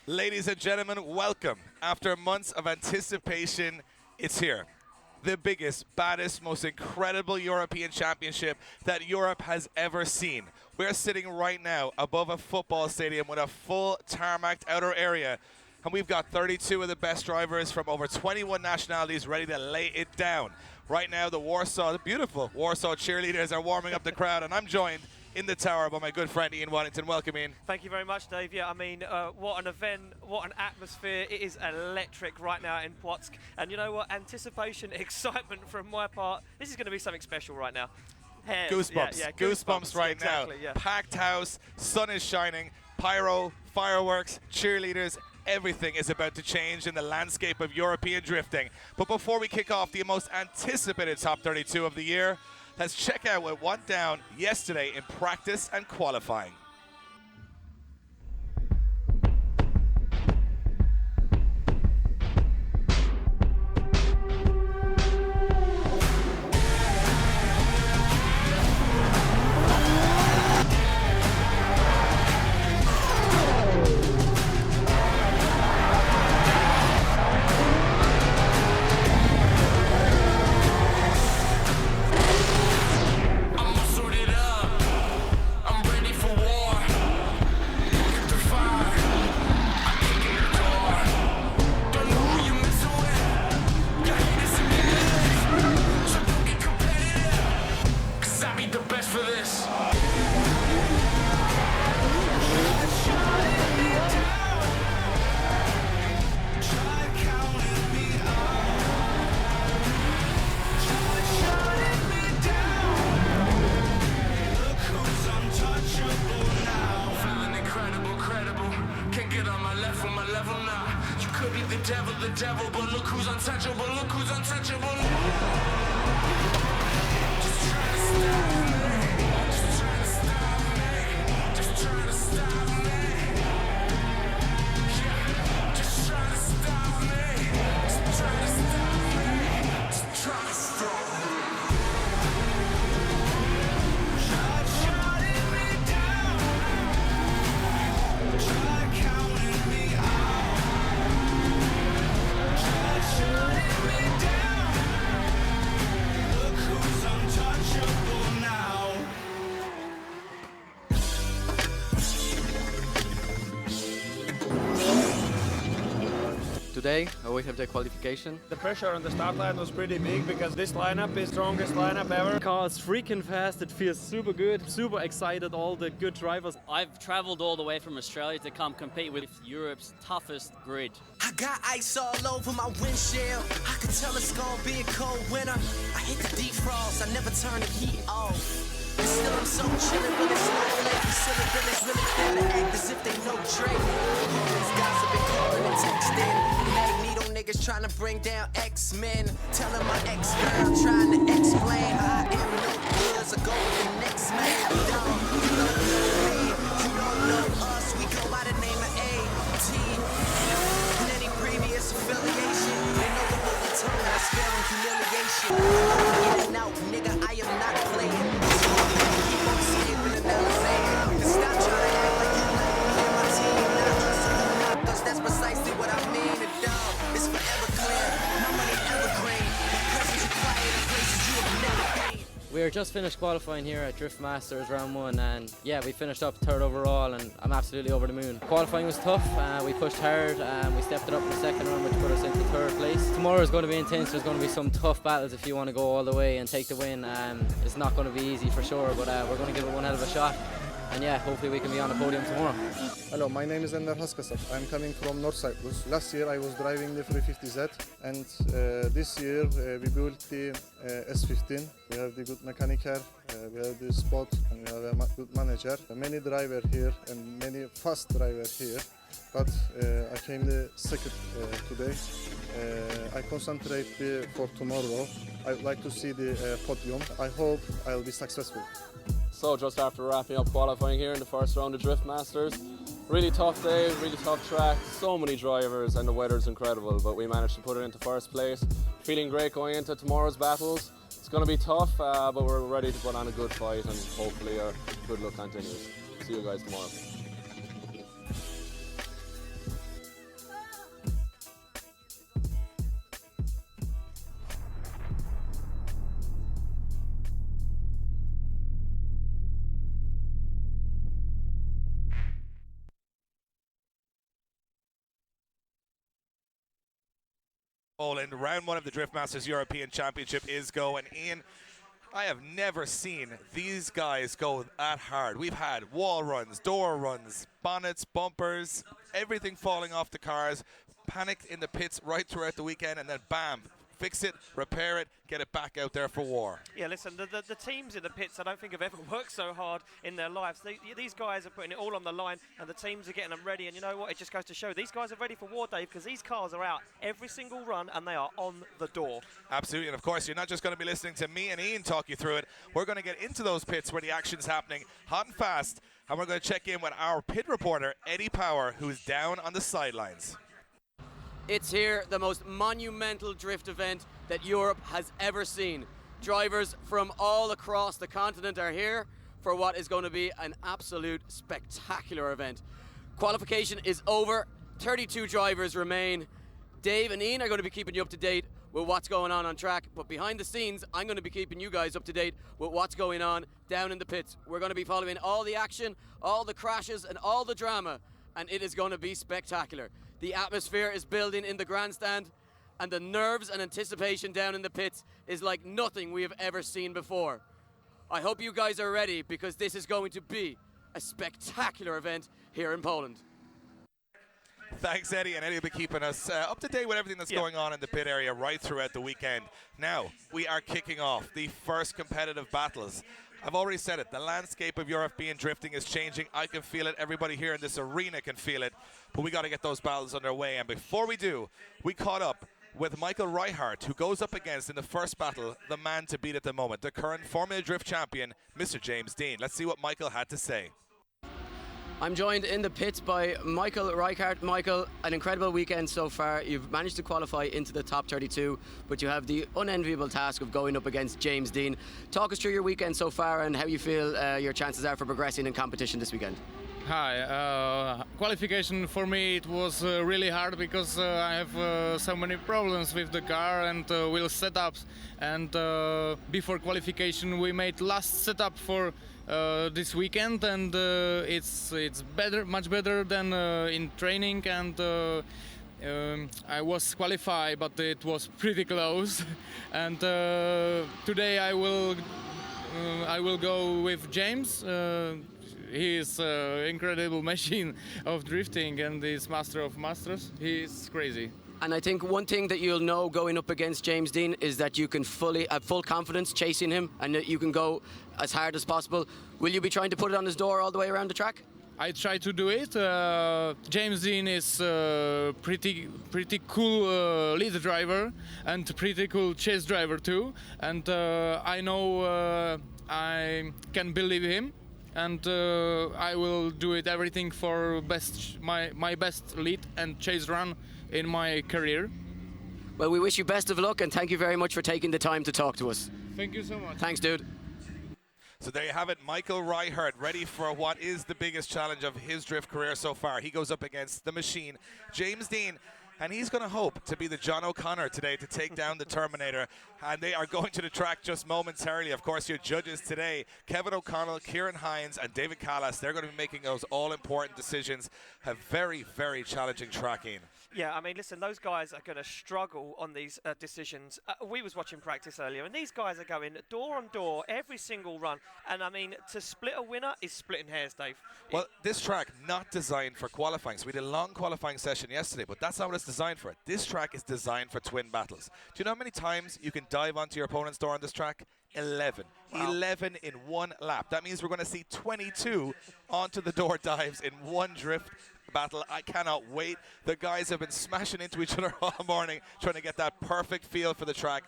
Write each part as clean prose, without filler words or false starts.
Ladies and gentlemen, welcome. After months of anticipation, it's here. The biggest, baddest, most incredible European championship that Europe has ever seen. We're sitting right now above a football stadium with a full tarmacked outer area. And we've got 32 of the best drivers from over 21 nationalities ready to lay it down. Right now, the beautiful Warsaw cheerleaders are warming up the crowd, and I'm joined in the tower by my good friend Ian Waddington. Welcome, Ian. Thank you very much, Dave. Yeah, I mean, what an event, what an atmosphere. It is electric right now in Płocku. And you know what? Anticipation, excitement from my part. This is going to be something special right now. Goosebumps. Yeah, goosebumps right exactly, now. Yeah. Packed house, sun is shining, pyro, fireworks, cheerleaders. Everything is about to change in the landscape of European drifting. But before we kick off the most anticipated top 32 of the year, let's check out what went down yesterday in practice and qualifying. The devil, but look who's untouchable, look who's untouchable. Just try to stop me, just try to stop me, just try to stop me. Yeah, just try to stop me, just try to stop me, just try to stop me. Try shutting me down, try counting me out. Shutting me down. Look who's untouchable now. Today we have the qualification. The pressure on the start line was pretty big because this lineup is the strongest lineup ever. The car is freaking fast. It feels super good. Super excited. All the good drivers. I've traveled all the way from Australia to come compete with Europe's toughest grid. I got ice all over my windshield. I could tell it's gonna be a cold winter. I hit the defrost. I never turn the heat off. And still I'm so chillin', really slow, like silly villains really care to act as if they know Drake. Always gossiping, calling and texting. Magneto niggas trying to bring down X-Men. Telling my ex-girl, trying to explain how I am no good. So go with the next man. Dog, you don't know me, you don't know us. We go by the name of A.T. And any previous affiliation, they know the whole tongue, I spare them humiliation. In and out, nigga, I am not playing. Keep on escaping and Alizé. And stop trying to act like you like me and my team. Not us, or you not us. That's precisely what I mean. And dog, it's forever clear. My money evergreen. Presents you quiet in places you have never been. We are just finished qualifying here at Drift Masters round 1, and yeah, we finished up 3rd overall, and I'm absolutely over the moon. Qualifying was tough, we pushed hard, we stepped it up in the second run, which put us into 3rd place. Tomorrow is going to be intense. There's going to be some tough battles if you want to go all the way and take the win. It's not going to be easy for sure, but we're going to give it one hell of a shot. And yeah, hopefully we can be on the podium tomorrow. Hello, my name is Ender Haskasov. I'm coming from North Cyprus. Last year I was driving the 350Z, and this year we built the S15. We have the good mechanic, we have the spot, and we have a good manager. Many drivers here and many fast drivers here, but I came the second today. I concentrate for tomorrow. I would like to see the podium. I hope I'll be successful. So just after wrapping up qualifying here in the first round of Drift Masters, really tough day, really tough track, so many drivers and the weather's incredible, but we managed to put it into first place. Feeling great going into tomorrow's battles. It's going to be tough, but we're ready to put on a good fight and hopefully our good luck continues. See you guys tomorrow. Poland. Round 1 of the Drift Masters European Championship is going. Ian, I have never seen these guys go that hard. We've had wall runs, door runs, bonnets, bumpers, everything falling off the cars, panicked in the pits right throughout the weekend, and then bam, fix it, repair it, get it back out there for war. Yeah, listen, the teams in the pits I don't think have ever worked so hard in their lives. These guys are putting it all on the line, and the teams are getting them ready. And you know what? It just goes to show these guys are ready for war, Dave, because these cars are out every single run, and they are on the door. Absolutely, and of course, you're not just going to be listening to me and Ian talk you through it. We're going to get into those pits where the action's happening hot and fast, and we're going to check in with our pit reporter, Eddie Power, who's down on the sidelines. It's here, the most monumental drift event that Europe has ever seen. Drivers from all across the continent are here for what is going to be an absolute spectacular event. Qualification is over, 32 drivers remain. Dave and Ian are going to be keeping you up to date with what's going on track, but behind the scenes, I'm going to be keeping you guys up to date with what's going on down in the pits. We're going to be following all the action, all the crashes, and all the drama, and it is going to be spectacular. The atmosphere is building in the grandstand, and the nerves and anticipation down in the pits is like nothing we have ever seen before. I hope you guys are ready, because this is going to be a spectacular event here in Poland. Thanks, Eddie, and Eddie will be keeping us up to date with everything that's going on in the pit area right throughout the weekend. Now, we are kicking off the first competitive battles. I've already said it, the landscape of European drifting is changing. I can feel it, everybody here in this arena can feel it, but we got to get those battles underway. And before we do, we caught up with Michael Reichardt, who goes up against, in the first battle, the man to beat at the moment, the current Formula Drift champion, Mr. James Dean. Let's see what Michael had to say. I'm joined in the pits by Michael Reichardt. Michael, an incredible weekend so far. You've managed to qualify into the top 32, but you have the unenviable task of going up against James Dean. Talk us through your weekend so far and how you feel your chances are for progressing in competition this weekend. Hi, qualification for me it was really hard because I have so many problems with the car and wheel setups, and before qualification we made last setup for this weekend, and it's better, much better than in training, and I was qualified, but it was pretty close. And today I will go with James. He is an incredible machine of drifting, and he's master of masters. He's crazy. And I think one thing that you'll know going up against James Dean is that you can have full confidence chasing him, and that you can go as hard as possible. Will you be trying to put it on his door all the way around the track? I try to do it. James Dean is pretty cool lead driver and pretty cool chase driver too. And I know I can believe him. And I will do it everything for my best lead and chase run in my career. Well, we wish you best of luck, and thank you very much for taking the time to talk to us. Thank you so much. Thanks, dude. So there you have it, Michael Reichardt, ready for what is the biggest challenge of his drift career so far. He goes up against the machine, James Dean, and he's going to hope to be the John O'Connor today to take down the Terminator. And they are going to the track just momentarily. Of course, your judges today, Kevin O'Connell, Kieran Hines, and David Callas, they're going to be making those all-important decisions. A very, very challenging tracking. Yeah, I mean, listen, those guys are going to struggle on these decisions. We was watching practice earlier, and these guys are going door on door every single run. And, I mean, to split a winner is splitting hairs, Dave. Well, this track, not designed for qualifying. So we did a long qualifying session yesterday, but that's not what it's designed for. This track is designed for twin battles. Do you know how many times you can dive onto your opponent's door on this track? 11. Wow. 11 in one lap. That means we're going to see 22 onto the door dives in one drift battle. I cannot wait. The guys have been smashing into each other all morning trying to get that perfect feel for the track.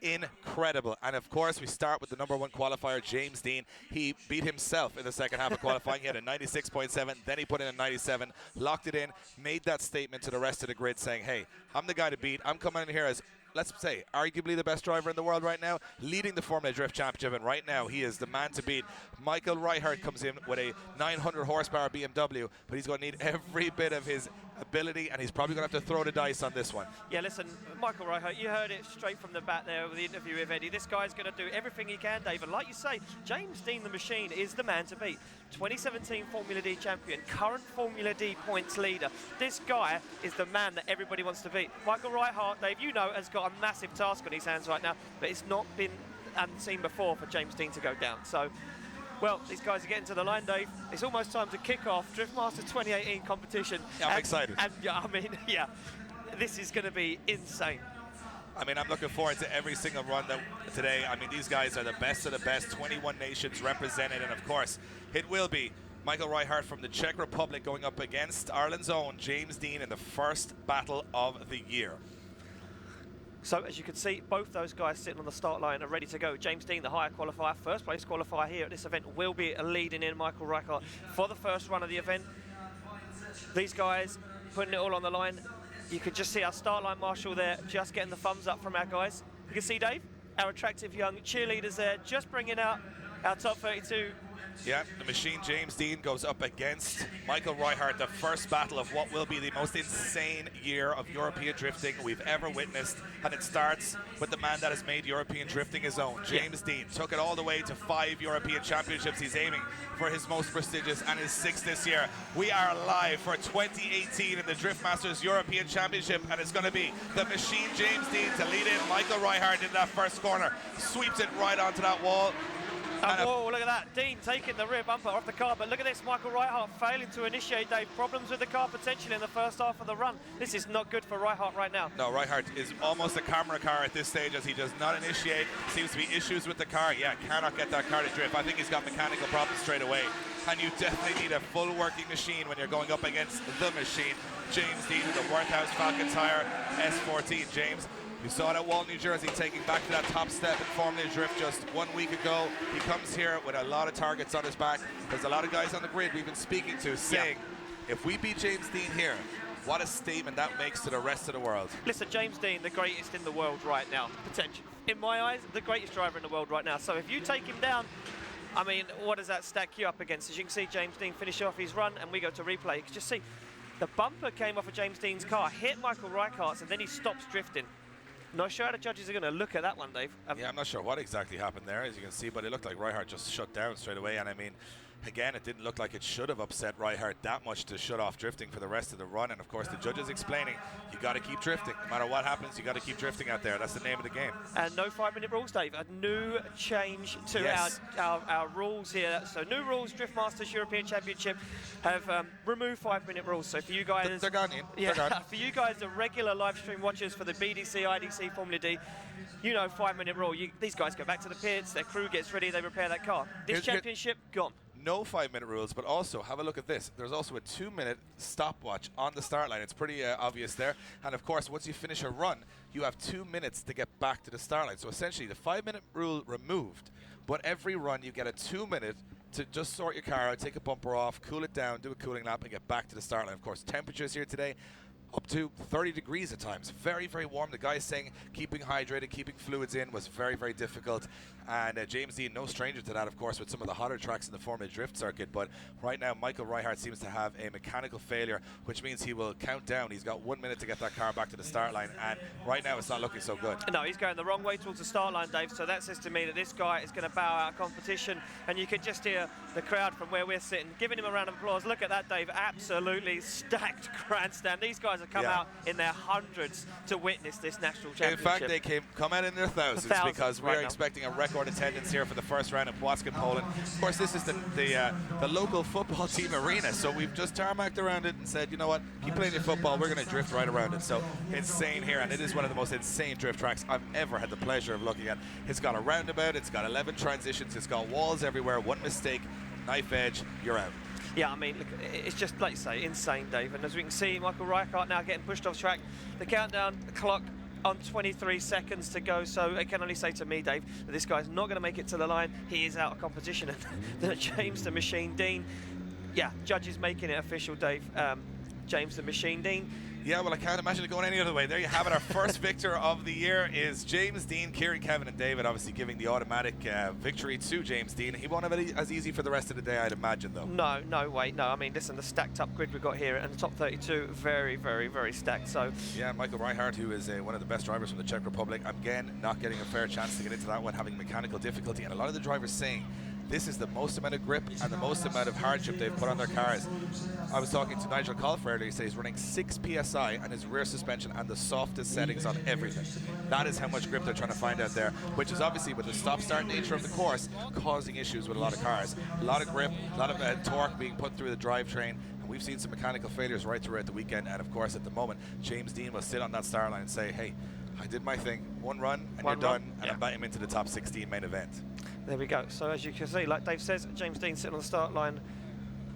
Incredible. And of course we start with the number one qualifier, James Dean. He beat himself in the second half of qualifying. He had a 96.7, then he put in a 97, locked it in, made that statement to the rest of the grid saying, hey, I'm the guy to beat. I'm coming in here as, let's say, arguably the best driver in the world right now, leading the Formula Drift Championship, and right now he is the man to beat. Michael Reichardt comes in with a 900 horsepower BMW, but he's going to need every bit of his ability, and he's probably going to have to throw the dice on this one. Yeah, listen, Michael Reichardt, you heard it straight from the bat there with the interview with Eddie. This guy's going to do everything he can, Dave. And like you say, James Dean, the machine, is the man to beat. 2017 Formula D champion, current Formula D points leader. This guy is the man that everybody wants to beat. Michael Reichardt, Dave, you know, has got a massive task on his hands right now, but it's not been unseen before for James Dean to go down. So, well, these guys are getting to the line, Dave. It's almost time to kick off Driftmasters 2018 competition. Yeah, I'm excited. And yeah, I mean, yeah, this is going to be insane. I mean, I'm looking forward to every single run today. I mean, these guys are the best of the best, 21 nations represented, and of course, it will be Michael Reichardt from the Czech Republic going up against Ireland's own James Dean in the first battle of the year. So, as you can see, both those guys sitting on the start line are ready to go. James Dean, the higher qualifier, first place qualifier here at this event, will be leading in Michael Reichardt for the first run of the event. These guys putting it all on the line. You can just see our start line marshal there, just getting the thumbs up from our guys. You can see, Dave, our attractive young cheerleaders there, just bringing out our top 32. Yeah, the machine James Dean goes up against Michael Reichardt, the first battle of what will be the most insane year of European drifting we've ever witnessed. And it starts with the man that has made European drifting his own. James Dean took it all the way to 5 European championships. He's aiming for his most prestigious and his 6th this year. We are live for 2018 in the Driftmasters European Championship, and it's going to be the machine James Dean to lead in Michael Reichardt in that first corner. Sweeps it right onto that wall. Whoa, look at that. Dean taking the rear bumper off the car, but look at this. Michael Reichardt failing to initiate, Dave. Problems with the car potentially in the first half of the run. This is not good for Reichardt right now. No, Reichardt is almost a camera car at this stage as he does not initiate. Seems to be issues with the car. Yeah, cannot get that car to drift. I think he's got mechanical problems straight away. And you definitely need a full working machine when you're going up against the machine. James Dean with the Workhouse Falcon Tire S14. James, you saw it at Wall, New Jersey, taking back to that top step in Formula Drift just 1 week ago. He comes here with a lot of targets on his back. There's a lot of guys on the grid we've been speaking to saying, if we beat James Dean here, what a statement that makes to the rest of the world. Listen, James Dean, the greatest in the world right now, potentially. In my eyes, the greatest driver in the world right now. So if you take him down, I mean, what does that stack you up against? As you can see, James Dean finish off his run, and we go to replay. You can just see the bumper came off of James Dean's car, hit Michael Reichardt's, and then he stops drifting. Not sure how the judges are going to look at that one, Dave. Yeah, I'm not sure what exactly happened there, as you can see, but it looked like Reichardt just shut down straight away. And I mean, again, it didn't look like it should have upset Reichardt that much to shut off drifting for the rest of the run. And of course, the judges explaining, you got to keep drifting. No matter what happens, you got to keep drifting out there. That's the name of the game. And no 5-minute rules, Dave. A new change to our rules here. So new rules, Driftmasters European Championship have removed 5-minute rules. So for you guys, they're gone, Ian. Yeah, they're gone. For you guys, the regular live stream watchers for the BDC, IDC, Formula D, you know, 5-minute rule. These guys go back to the pits, their crew gets ready, they repair that car. This championship, gone. No 5-minute rules, but also have a look at this. There's also a 2-minute stopwatch on the start line. It's pretty obvious there. And of course, once you finish a run, you have 2 minutes to get back to the start line. So essentially, the 5-minute rule removed, but every run you get a 2-minute to just sort your car out, take a bumper off, cool it down, do a cooling lap, and get back to the start line. Of course, temperatures here today, up to 30 degrees at times. Very, very warm. The guys saying keeping hydrated, keeping fluids in was very, very difficult. And James Dean, no stranger to that, of course, with some of the hotter tracks in the Formula Drift circuit. But right now, Michael Reichardt seems to have a mechanical failure, which means he will count down. He's got 1 minute to get that car back to the start line. And right now, it's not looking so good. No, he's going the wrong way towards the start line, Dave. So that says to me that this guy is going to bow out of competition. And you can just hear the crowd from where we're sitting giving him a round of applause. Look at that, Dave. Absolutely stacked grandstand. These guys have come out in their hundreds to witness this national championship. In fact, they come out in their thousands because we're expecting a record attendance here for the first round in Płocku, Poland. Of course, this is the local football team arena, so we've just tarmacked around it and said, you know what, keep playing your football, we're going to drift right around it. So insane here, and it is one of the most insane drift tracks I've ever had the pleasure of looking at. It's got a roundabout, it's got 11 transitions, it's got walls everywhere, one mistake, knife edge, you're out. Yeah, I mean, look, it's just, like you say, insane, Dave. And as we can see, Michael Reichardt now getting pushed off track. The countdown clock on 23 seconds to go. So I can only say to me, Dave, that this guy's not going to make it to the line. He is out of competition. And James the Machine Dean, yeah, judges making it official, Dave. James the Machine Dean Yeah, well, I can't imagine it going any other way. There you have it. Our first victor of the year is James Dean. Kieran, Kevin, and David obviously giving the automatic victory to James Dean. He won't have it as easy for the rest of the day, I'd imagine, though. No way. No, I mean, listen, the stacked up grid we've got here and the top 32, very, very, very stacked. So yeah, Michael Reichardt, who is one of the best drivers from the Czech Republic, again, not getting a fair chance to get into that one, having mechanical difficulty. And a lot of the drivers saying this is the most amount of grip and the most amount of hardship they've put on their cars. I was talking to Nigel Colfer earlier. He says he's running 6 PSI on his rear suspension and the softest settings on everything. That is how much grip they're trying to find out there, which is obviously with the stop-start nature of the course causing issues with a lot of cars. A lot of grip, a lot of torque being put through the drivetrain. And we've seen some mechanical failures right throughout the weekend. And of course, at the moment, James Dean will sit on that star line and say, hey, I did my thing. One run and you're done, and I'm batting him into the top 16 main event. there we go. So as you can see, like Dave says, James Dean sitting on the start line.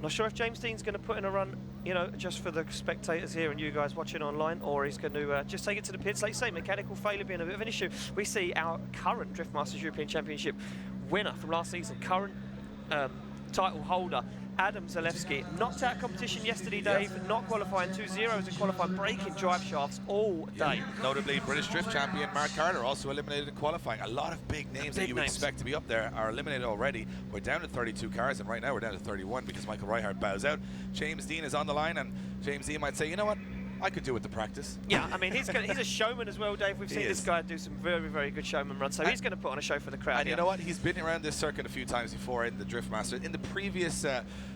Not sure if James Dean's going to put in a run, you know, just for the spectators here and you guys watching online, or he's going to just take it to the pits. Like you say, mechanical failure being a bit of an issue. We see our current Drift Masters European Championship winner from last season, current title holder, Adam Zalewski, knocked out competition yesterday, Dave, not qualifying 2-0s and qualifying, breaking drive shafts all day. Notably, British Drift champion Mark Carter also eliminated in qualifying. A lot of big names that you would expect to be up there are eliminated already. We're down to 32 cars, and right now we're down to 31 because Michael Reichardt bows out. James Dean is on the line, and James Dean might say, you know what? I could do with the practice. Yeah, I mean, he's a showman as well, Dave. We've seen this guy do some very, very good showman runs, so he's going to put on a show for the crowd. And you know what? He's been around this circuit a few times before in the Drift Master. In the previous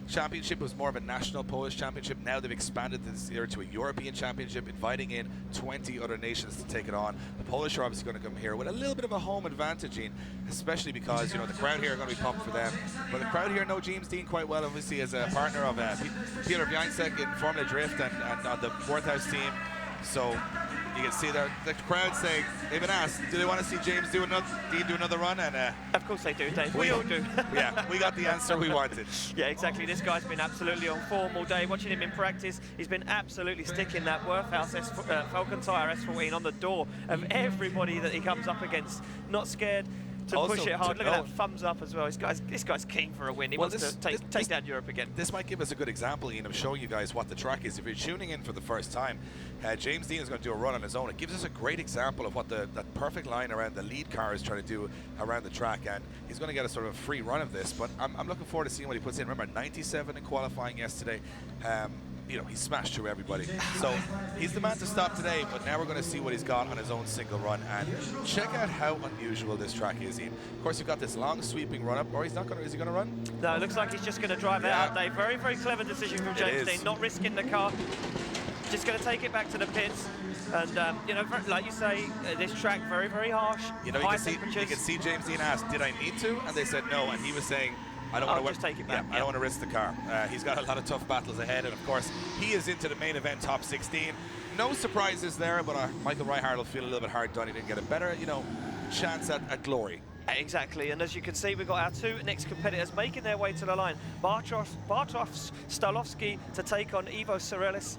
championship, it was more of a national Polish championship. Now they've expanded this year to a European championship, inviting in 20 other nations to take it on. The Polish are obviously going to come here with a little bit of a home advantage, Ian, especially because, you know, the crowd here are going to be pumped for them. But the crowd here know James Dean quite well, obviously, as a partner of Peter Wiańczek in Formula Drift and on the Worthouse team. So you can see the crowd saying, they've been asked, do they want to see James do another run? And of course they do, Dave. We all do. Yeah, we got the answer we wanted. Yeah, exactly. This guy's been absolutely on form all day. Watching him in practice, he's been absolutely sticking that Worthouse Falcon Tyre S14 on the door of everybody that he comes up against. Not scared to also push it hard. Look at that thumbs up as well. This guy's keen for a win. He wants to take down Europe again. This might give us a good example, Ian, of showing you guys what the track is. If you're tuning in for the first time, James Dean is going to do a run on his own. It gives us a great example of what that perfect line around the lead car is trying to do around the track, and he's going to get a sort of a free run of this. But I'm looking forward to seeing what he puts in. Remember, 97 in qualifying yesterday. You know, he smashed through everybody. So he's the man to stop today, but now we're going to see what he's got on his own single run. And check out how unusual this track is, Ian. Of course, you've got this long sweeping run up, or is he going to run? No, it looks like he's just going to drive out, Dave. Very, very clever decision from James Dean, not risking the car. Just going to take it back to the pits. And, you know, like you say, this track, very, very harsh. You know, you can see James Dean asked, did I need to? And they said no, and he was saying, I don't want to take it back. I don't want to risk the car. He's got a lot of tough battles ahead, and of course, he is into the main event top 16. No surprises there, but Michael Reichardt will feel a little bit hard done. He didn't get a better, you know, chance at glory. Exactly, and as you can see, we've got our two next competitors making their way to the line. Bartosz Stolowski to take on Ivo Sirelis.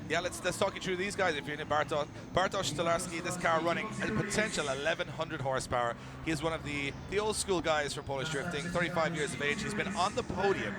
Yeah, let's talk you through these guys. If you're in Bartosz Stolarski, this car running a potential 1,100 horsepower. He is one of the old school guys for Polish drifting, 35 years of age. He's been on the podium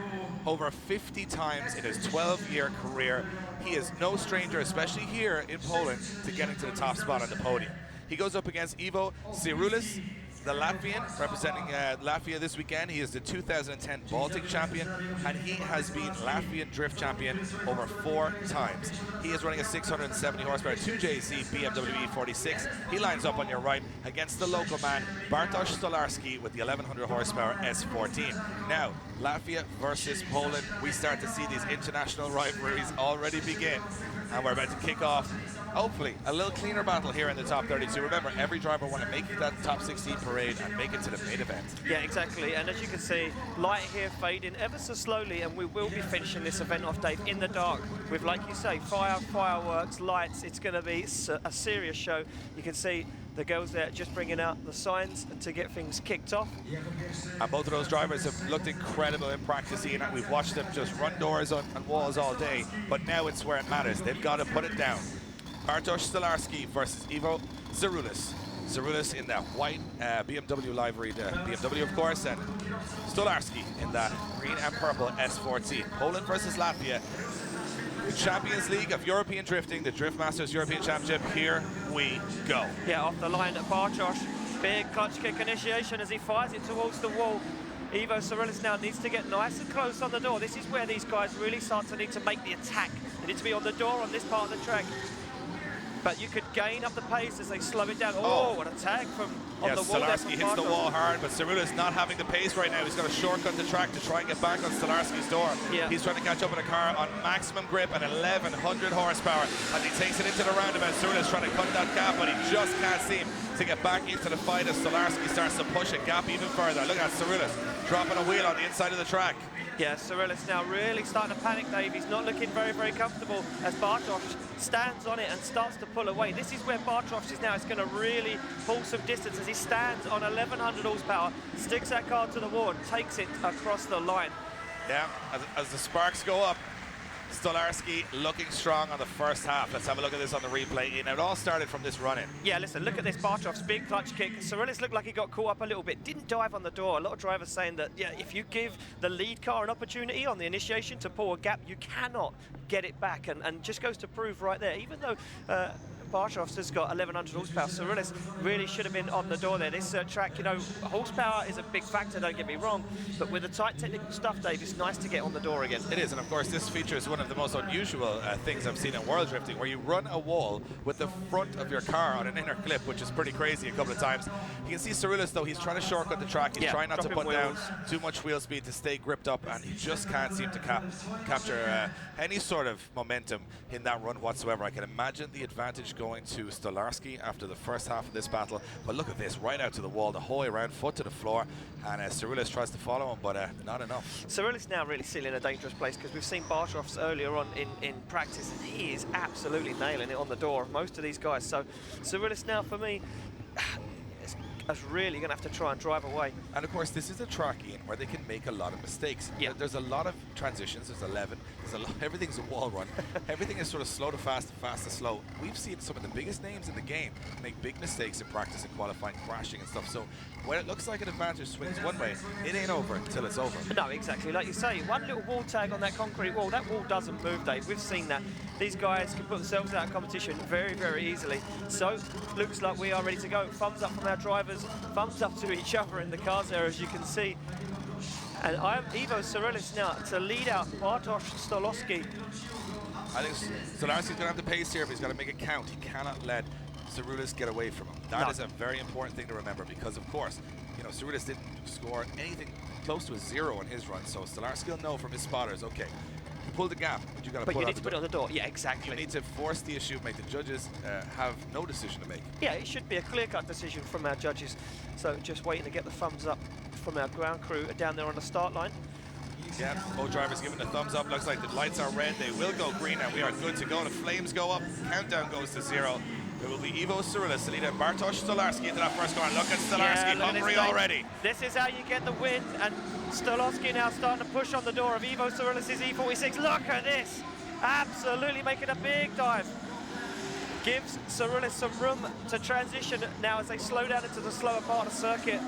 over 50 times in his 12-year career. He is no stranger, especially here in Poland, to getting to the top spot on the podium. He goes up against Ivo Sirelis, the Latvian, representing Latvia this weekend. He is the 2010 Baltic champion, and he has been Latvian drift champion over 4 times. He is running a 670 horsepower 2JZ BMW E46. He lines up on your right against the local man, Bartosz Stolarski, with the 1,100 horsepower S14. Now, Latvia versus Poland. We start to see these international rivalries already begin, and we're about to kick off, hopefully, a little cleaner battle here in the top 32. Remember, every driver want to make it that top 16 parade and make it to the main event. Yeah, exactly. And as you can see, light here fading ever so slowly, and we will be finishing this event off, Dave, in the dark with, like you say, fireworks, lights. It's going to be a serious show. You can see the girls there just bringing out the signs to get things kicked off. And both of those drivers have looked incredible in practice, Ian. We've watched them just run doors on walls all day, but now it's where it matters. They've got to put it down. Bartosz Stolarski versus Ivo Sirelis. Sirelis in that white BMW livery, the BMW of course, and Stolarski in that green and purple S14. Poland versus Latvia. The Champions League of European Drifting, the Drift Masters European Championship. Here we go. Yeah, off the line at Bartosz. Big clutch kick initiation as he fires it towards the wall. Ivo Cirilis now needs to get nice and close on the door. This is where these guys really start to need to make the attack. They need to be on the door on this part of the track. But you could gain up the pace as they slow it down. Oh, what a tag from on the wall. Stolarski hits the wall hard, but Cirilis not having the pace right now. He's got to shortcut the track to try and get back on Stolarski's door. Yeah. He's trying to catch up with a car on maximum grip and 1100 horsepower. And he takes it into the roundabout. Cirilis trying to cut that gap, but he just can't seem to get back into the fight as Stolarski starts to push a gap even further. Look at Cirilis dropping a wheel on the inside of the track. Yeah, Cirilis now really starting to panic, Dave. He's not looking very, very comfortable as Bartosz stands on it and starts to pull away. This is where Bartosz is now. It's going to really pull some distance as he stands on 1100 horsepower, sticks that car to the wall and takes it across the line. Yeah, as the sparks go up, Stolarski looking strong on the first half. Let's have a look at this on the replay. And it all started from this run-in. Yeah, listen, look at this Bartosz's big clutch kick. Cirilis looked like he got caught up a little bit. Didn't dive on the door. A lot of drivers saying that, yeah, if you give the lead car an opportunity on the initiation to pull a gap, you cannot get it back. And just goes to prove right there, even though Bartosz has got 1100 horsepower, Cirilis really should have been on the door there. This track, you know, horsepower is a big factor, don't get me wrong, but with the tight technical stuff, Dave, it's nice to get on the door again. It is, and of course this features one of the most unusual things I've seen in world drifting, where you run a wall with the front of your car on an inner clip, which is pretty crazy a couple of times. You can see Cirilis, though, he's trying to shortcut the track. He's trying not to put down too much wheel speed to stay gripped up, and he just can't seem to capture any sort of momentum in that run whatsoever. I can imagine the advantage going to Stolarski after the first half of this battle, but look at this, right out to the wall, the whole way around, foot to the floor, and Cirilis tries to follow him, but not enough. Cirilis now really still in a dangerous place, because we've seen Bartosz earlier on in practice, and he is absolutely nailing it on the door, most of these guys. So Cirilis now, for me, is really going to have to try and drive away. And of course, this is a track, Ian, where they can make a lot of mistakes. Yeah. There's a lot of transitions. There's 11. Everything's a wall run. Everything is sort of slow to fast, fast to slow. We've seen some of the biggest names in the game make big mistakes in practice and qualifying, crashing and stuff. So when it looks like an advantage swings one way, it ain't over until it's over. No, exactly. Like you say, one little wall tag on that concrete wall, that wall doesn't move, Dave. We've seen that. These guys can put themselves out of competition very, very easily. So looks like we are ready to go. Thumbs up from our drivers, thumbs up to each other in the cars there, as you can see. And I'm Ivo Cirilis now to lead out Bartosz Stolarski. I think Stolarski's going to have the pace here, but he's got to make it count. He cannot let Cirilis get away from him. That is a very important thing to remember, because of course, you know, Cirilis didn't score anything close to a 0 on his run, so Stolarski will know from his spotters, okay, you pull the gap, but you got to put it on the door. Yeah, exactly. You need to force the issue, make the judges have no decision to make. Yeah, it should be a clear-cut decision from our judges. So just waiting to get the thumbs up from our ground crew down there on the start line. Yeah, both drivers giving the thumbs up. Looks like the lights are red. They will go green, and we are good to go. The flames go up. Countdown goes to 0. It will be Ivo Cirilis to lead out Bartosz Stolarski into that first corner. Look at Stolarski, hungry already. This is how you get the win, and Stolarski now starting to push on the door of Ivo Cirilis' E46. Look at this, absolutely making a big dive. Gives Cirilis some room to transition now as they slow down into the slower part of the circuit.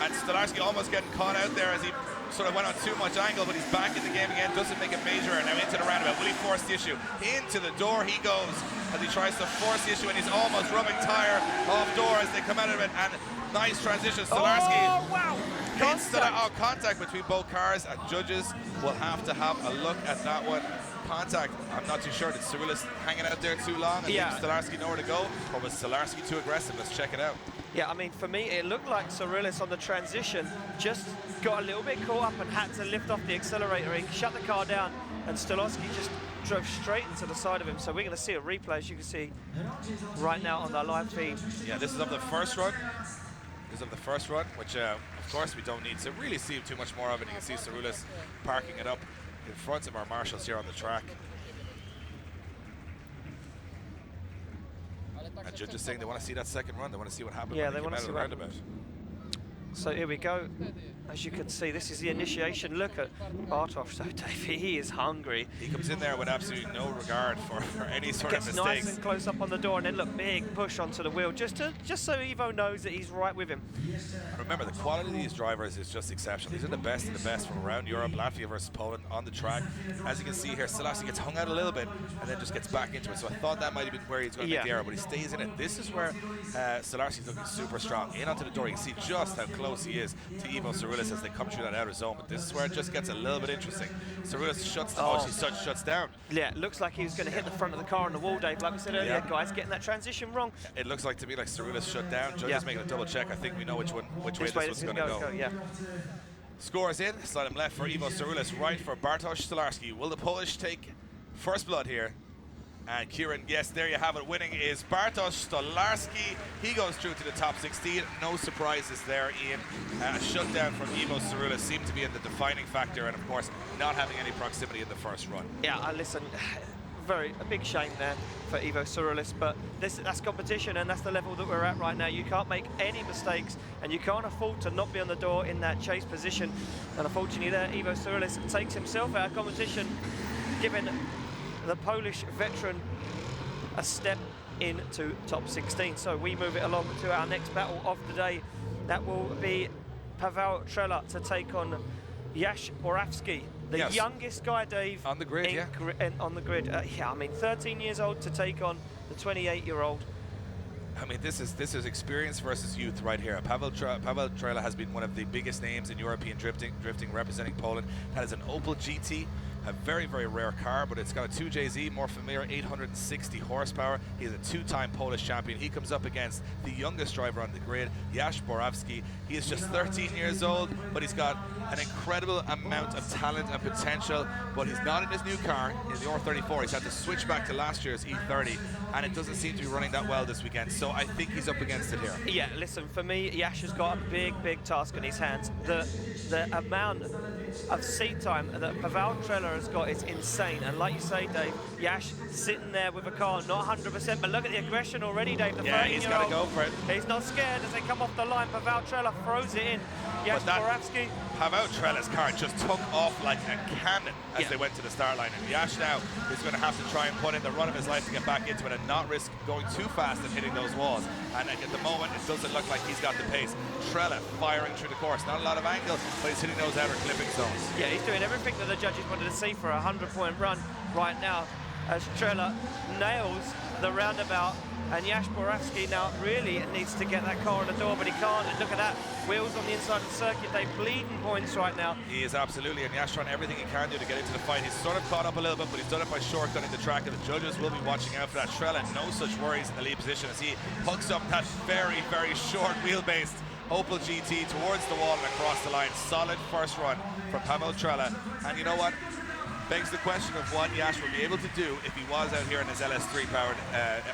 And Stolarski almost getting caught out there as he sort of went on too much angle, but he's back in the game again, doesn't make a major error. Now into the roundabout. Will he force the issue? Into the door he goes as he tries to force the issue, and he's almost rubbing tire off door as they come out of it. And nice transition. Stolarski hits contact between both cars, and judges will have to have a look at that one. Contact, I'm not too sure. Did Cirilis hanging out there too long and leave Stolarski nowhere to go, or was Stolarski too aggressive? Let's check it out. Yeah, I mean, for me, it looked like Cirilis on the transition just got a little bit caught up and had to lift off the accelerator. He shut the car down, and Stolarski just drove straight into the side of him. So we're going to see a replay, as you can see right now on the live feed. Yeah, this is of the first run. This is of the first run, which, of course, we don't need to really see too much more of it. You can see Cirilis parking it up in front of our marshals here on the track. And judges saying they want to see that second run. They want to see what happened when they came out of the roundabout. So here we go. as you can see, this is the initiation. Look at Bartosz, so Davey, he is hungry. He comes in there with absolutely no regard for any sort of Gets mistakes. nice and close up on the door, and then look, big push onto the wheel, just so Ivo knows that he's right with him. Remember, the quality of these drivers is just exceptional. These are the best of the best from around Europe, Latvia versus Poland on the track. As you can see here, Selassie gets hung out a little bit and then just gets back into it. So I thought that might have been where he's going to make the error, but he stays in it. This is where Selassie's looking super strong. In onto the door, you can see just how close he is to Ivo Sarulis as they come through that outer zone. But this is where it just gets a little bit interesting. Sarulis shuts down. Yeah, it looks like he was going to hit the front of the car on the wall, Dave. Like we said earlier, guys, getting that transition wrong. It looks like to me like Sarulis shut down. Judges making a double check. I think we know which way this was going to go. Yeah. Scores in. Slide him left for Ivo Sarulis, right for Bartosz Stolarski. Will the Polish take first blood here? And Kieran, yes, there you have it. Winning is Bartosz Stolarski. He goes through to the top 16. No surprises there, Ian. A shutdown from Ivo Sarulis seemed to be in the defining factor, and of course, not having any proximity in the first run. Yeah, listen, a big shame there for Ivo Sarulis, but that's competition, and that's the level that we're at right now. You can't make any mistakes, and you can't afford to not be on the door in that chase position. And unfortunately there, Ivo Sarulis takes himself out of competition, giving the Polish veteran a step into top 16. So we move it along to our next battle of the day. That will be Paweł Trela to take on Jaś Borawski, the youngest guy, Dave, on the grid. On the grid. I mean, 13 years old to take on the 28-year-old. I mean, this is experience versus youth right here. Paweł Trela has been one of the biggest names in European drifting representing Poland. That is an Opel GT. A very, very rare car, but it's got a 2JZ, more familiar, 860 horsepower. He is a two-time Polish champion. He comes up against the youngest driver on the grid, Jaś Borawski. He is just 13 years old, but he's got an incredible amount of talent and potential, but he's not in his new car, in the R34. He's had to switch back to last year's E30, and it doesn't seem to be running that well this weekend, so I think he's up against it here. Yeah, listen, for me, Jaś has got a big task in his hands. The amount of seat time that Paweł Trela has got is insane, and like you say, Dave, Jaś sitting there with a car not 100%, but look at the aggression already, Dave. The he's got to go for it. He's not scared as they come off the line. Paweł Trela throws it in. Jaś Borawski. Paweł Trela's car just took off like a cannon as they went to the start line, and Jaś now is going to have to try and put in the run of his life to get back into it and not risk going too fast and hitting those walls. And at the moment, it doesn't look like he's got the pace. Trela firing through the course, not a lot of angle, but he's hitting those outer clipping zones. Yeah, he's doing everything that the judges wanted to see for a 100-point run right now, as Trela nails the roundabout, and Jaś Borawski now really needs to get that car on the door, but he can't. And look at that, wheels on the inside of the circuit, they're bleeding points right now. He is absolutely, and Jaś trying everything he can do to get into the fight. He's sort of caught up a little bit, but he's done it by shortcutting the track, and the judges will be watching out for that. Trela, no such worries in the lead position as he hooks up that very, very short wheelbase Opel GT towards the wall and across the line. Solid first run from Paweł Trela, and you know what? Begs the question of what Jaś will be able to do if he was out here in his LS3 powered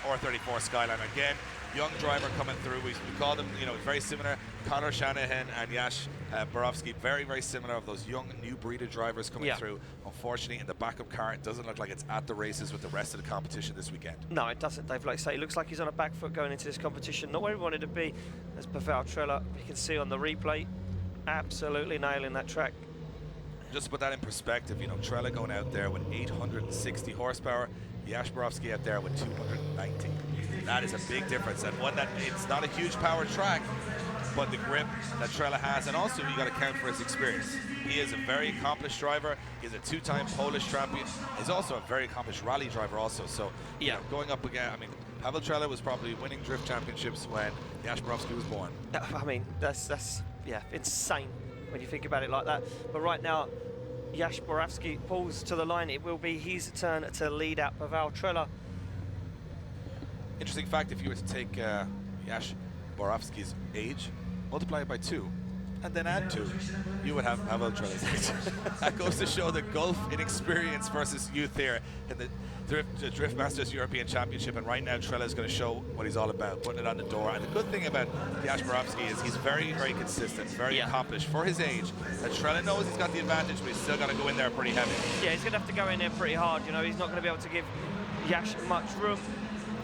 R34 Skyline. Again, young driver coming through. We called him, very similar. Conor Shanahan and Jaś Borawski, very, very similar, of those young new breed of drivers coming through. Unfortunately, in the backup car, it doesn't look like it's at the races with the rest of the competition this weekend. No, it doesn't, Dave. Like I say, it looks like he's on a back foot going into this competition. Not where he wanted to be, as Paweł Trela, you can see on the replay, absolutely nailing that track. Just to put that in perspective, Trela going out there with 860 horsepower, Jaś Borawski out there with 290. That is a big difference, and one that it's not a huge power track, but the grip that Trela has, and also you got to count for his experience. He is a very accomplished driver. He's a two-time Polish champion. He's also a very accomplished rally driver also. So, going up again, I mean, Paweł Trela was probably winning drift championships when Jaś Borawski was born. I mean, that's insane when you think about it like that. But right now, Jaś Borawski pulls to the line. It will be his turn to lead out Paweł Trela. Interesting fact, if you were to take Jaś Borawski's age, multiply it by 2, and then add 2, you would have Paweł Trela's age. That goes to show the gulf in experience versus youth here in the Drift Masters European Championship, and right now Trela is going to show what he's all about, putting it on the door. And the good thing about Jaś Borawski is he's very, very consistent, very accomplished for his age. That Trela knows he's got the advantage, but he's still got to go in there pretty heavy. Yeah, he's going to have to go in there pretty hard. He's not going to be able to give Jaś much room.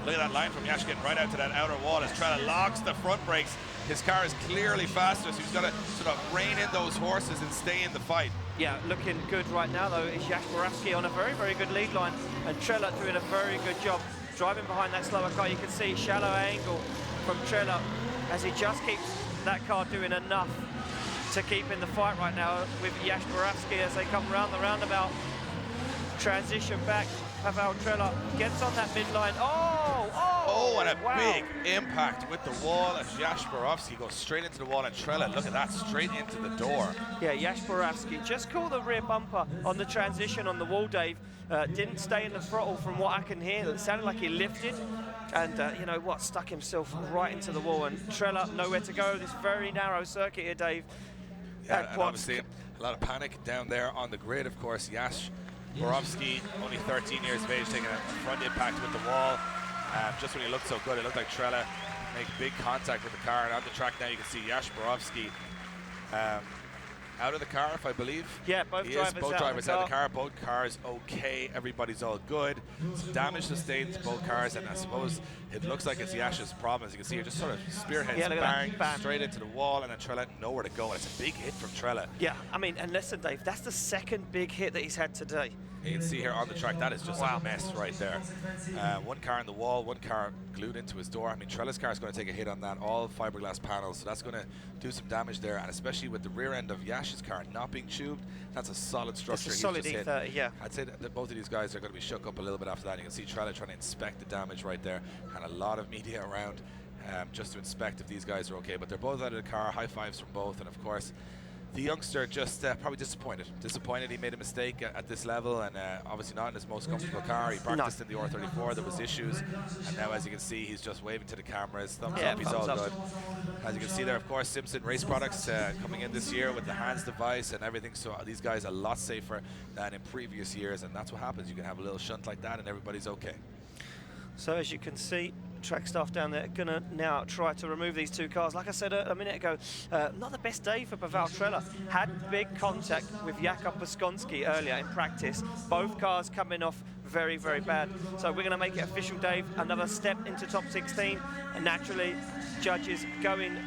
Look at that line from Yash getting right out to that outer wall as Trella locks the front brakes. His car is clearly faster, so he's got to sort of rein in those horses and stay in the fight. Yeah, looking good right now, though, is Yash Borawski on a very, very good lead line, and Trella doing a very good job driving behind that slower car. You can see shallow angle from Trella as he just keeps that car doing enough to keep in the fight right now with Yash Borawski as they come round the roundabout. Transition back, Pavel Trella gets on that midline. Oh, and a wow. big impact with the wall as Yash Borawski goes straight into the wall, and Trella, look at that, straight into the door. Yeah, Yash Borawski just caught the rear bumper on the transition on the wall, Dave. Didn't stay in the throttle from what I can hear. It sounded like he lifted and, you know what, stuck himself right into the wall. And Trella, nowhere to go. This very narrow circuit here, Dave. Yeah, and obviously a lot of panic down there on the grid, of course. Yash Borawski, only 13 years of age, taking a front impact with the wall. Just when he looked so good, it looked like Trella make big contact with the car. And on the track now, you can see Yash Borawski out of the car, if I believe. Yeah, both drivers out of the car. Both cars okay. Everybody's all good. Some damage sustained to both cars, and I suppose it looks like it's Yash's problem. As you can see here, just sort of spearheads, bang, straight into the wall, and then Trella nowhere to go. And it's a big hit from Trella. Yeah, I mean, and listen, Dave, that's the second big hit that he's had today. You can see here on the track, that is just a mess right there. One car in the wall, one car glued into his door. I mean, Trella's car is going to take a hit on that, all fiberglass panels, so that's going to do some damage there. And especially with the rear end of Yash's car not being tubed, that's a solid structure. It's a solid E30, yeah. I'd say that both of these guys are going to be shook up a little bit after that. You can see Trella trying to inspect the damage right there, and a lot of media around just to inspect if these guys are okay. But they're both out of the car, high fives from both, and of course, the youngster just probably disappointed. Disappointed he made a mistake at this level, and obviously not in his most comfortable car. He practiced in the R34, there was issues, and now as you can see, he's just waving to the cameras, thumbs up, he's all good. As you can see there, of course, Simpson Race Products coming in this year with the HANS device and everything, so these guys are a lot safer than in previous years, and that's what happens. You can have a little shunt like that and everybody's okay. So as you can see, track staff down there gonna now try to remove these two cars. Like I said a minute ago, not the best day for Pavel Trella. Had big contact with Jakub Poskonski earlier in practice. Both cars coming off very, very bad. So we're gonna make it official, Dave. Another step into top 16, and naturally, judges going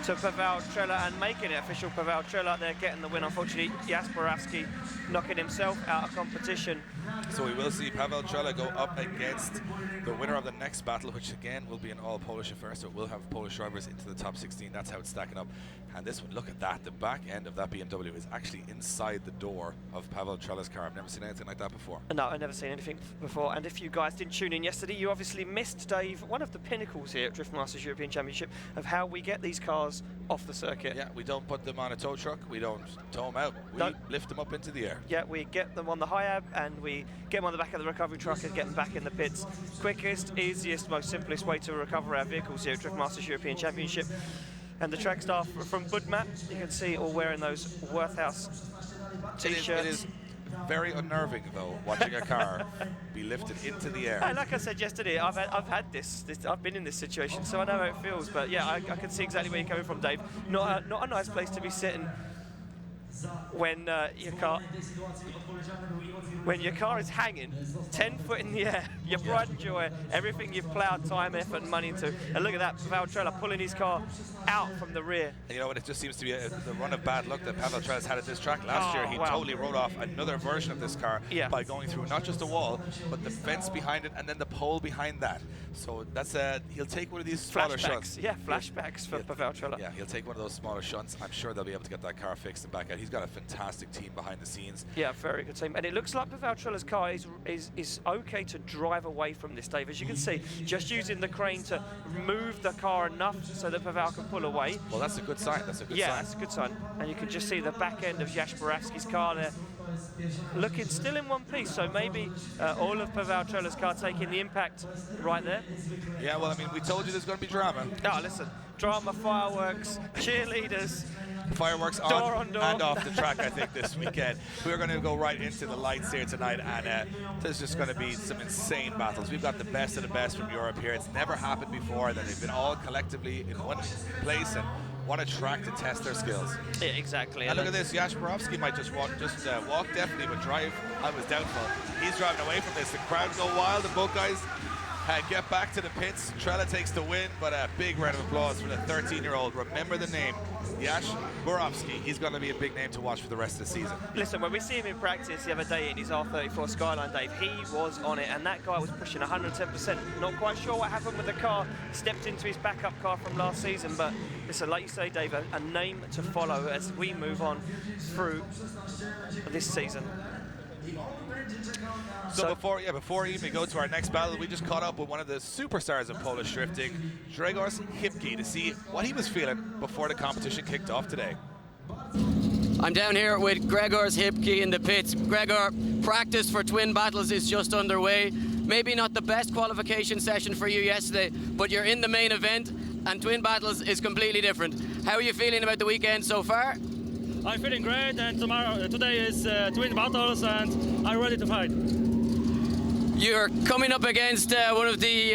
to Pavel Trella and making it official. Pavel Trella, they're getting the win. Unfortunately, Yash Borawski knocking himself out of competition. So we will see Pavel Trella go up against the winner of the next battle, which again will be an all Polish affair, so it will have Polish drivers into the top 16. That's how it's stacking up. And this one, look at that. The back end of that BMW is actually inside the door of Pavel Trella's car. I've never seen anything like that before. No, I've never seen anything before. And if you guys didn't tune in yesterday, you obviously missed, Dave, one of the pinnacles here at Drift Masters European Championship of how we get these cars off the circuit. Yeah, we don't put them on a tow truck. We don't tow them out. We lift them up into the air. Yeah, we get them on the high ab and we get them on the back of the recovery truck and get them back in the pits. Quickest, easiest, most simplest way to recover our vehicles here at Drift Masters European Championship. And the track staff from Budmat, you can see all wearing those Worthhouse t-shirts. It is very unnerving, though, watching a car be lifted into the air. And like I said yesterday, I've had this. I've been in this situation, so I know how it feels. But yeah, I can see exactly where you're coming from, Dave. Not a nice place to be sitting when your car is hanging 10 foot in the air, your pride and joy, everything you've ploughed time, effort and money into. And look at that, Pavel Trella pulling his car out from the rear. And you know what, it just seems to be the run of bad luck that Pavel Trella's had at this track. Last year he totally wrote off another version of this car by going through not just a wall, but the fence behind it and then the pole behind that. So that's he'll take one of these smaller shunts. Yeah, flashbacks for Pavel Trella. Yeah, he'll take one of those smaller shunts. I'm sure they'll be able to get that car fixed and back out. He's got a fantastic team behind the scenes. Yeah, very good team. And it looks like Pavel Trella's car is okay to drive away from this, Dave. As you can see, just using the crane to move the car enough so that Pavel can pull away. Well, that's a good sign. That's a good sign. Yeah, that's a good sign. And you can just see the back end of Yash Borawski's car there, looking still in one piece. So maybe all of Pavel Trella's car taking the impact right there. Yeah, well, I mean, we told you there's going to be drama. Oh, listen, drama, fireworks, cheerleaders. Fireworks on and off the track, I think, this weekend. We're going to go right into the lights here tonight, and there's just going to be some insane battles. We've got the best of the best from Europe here. It's never happened before that they've been all collectively in one place and what a track to test their skills. Yeah, exactly. And look at this, Yash Borawski might just walk definitely, but drive, I was doubtful. He's driving away from this. The crowd go wild, and both guys get back to the pits. Trella takes the win, but a big round of applause for the 13-year-old. Remember the name, Yash Borowski. He's going to be a big name to watch for the rest of the season. Listen, when we see him in practice the other day in his R34 Skyline, Dave, he was on it, and that guy was pushing 110%. Not quite sure what happened with the car. Stepped into his backup car from last season, but listen, like you say, Dave, a name to follow as we move on through this season. So before we even go to our next battle, we just caught up with one of the superstars of Polish drifting, Grzegorz Hipki, to see what he was feeling before the competition kicked off today. I'm down here with Grzegorz Hipki in the pits. Gregor, practice for twin battles is just underway. Maybe not the best qualification session for you yesterday, but you're in the main event, and twin battles is completely different. How are you feeling about the weekend so far? I'm feeling great, and today is twin battles, and I'm ready to fight. You're coming up against one of the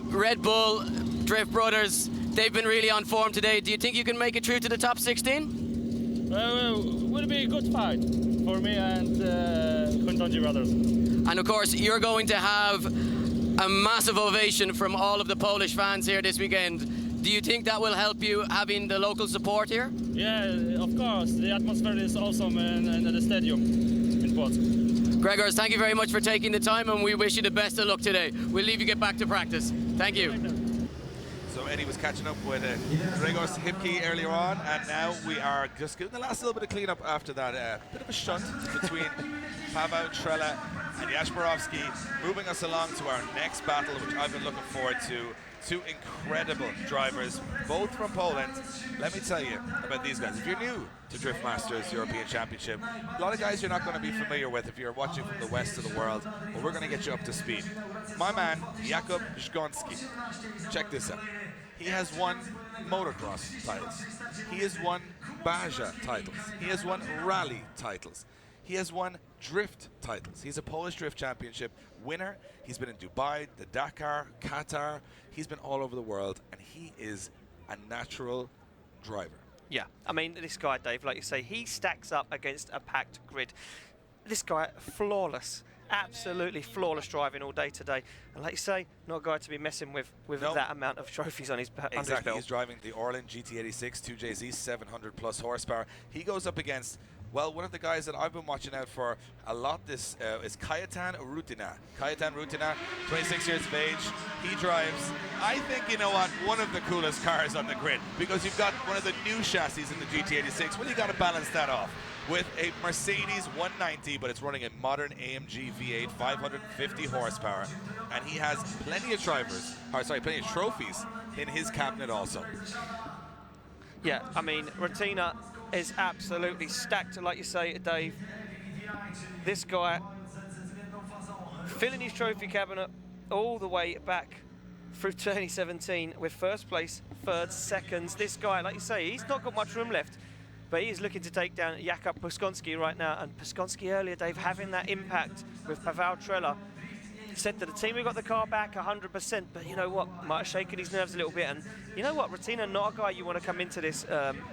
Red Bull Drift brothers. They've been really on form today. Do you think you can make it through to the top 16? Will be a good fight for me and Kuntonji brothers. And of course, you're going to have a massive ovation from all of the Polish fans here this weekend. Do you think that will help you having the local support here? Yeah, of course. The atmosphere is awesome in the stadium in Płocku. Grzegorz, thank you very much for taking the time, and we wish you the best of luck today. We'll leave you get back to practice. Thank you. So Eddie was catching up with Grzegorz Hipki earlier on, and now we are just getting the last little bit of cleanup after that. Bit of a shunt between Paweł Trela and Yash Borowski, moving us along to our next battle, which I've been looking forward to. Two incredible drivers, both from Poland. Let me tell you about these guys. If you're new to Drift Masters European Championship, a lot of guys you're not going to be familiar with if you're watching from the west of the world, but we're going to get you up to speed. My man, Jakub Szgonski. Check this out. He has won motocross titles. He has won Baja titles. He has won rally titles. He has won drift titles. He's a Polish Drift Championship winner. He's been in Dubai, the Dakar, Qatar. He's been all over the world, and he is a natural driver. Yeah, I mean, this guy, Dave, like you say, he stacks up against a packed grid. This guy, flawless. Absolutely flawless driving all day today. And like you say, not a guy to be messing with that amount of trophies on his belt. Exactly. He's driving the Orlen GT86 2JZ, 700 plus horsepower. He goes up against, well, one of the guys that I've been watching out for a lot this is Kajetan Rutina. Kajetan Rutina, 26 years of age. He drives, I think, you know what, one of the coolest cars on the grid, because you've got one of the new chassis in the GT86. Well, you got to balance that off with a Mercedes 190, but it's running a modern AMG V8, 550 horsepower. And he has plenty of plenty of trophies in his cabinet also. Yeah, I mean, Rutina is absolutely stacked, like you say, Dave. This guy filling his trophy cabinet all the way back through 2017 with first place, third, seconds. This guy, like you say, he's not got much room left, but he is looking to take down Jakub Puskonski right now. And Puskonski earlier, Dave, having that impact with Paweł Trela. He said to the team, we got the car back 100%, but you know what, might have shaken his nerves a little bit. And you know what, Rutina, not a guy you want to come into this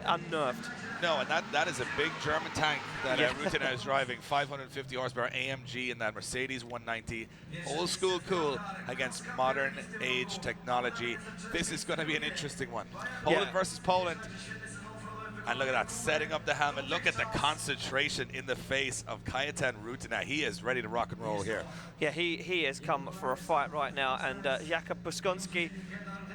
unnerved. No, and that is a big German tank that Rutina is driving, 550 horsepower AMG in that Mercedes 190. Old school cool against modern age technology. This is going to be an interesting one. Poland versus Poland. And look at that, setting up the helmet. Look at the concentration in the face of Kajetan Rutina. He is ready to rock and roll here. Yeah, he has come for a fight right now. And Jakub Puskonski,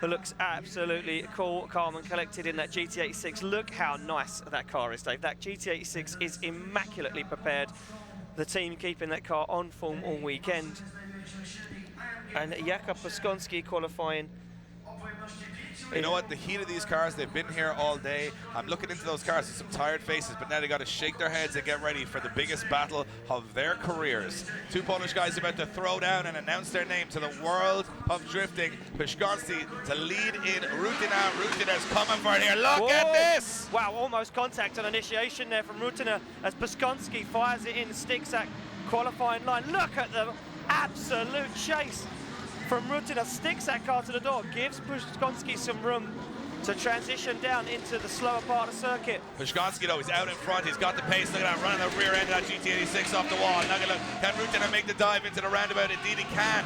who looks absolutely cool, calm and collected in that GT86. Look how nice that car is, Dave. That GT86 is immaculately prepared. The team keeping that car on form all weekend. And Jakub Puskonski qualifying. You know what, the heat of these cars, they've been here all day. I'm looking into those cars with some tired faces, but now they got to shake their heads and get ready for the biggest battle of their careers. Two Polish guys about to throw down and announce their name to the world of drifting. Puskonski to lead in Rutina. Rutina's coming for it here. Look at this! Wow, almost contact on initiation there from Rutina as Puskonski fires it in, sticks that qualifying line. Look at the absolute chase from Rutina, sticks that car to the door, gives Puskonski some room to transition down into the slower part of the circuit. Puskonski, though, he's out in front. He's got the pace. Look at that, running the rear end of that GT86 off the wall. Now look, can Rutina make the dive into the roundabout? Indeed he can.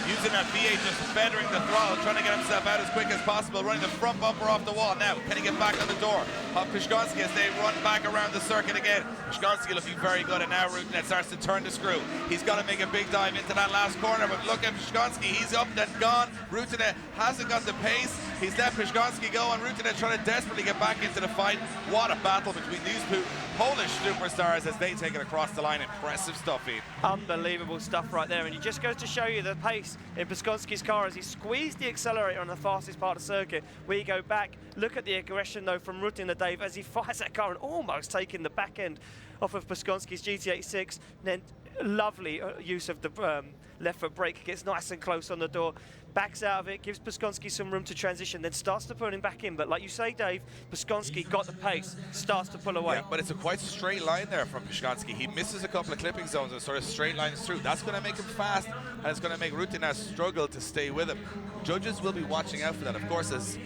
using that V8, just feathering the throttle, trying to get himself out as quick as possible, running the front bumper off the wall. Now, can he get back on the door of Pszczonski as they run back around the circuit again? Pszczonski looking very good, and now Rutenet starts to turn the screw. He's got to make a big dive into that last corner, but look at Pszczonski, he's up and gone. Rutenet hasn't got the pace. He's let Pszczonski go, and Rutenet trying to desperately get back into the fight. What a battle between these two Polish superstars as they take it across the line. Impressive stuff, Ian. Unbelievable stuff right there, and it just goes to show you the pace in Pszczonski's car as he squeezed the accelerator on the fastest part of the circuit. We go back, look at the aggression though from Rutenet, Dave, as he fires that car and almost taking the back end off of Pszczonski's GT86. And then lovely use of the left foot brake, gets nice and close on the door, backs out of it, gives Pszczonski some room to transition, then starts to pull him back in. But like you say, Dave, Pszczonski got the pace, starts to pull away. Yeah, but it's a quite straight line there from Pszczonski. He misses a couple of clipping zones and sort of straight lines through. That's going to make him fast, and it's going to make Rutenet struggle to stay with him. Judges will be watching out for that, of course, as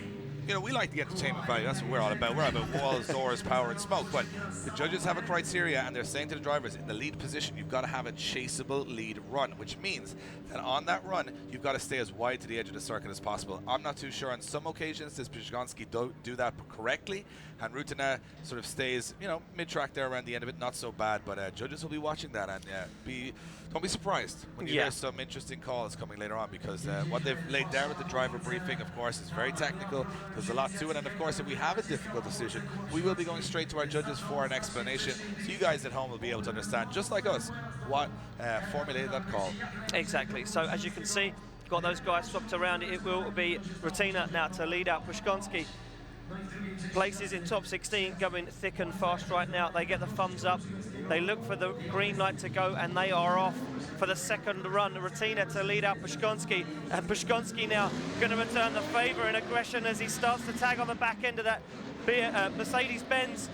you know, we like the entertainment value. That's what we're all about. We're all about walls, doors, power, and smoke. But the judges have a criteria, and they're saying to the drivers, in the lead position, you've got to have a chaseable lead run, which means that on that run, you've got to stay as wide to the edge of the circuit as possible. I'm not too sure. On some occasions, does Pszczonski do that correctly, and Rutenet sort of stays, you know, mid-track there around the end of it. Not so bad, but judges will be watching that, and don't be surprised when you hear some interesting calls coming later on, because what they've laid down with the driver briefing, of course, is very technical. There's a lot to it, and of course, if we have a difficult decision, we will be going straight to our judges for an explanation, so you guys at home will be able to understand, just like us, what formulated that call. Exactly. So as you can see, got those guys swapped around. It will be Rutenet now to lead out Pszczonski. Places in top 16 going thick and fast right now. They get the thumbs up, they look for the green light to go, and they are off for the second run. Rutenet to lead out Pszczonski, and Pszczonski now going to return the favour in aggression as he starts to tag on the back end of that Mercedes-Benz.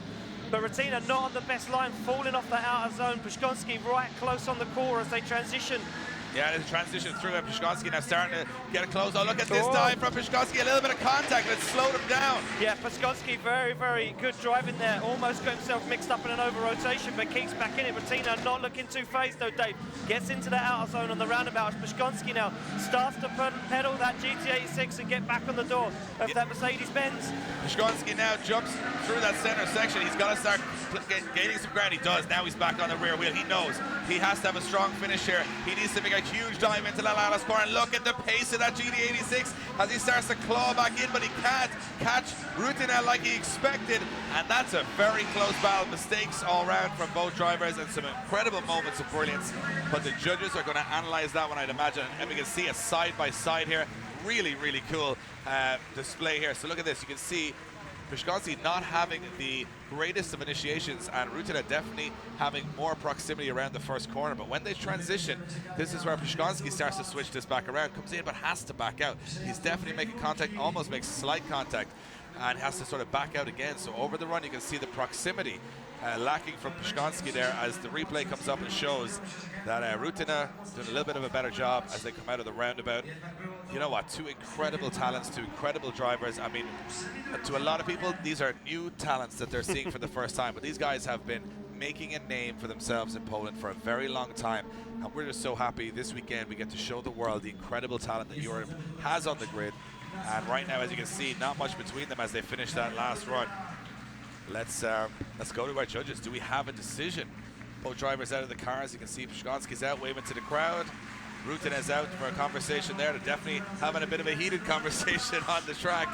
But Rutenet not on the best line, falling off the outer zone. Pszczonski right close on the core as they transition. Yeah, the transition through, and Pszczonski now starting to get it close. Oh, look at this dive from Pszczonski, a little bit of contact, and it slowed him down. Yeah, Pszczonski very, very good driving there. Almost got himself mixed up in an over-rotation, but keeps back in it. Rutenet not looking too phased though, Dave. Gets into the outer zone on the roundabout. Pszczonski now starts to pedal that GT86 and get back on the door of that Mercedes-Benz. Pszczonski now jumps through that center section. He's got to start gaining some ground. He does. Now he's back on the rear wheel. He knows he has to have a strong finish here. He needs to make a huge dive into that last corner, and look at the pace of that GT86 as he starts to claw back in, but he can't catch Rutenet like he expected, and that's a very close battle. Mistakes all round from both drivers and some incredible moments of brilliance, but the judges are going to analyze that one, I'd imagine, and we can see a side-by-side here. Really, really cool display here. So look at this. You can see Pszczonski not having the greatest of initiations, and Rutenet definitely having more proximity around the first corner. But when they transition, this is where Pszczonski starts to switch this back around, comes in but has to back out. He's definitely making contact, almost makes slight contact, and has to sort of back out again. So over the run, you can see the proximity lacking from Pszczonski there as the replay comes up and shows that Rutenet doing a little bit of a better job as they come out of the roundabout. You know what, two incredible talents, two incredible drivers. I mean, to a lot of people, these are new talents that they're seeing for the first time, but these guys have been making a name for themselves in Poland for a very long time, and we're just so happy this weekend we get to show the world the incredible talent that Europe has on the grid. And right now, as you can see, not much between them as they finish that last run. Let's go to our judges. Do we have a decision? Both drivers out of the cars. You can see Pszczonski's out waving to the crowd. Rutenet's out for a conversation there. They're definitely having a bit of a heated conversation on the track.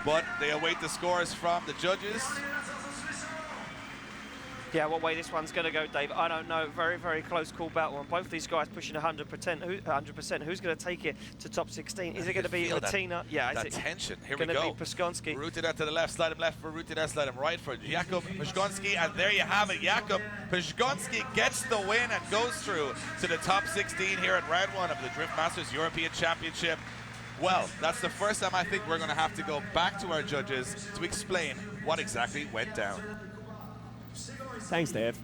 But they await the scores from the judges. Yeah, what way this one's going to go, Dave, I don't know. Very, very close call battle. And both these guys pushing 100%. Who's going to take it to top 16? Is it going to be Rutenet? Yeah, that tension. Here we go. Going to be Pszczonski. Rutenet to the left, slide him left for Rutenet, slide him right for Jakub Pszczonski. And there you have it. Jakub Pszczonski gets the win and goes through to the top 16 here at round one of the Drift Masters European Championship. Well, that's the first time I think we're going to have to go back to our judges to explain what exactly went down. Thanks, Dave.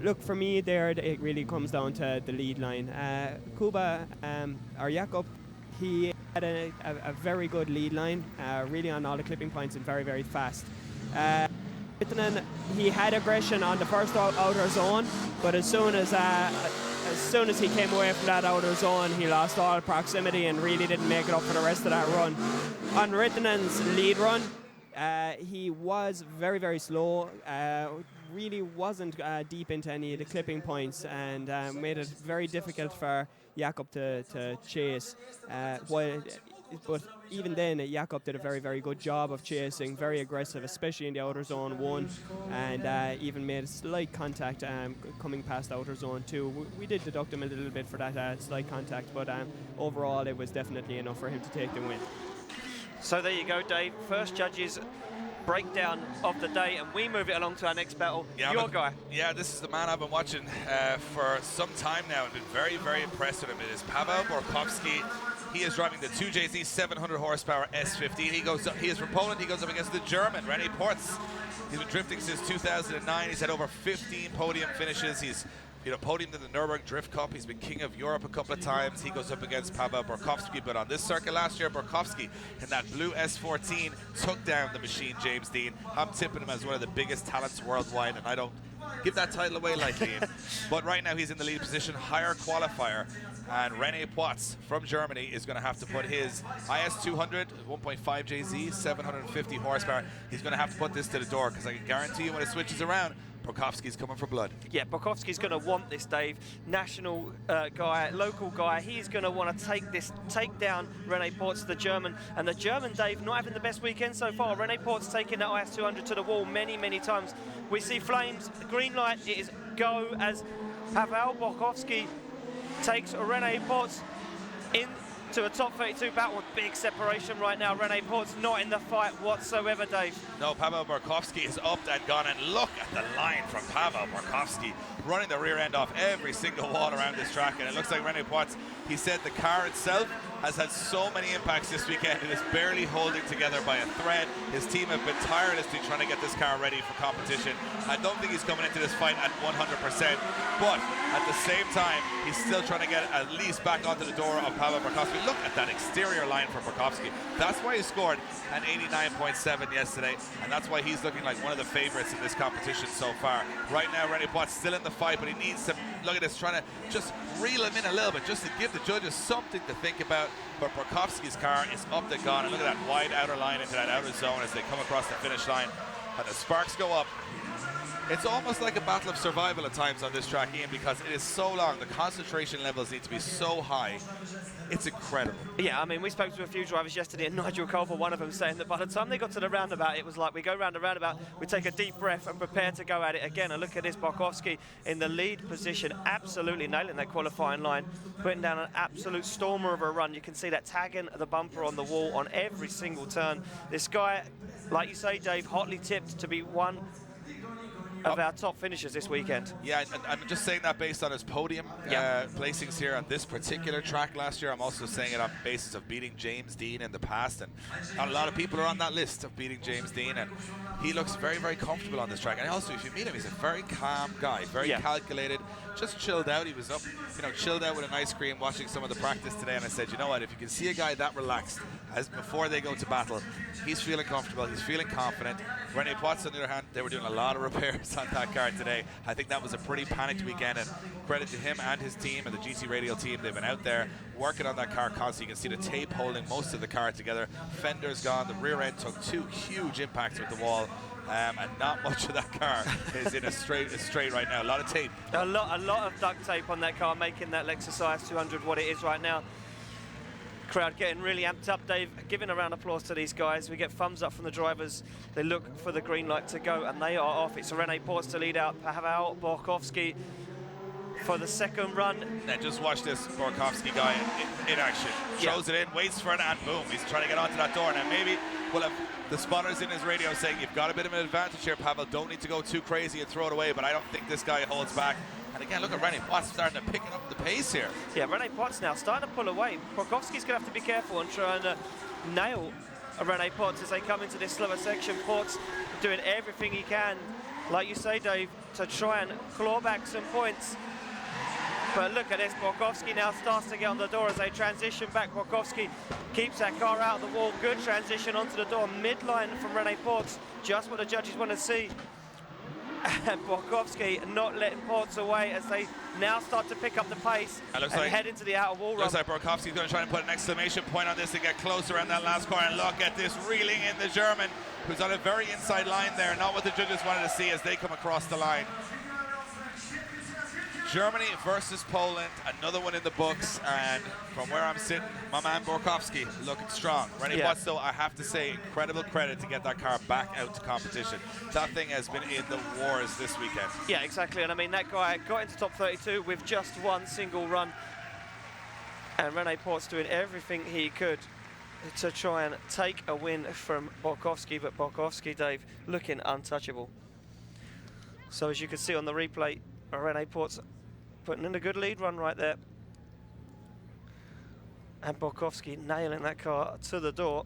Look, for me there, it really comes down to the lead line. Kuba, or Jakub, he had a very good lead line, really on all the clipping points and very, very fast. He had aggression on the first outer zone, but as soon as as soon as he came away from that outer zone, he lost all proximity and really didn't make it up for the rest of that run. On Rittenen's lead run, he was very, very slow, really wasn't deep into any of the clipping points, and made it very difficult for Jakob to chase. But even then, Jakob did a very, very good job of chasing, very aggressive, especially in the outer zone 1, and even made a slight contact coming past outer zone 2. We did deduct him a little bit for that slight contact, but overall it was definitely enough for him to take the win. So there you go, Dave. First judges breakdown of the day, and we move it along to our next battle. Your guy. Yeah, this is the man I've been watching for some time now and been very, very impressed with him. It is Paweł Borkowski. He is driving the 2JZ 700 horsepower S15. He is from Poland. He goes up against the German, René Portz. He's been drifting since 2009. He's had over 15 podium finishes. He's podiumed in the Nürburgring Drift Cup. He's been King of Europe a couple of times. He goes up against Paweł Borkowski, but on this circuit last year, Borkowski in that blue S14 took down the machine James Dean. I'm tipping him as one of the biggest talents worldwide, and I don't give that title away lightly. But right now he's in the lead position, higher qualifier, and René Portz from Germany is going to have to put his IS200 1.5 JZ 750 horsepower. He's going to have to put this to the door, because I can guarantee you when it switches around, Borkowski's coming for blood. Yeah, Borkowski's going to want this, Dave. National guy, local guy. He's going to want to take down René Portz, the German. And the German, Dave, not having the best weekend so far. René Portz taking that IS200 to the wall many, many times. We see flames, green light, it is go as Paweł Borkowski takes René Portz into a top 32 battle with big separation right now. René Portz not in the fight whatsoever, Dave. No, Paweł Borkowski is up and gone, and look at the line from Paweł Borkowski, running the rear end off every single wall around this track, and it looks like René Portz, he said the car itself has had so many impacts this weekend. It is barely holding together by a thread. His team have been tirelessly trying to get this car ready for competition. I don't think he's coming into this fight at 100%, but at the same time, he's still trying to get at least back onto the door of Paweł Borkowski. Look at that exterior line for Borkowski. That's why he scored an 89.7 yesterday, and that's why he's looking like one of the favorites in this competition so far. Right now, René Portz still in the fight, but he needs to, look at this, trying to just reel him in a little bit, just to give the judges something to think about. But Borkowski's car is up and gone, and look at that wide outer line into that outer zone as they come across the finish line, and the sparks go up. It's almost like a battle of survival at times on this track, Ian, because it is so long. The concentration levels need to be so high. It's incredible. Yeah, I mean, we spoke to a few drivers yesterday, and Nigel Culver, one of them, saying that by the time they got to the roundabout, it was like we go round the roundabout, we take a deep breath and prepare to go at it again. And look at this, Borkowski in the lead position, absolutely nailing that qualifying line, putting down an absolute stormer of a run. You can see that tagging the bumper on the wall on every single turn. This guy, like you say, Dave, hotly tipped to be one of our top finishers this weekend. Yeah, and I'm just saying that based on his podium placings here on this particular track last year. I'm also saying it on the basis of beating James Dean in the past, and not a lot of people are on that list of beating James Dean, and he looks very, very comfortable on this track. And also, if you meet him, he's a very calm guy, very calculated, just chilled out. He was up, chilled out with an ice cream watching some of the practice today, and I said, you know what, if you can see a guy that relaxed as before they go to battle, he's feeling comfortable, he's feeling confident. René Portz, on the other hand, they were doing a lot of repairs on that car today. I think that was a pretty panicked weekend, and credit to him and his team and the GT Radial team. They've been out there working on that car constantly. You can see the tape holding most of the car together. Fender's gone, the rear end took 2 huge impacts with the wall. And not much of that car is in a straight right now. A lot of tape. A lot of duct tape on that car, making that Lexus IS200 what it is right now. Crowd getting really amped up, Dave. Giving a round of applause to these guys. We get thumbs up from the drivers. They look for the green light to go, and they are off. It's René Portz to lead out. Paweł Borkowski for the second run. Now just watch this Borkowski guy in action. Throws it in, waits for it, and boom, he's trying to get onto that door. Now maybe we'll have the spotters in his radio saying, you've got a bit of an advantage here, Paweł. Don't need to go too crazy and throw it away, but I don't think this guy holds back. And again, look at René Portz starting to pick up the pace here. Yeah, René Portz now starting to pull away. Borkowski's going to have to be careful and try and nail René Portz as they come into this slower section. Portz doing everything he can, like you say, Dave, to try and claw back some points. But look at this, Borkowski now starts to get on the door as they transition back. Borkowski keeps that car out of the wall. Good transition onto the door, midline from René Portz. Just what the judges want to see. And Borkowski not letting Ports away as they now start to pick up the pace and head into the outer wall run. Looks like Borkowski's going to try and put an exclamation point on this and get closer around that last corner. And look at this, reeling in the German, who's on a very inside line there. Not what the judges wanted to see as they come across the line. Germany versus Poland, another one in the books, and from where I'm sitting, my man Borkowski looking strong. René Płocku, though, I have to say, incredible credit to get that car back out to competition. That thing has been in the wars this weekend. Yeah, exactly, and I mean, that guy got into top 32 with just one single run, and René Płocku doing everything he could to try and take a win from Borkowski, but Borkowski, Dave, looking untouchable. So as you can see on the replay, René Płocku putting in a good lead run right there. And Borkowski nailing that car to the door.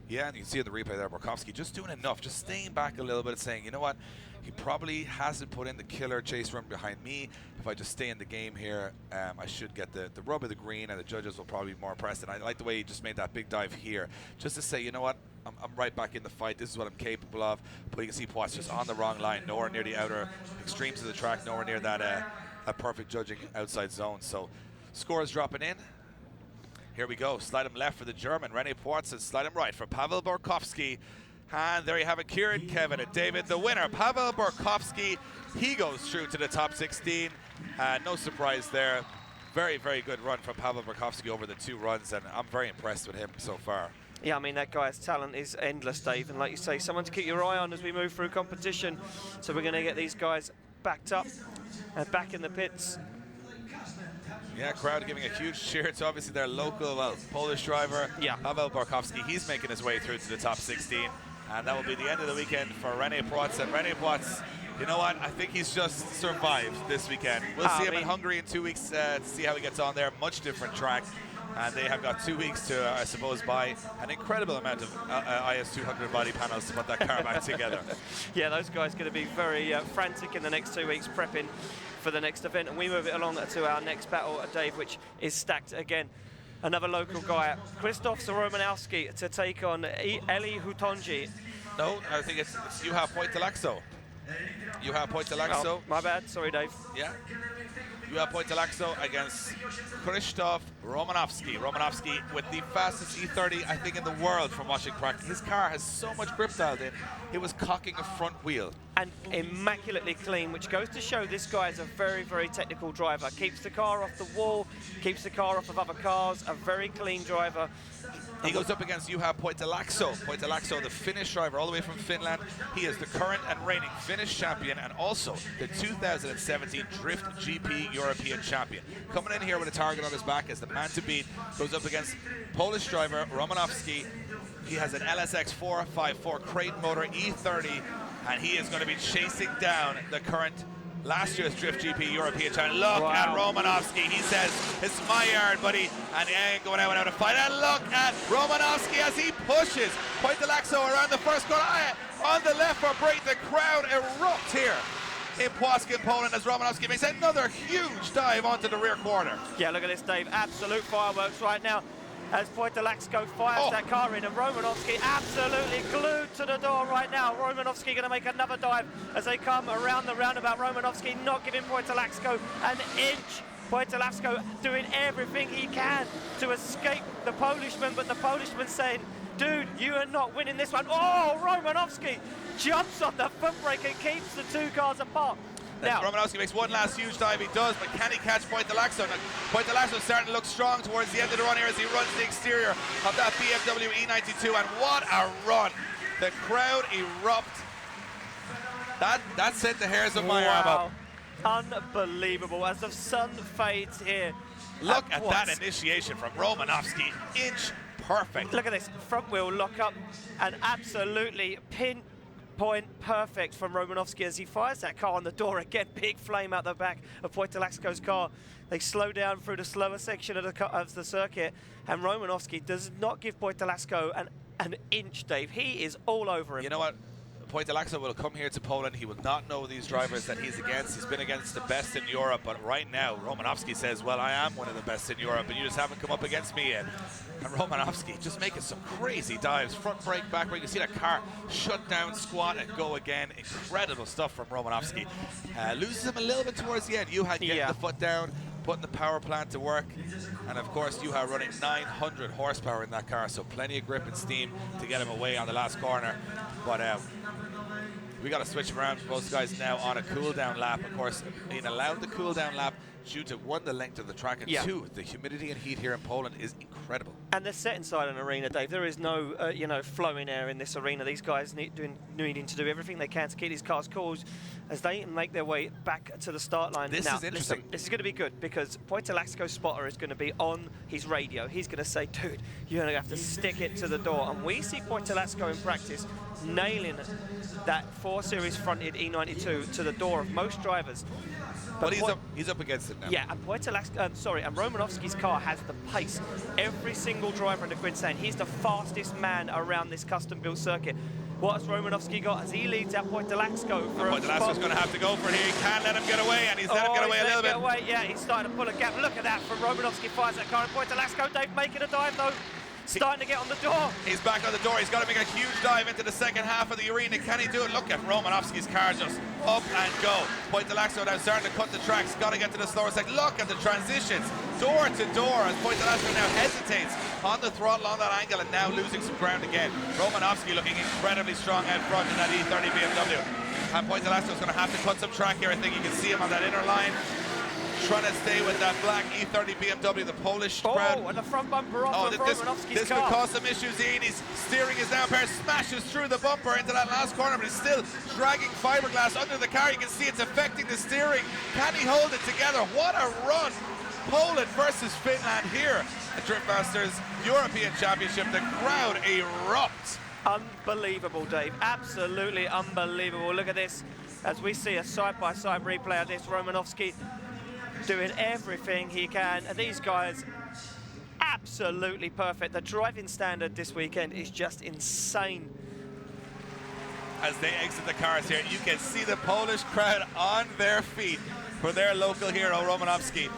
Yeah, and you can see in the replay there, Borkowski just doing enough, just staying back a little bit, saying, you know what, he probably hasn't put in the killer chase run behind me. If I just stay in the game here, I should get the rub of the green, and the judges will probably be more impressed. And I like the way he just made that big dive here, just to say, you know what, I'm right back in the fight. This is what I'm capable of. But you can see Płocku just on the wrong line, nowhere near the outer extremes of the track, nowhere near that perfect judging outside zone. So scores dropping in. Here we go. Slide him left for the German, René Płocku, and slide him right for Pavel Borkowski. And there you have it, Kieran, Kevin, and David. The winner, Pavel Borkowski. He goes through to the top 16. No surprise there. Very, very good run from Pavel Borkowski over the 2 runs, and I'm very impressed with him so far. Yeah, I mean, that guy's talent is endless, Dave. And like you say, someone to keep your eye on as we move through competition. So we're going to get these guys backed up and back in the pits. Yeah, crowd giving a huge cheer to obviously their local, well, Polish driver, Pavel Borkowski. He's making his way through to the top 16. And that will be the end of the weekend for René Płocku. And René Płocku, you know what? I think he's just survived this weekend. We'll see him in Hungary in 2 weeks to see how he gets on there. Much different track. And they have got 2 weeks to, I suppose, buy an incredible amount of IS200 body panels to put that car back together. Yeah, those guys are going to be very frantic in the next 2 weeks prepping for the next event. And we move it along to our next battle, Dave, which is stacked again. Another local guy, Krzysztof Romanowski, to take on Eli Hutonji. No, I think it's Juha Poitalakso. Juha Poitalakso. Oh, my bad, sorry, Dave. Yeah. Juha Poitalakso against Krzysztof Romanowski. Romanowski with the fastest E30, I think, in the world from watching practice. His car has so much grip dialed in. It was cocking a front wheel. And immaculately clean, which goes to show this guy is a very, very technical driver. Keeps the car off the wall, keeps the car off of other cars, a very clean driver. He goes up against Juha Poitalakso. Poitalakso, the Finnish driver, all the way from Finland. He is the current and reigning Finnish champion and also the 2017 Drift GP European champion. Coming in here with a target on his back as the man to beat. Goes up against Polish driver Romanowski. He has an LSX 454 crate motor E30, and he is going to be chasing down the current last year's Drift GP European champion. Look at Romanowski. He says, it's my yard, buddy, and he ain't going out without a fight. And look at Romanowski as he pushes Poitalakso around the first corner. On the left for break, the crowd erupts here in Płocku in Poland as Romanowski makes another huge dive onto the rear corner. Yeah, look at this, Dave. Absolute fireworks right now as Poitalakso fires that car in, and Romanowski absolutely glued to the door right now. Romanowski going to make another dive as they come around the roundabout. Romanowski not giving Poitalakso an inch. Poitalakso doing everything he can to escape the Polishman, but the Polishman saying, dude, you are not winning this one. Oh, Romanowski jumps on the foot brake and keeps the 2 cars apart. Now, Romanowski makes one last huge dive. He does, but can he catch Poitalakso? Now, Poitalakso starting to look strong towards the end of the run here as he runs the exterior of that BMW E92, and what a run! The crowd erupt. That sent the hairs of my arm up. Unbelievable as the sun fades here. Look at that initiation from Romanowski. Inch perfect. Look at this front wheel lock up and absolutely pinpoint perfect from Romanowski as he fires that car on the door again. Big flame out the back of Poitalakso's car. They slow down through the slower section of the circuit, and Romanowski does not give Poitalakso an inch, Dave. He is all over him. You know what? Poitalaxo will come here to Poland. He will not know these drivers that he's against. He's been against the best in Europe, but right now, Romanowski says, well, I am one of the best in Europe, and you just haven't come up against me yet. And Romanowski just making some crazy dives. Front brake, back brake. You see that car shut down, squat, and go again. Incredible stuff from Romanowski. Loses him a little bit towards the end. Juha getting the foot down, putting the power plant to work. And of course, Juha running 900 horsepower in that car, so plenty of grip and steam to get him away on the last corner. But we got to switch him around. Both guys now on a cool down lap. Of course, being allowed the cool down lap due to one, the length of the track, and two, the humidity and heat here in Poland is incredible. And they're set inside an arena, Dave. There is no, flowing air in this arena. These guys needing to do everything they can to keep these cars cool as they make their way back to the start line. This is interesting. Listen, this is going to be good because Poitalaxco's spotter is going to be on his radio. He's going to say, dude, you're going to have to stick it to the door. And we see Poitalaxco in practice nailing that 4 Series fronted E92 to the door of most drivers. But he's up against it now. Yeah, and and Romanowski's car has the pace. Every single driver in the grid saying he's the fastest man around this custom-built circuit. What has Romanowski got as he leads out Poitalaxco? Poitalaxco's going to have to go for it here. He can't let him get away, and he's let him get away a little bit. Yeah, he's starting to pull a gap. Look at that from Romanowski, fires that car, and Poitalaxco, Dave, making a dive though. Starting to get on the door. He's back on the door. He's got to make a huge dive into the second half of the arena. Can he do it? Look at Romanowski's car just up and go. Poitalaxco now starting to cut the tracks. Got to get to the slower side. Look at the transitions. Door to door as Poitalaxco now hesitates on the throttle on that angle and now losing some ground again. Romanowski looking incredibly strong out front in that E30 BMW. And Poitalaxco's going to have to cut some track here. I think you can see him on that inner line. Trying to stay with that black E30 BMW, the Polish crowd. Oh, and the front bumper off of Romanowski's car. This could cause some issues, Ian. His steering is down, smashes through the bumper into that last corner, but he's still dragging fiberglass under the car. You can see it's affecting the steering. Can he hold it together? What a run! Poland versus Finland here at Drift Masters European Championship. The crowd erupts. Unbelievable, Dave. Absolutely unbelievable. Look at this as we see a side-by-side replay of this. Romanowski doing everything he can, and these guys absolutely perfect. The driving standard this weekend is just insane. As they exit the cars here, you can see the Polish crowd on their feet for their local hero, Romanowski.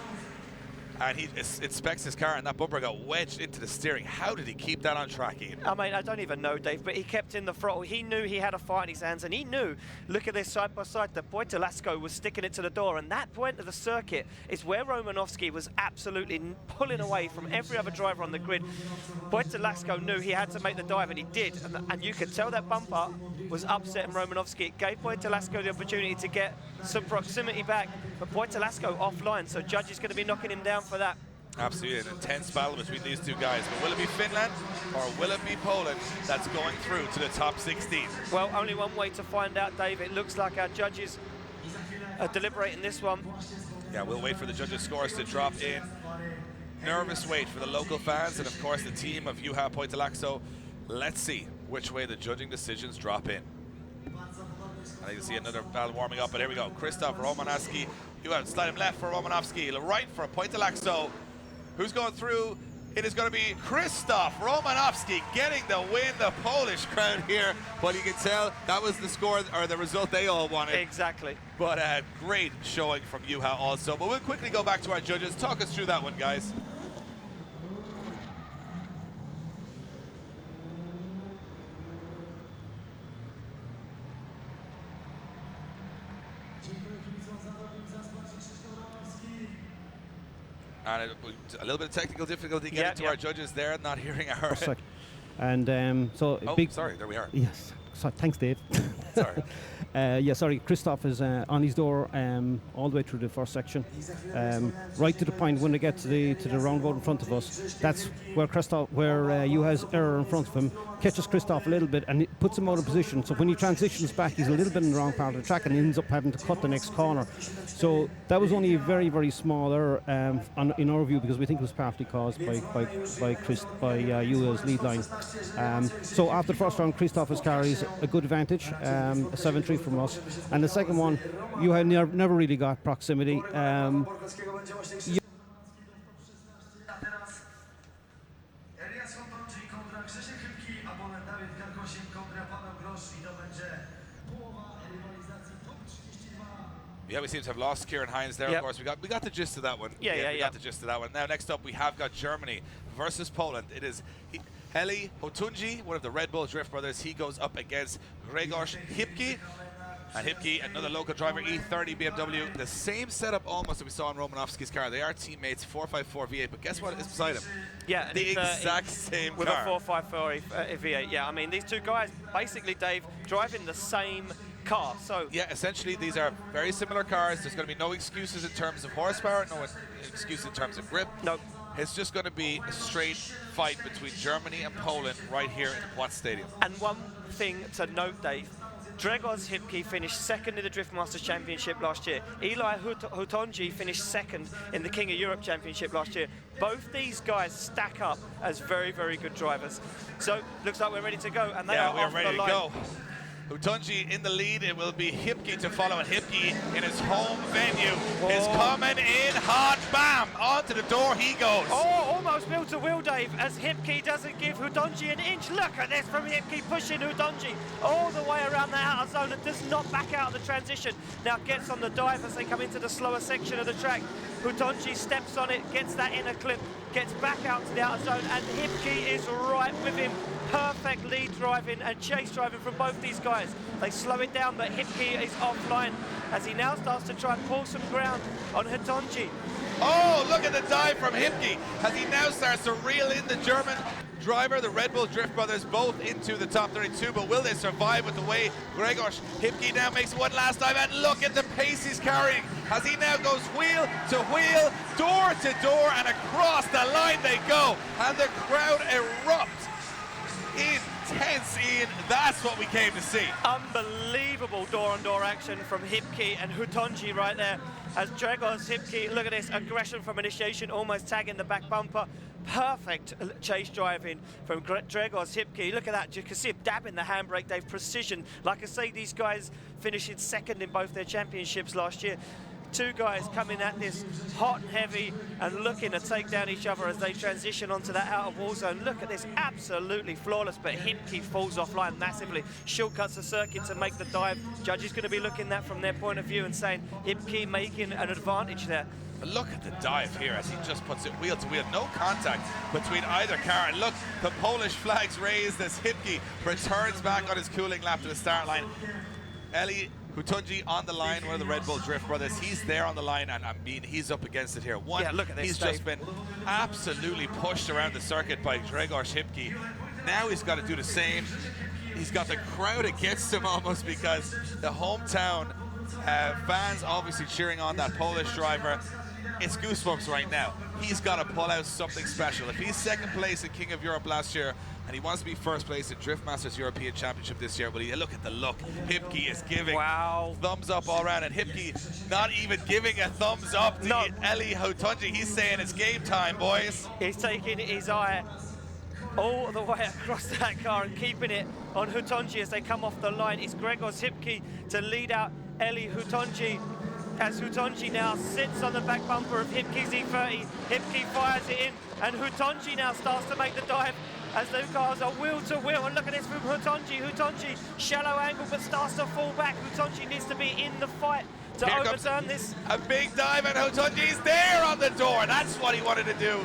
And he inspects his car, and that bumper got wedged into the steering. How did he keep that on track, Ian? I mean, I don't even know, Dave, but he kept in the throttle. He knew he had a fight in his hands, and he knew, look at this side-by-side, that Poitalaxco was sticking it to the door, and that point of the circuit is where Romanowski was absolutely pulling away from every other driver on the grid. Poitalaxco knew he had to make the dive, and he did, and you could tell that bumper was upsetting Romanowski. It gave Poitalaxco the opportunity to get some proximity back, but Poitalaxco offline, so Judge is going to be knocking him down for that. Absolutely, an intense battle between these two guys. But will it be Finland or will it be Poland that's going through to the top 16? Well, only one way to find out, Dave. It looks like our judges are deliberating this one. Yeah, we'll wait for the judges' scores to drop in. Nervous wait for the local fans and, of course, the team of Juha Poitalaxco. Let's see which way the judging decisions drop in. I think you see another battle warming up, but here we go. Krzysztof Romanowski. You have slide him left for Romanowski, right for Poitalaxco. Who's going through? It is going to be Krzysztof Romanowski getting the win. The Polish crowd here, but you can tell that was the score or the result they all wanted. Exactly. But a great showing from Juha also. But we'll quickly go back to our judges. Talk us through that one, guys. And a little bit of technical difficulty getting to our judges there, not hearing our... And so... sorry, there we are. Yes, so, thanks, Dave. Sorry. Krzysztof is on his door all the way through the first section, right to the point when they get to the roundabout in front of us. That's where Juha's error in front of him catches Krzysztof a little bit and it puts him out of position. So when he transitions back, he's a little bit in the wrong part of the track and ends up having to cut the next corner. So that was only a very, very small error in our view, because we think it was partly caused by Juha's lead line. So after the first round, Krzysztof carries a good advantage, a 7-3 from us. And the second one, Juha never really got proximity. Yeah, we seem to have lost Kieran Hines there. Yep. Of course, we got the gist of that one. Yeah, we got the gist of that one. Now, next up, we have got Germany versus Poland. It is Eli Hotunji, one of the Red Bull Drift brothers. He goes up against Grzegorz Hipki. And Hipki, another local driver, E30 BMW. The same setup almost that we saw in Romanovsky's car. They are teammates, 454 V8, but guess what is beside him? Yeah, the exact same with car. With a 454 V8, yeah. I mean, these two guys, basically, Dave, driving the same car. So yeah, essentially, these are very similar cars. There's going to be no excuses in terms of horsepower, no excuses in terms of grip. No. It's just going to be a straight fight between Germany and Poland right here in the Płocku Stadium. And one thing to note, Dave, Grzegorz Hipki finished second in the Drift Masters Championship last year. Eli Hutonji finished second in the King of Europe Championship last year. Both these guys stack up as very, very good drivers. So, looks like we're ready to go. And they are we're off ready the line. to go. Hutonji in the lead. It will be Hipki to follow, and Hipki in his home venue is coming in hot. Bam! Onto the door he goes. Oh, almost wheel to wheel, Dave, as Hipki doesn't give Hutonji an inch. Look at this from Hipki pushing Hutonji all the way around the outer zone and does not back out of the transition. Now gets on the dive as they come into the slower section of the track. Hutonji steps on it, gets that inner clip, gets back out to the outer zone, and Hipki is right with him. Perfect lead driving and chase driving from both these guys. They slow it down, but Hipki is offline as he now starts to try and pull some ground on Hutonji. Oh, look at the dive from Hipki as he now starts to reel in the German driver, the Red Bull Drift brothers, both into the top 32, but will they survive with the way Grzegorz Hipki now makes one last dive? And look at the pace he's carrying as he now goes wheel to wheel, door to door, and across the line they go, and the crowd erupts. Intense, Ian. That's what we came to see. Unbelievable door-on-door action from Hipki and Hutonji right there. As Grzegorz Hipki, look at this aggression from initiation, almost tagging the back bumper. Perfect chase driving from Grzegorz Hipki. Look at that. You can see him dabbing the handbrake, Dave. Precision. Like I say, these guys finishing second in both their championships last year. Two guys coming at this hot and heavy and looking to take down each other as they transition onto that outer wall zone. Look at this, absolutely flawless, but Hipki falls offline massively. Shortcuts the circuit to make the dive. Judges going to be looking at that from their point of view and saying Hipki making an advantage there. Look at the dive here as he just puts it wheel to wheel. No contact between either car. And look, the Polish flag's raised as Hipki returns back on his cooling lap to the start line. Eli Hutonji on the line, one of the Red Bull Drift brothers. He's there on the line, and I mean, he's up against it here. Look at this, he's Dave. just been absolutely pushed around the circuit by Grzegorz Hipki. Now he's got to do the same. He's got the crowd against him almost because the hometown fans obviously cheering on that Polish driver. It's goosebumps right now. He's got to pull out something special. If he's second place in King of Europe last year, and he wants to be first place in Drift Masters European Championship this year, but look at the look. Hipki is giving thumbs up all around, and Hipki not even giving a thumbs up to Eli Hutonji. He's saying it's game time, boys. He's taking his eye all the way across that car and keeping it on Hutonji as they come off the line. It's Grzegorz Hipki to lead out Eli Hutonji. As Hutonji now sits on the back bumper of Hipki's E30. Hipki fires it in, and Hutonji now starts to make the dive as the cars are wheel to wheel. And look at this from Hutonji. Hutonji, shallow angle, but starts to fall back. Hutonji needs to be in the fight to Here overturn this. A big dive, and Hutonji's there on the door. That's what he wanted to do.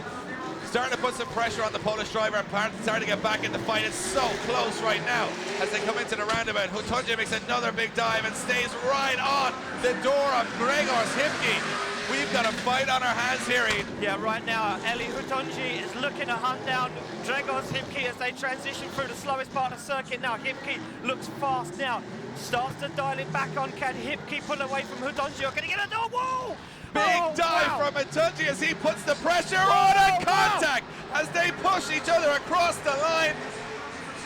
Starting to put some pressure on the Polish driver and starting to get back in the fight. It's so close right now as they come into the roundabout. Hutonji makes another big dive and stays right on the door of Grzegorz Hipki. We've got a fight on our hands here, Ian. Yeah, right now, Eli Hutonji is looking to hunt down Grzegorz Hipki as they transition through the slowest part of the circuit now. Hipki looks fast now, starts to dial it back on. Can Hipki pull away from Hutonji, or can he get a door? Whoa! Big dive from Hutonji as he puts the pressure on, and contact as they push each other across the line.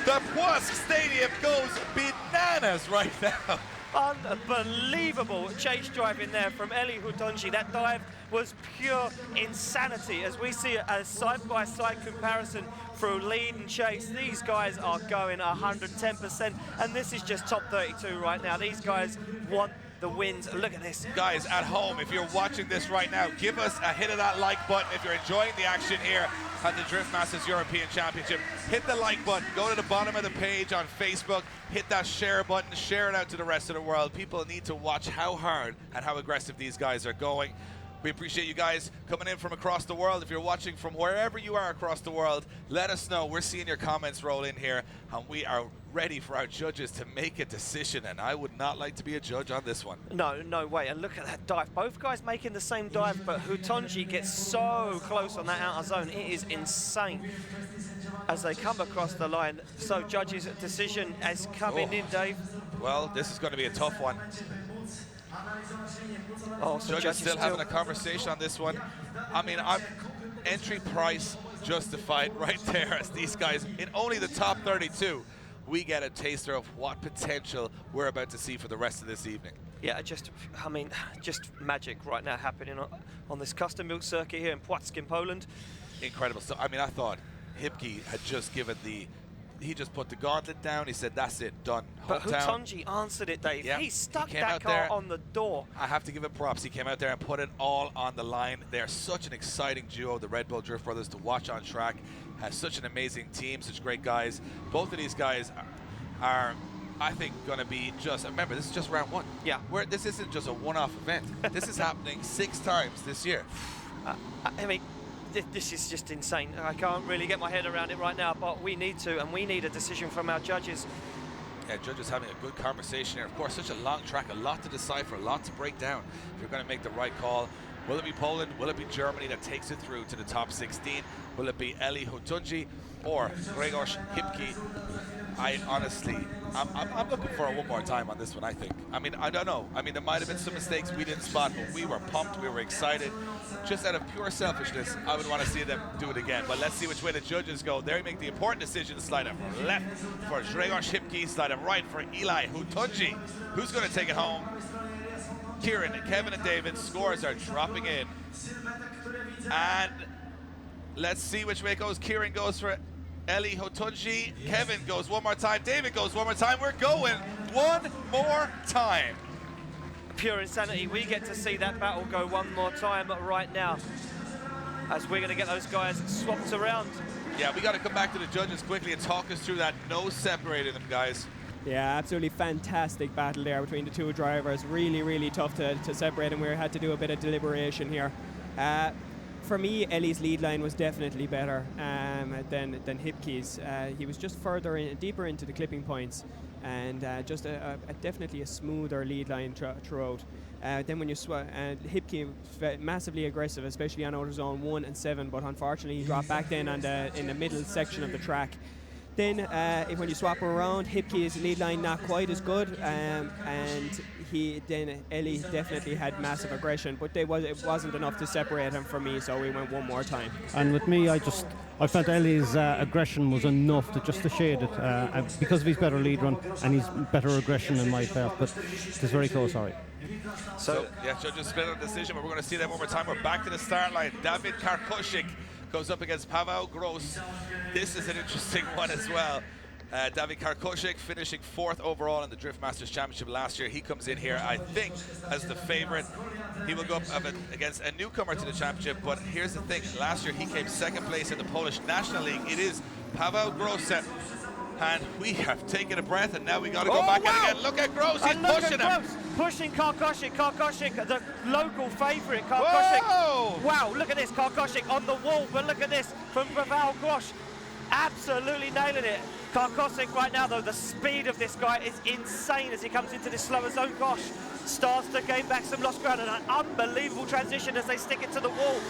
The Płocku Stadium goes bananas right now. Unbelievable chase driving there from Eli Hutonji. That dive was pure insanity as we see a side-by-side comparison through lead and chase. These guys are going 110%, and this is just top 32 right now. These guys want the wins. Look at this. Guys at home, if you're watching this right now, give us a hit of that like button if you're enjoying the action here. at the Drift Masters European Championship. Hit the like button, go to the bottom of the page on Facebook, hit that share button, share it out to the rest of the world. People need to watch how hard and how aggressive these guys are going. We appreciate you guys coming in from across the world. If you're watching from wherever you are across the world, let us know. We're seeing your comments roll in here, and we are ready for our judges to make a decision, and I would not like to be a judge on this one. No way. And look at that dive. Both guys making the same dive, but Hutonji gets so close on that outer zone. It is insane as they come across the line. So judges' decision is coming in, Dave. Well, this is going to be a tough one. Oh, so judges still having a conversation on this one. I mean, entry price justified right there, as these guys, in only the top 32, we get a taster of what potential we're about to see for the rest of this evening. Yeah, just magic right now happening on this custom-built circuit here in Płocku in Poland. Incredible stuff. I mean, I thought Hipke had just given he just put the gauntlet down. He said, that's it, done. But Hutonji answered it, Dave. Yeah, he stuck he that car on the door. I have to give him props. He came out there and put it all on the line. They're such an exciting duo, the Red Bull Drift Brothers, to watch on track. Has such an amazing team, such great guys. Both of these guys are I think, going to be just, remember, this is just round one. Yeah. This isn't just a one-off event. This is happening 6 times this year. I mean, this is just insane. I can't really get my head around it right now, but we need to, and we need a decision from our judges. Yeah, judges having a good conversation here. Of course, such a long track, a lot to decipher, a lot to break down if you're going to make the right call. Will it be Poland? Will it be Germany that takes it through to the top 16? Will it be Eli Hutonji or Grzegorz Hipki? I honestly, I'm looking for one more time on this one, I think. I mean, I don't know. I mean, there might have been some mistakes we didn't spot, but we were pumped, we were excited. Just out of pure selfishness, I would want to see them do it again. But let's see which way the judges go. They make the important decision. Slide him left for Grzegorz Hipki, slide him right for Eli Hutonji. Who's going to take it home? Kieran, Kevin, and David. Scores are dropping in. And let's see which way it goes. Kieran goes for Eli Hutonji. Kevin goes one more time. David goes one more time. We're going one more time. Pure insanity. We get to see that battle go one more time right now, as we're going to get those guys swapped around. Yeah, we got to come back to the judges quickly and talk us through that. No separating them, guys. Yeah, absolutely fantastic battle there between the two drivers. Really, really tough to separate, and we had to do a bit of deliberation here. For me, Ellie's lead line was definitely better than Hipke's. He was just further in, deeper into the clipping points, and just definitely a smoother lead line throughout. Then when you Hipke was massively aggressive, especially on outer zone 1 and 7, but unfortunately he dropped back then in the middle section of the track. Then when you swap around, Hipke's lead line not quite as good, and Ellie definitely had massive aggression, but it wasn't enough to separate him for me, so we went one more time. And with me, I felt Ellie's aggression was enough to shade it because of his better lead run and his better aggression in my part, but it was very close, sorry. So yeah, judges split on the decision, but we're going to see that one more time. We're back to the start line. David Karkošik goes up against Paweł Gross. This is an interesting one as well. David Karkošik finishing 4th overall in the Drift Masters Championship last year. He comes in here, I think, as the favorite. He will go up against a newcomer to the championship, but here's the thing. Last year he came 2nd place in the Polish National League. It is Paweł Gross, and we have taken a breath, and now we got to go back in again. Look at Gross, he's pushing him. Pushing Karkošik, the local favourite. Karkošik. Whoa! Wow, look at this, Karkošik on the wall, but look at this from Paweł Gross. Absolutely nailing it. Karkošik right now, though, the speed of this guy is insane as he comes into this slower zone. Gosh, starts to gain back some lost ground, and an unbelievable transition as they stick it to the wall.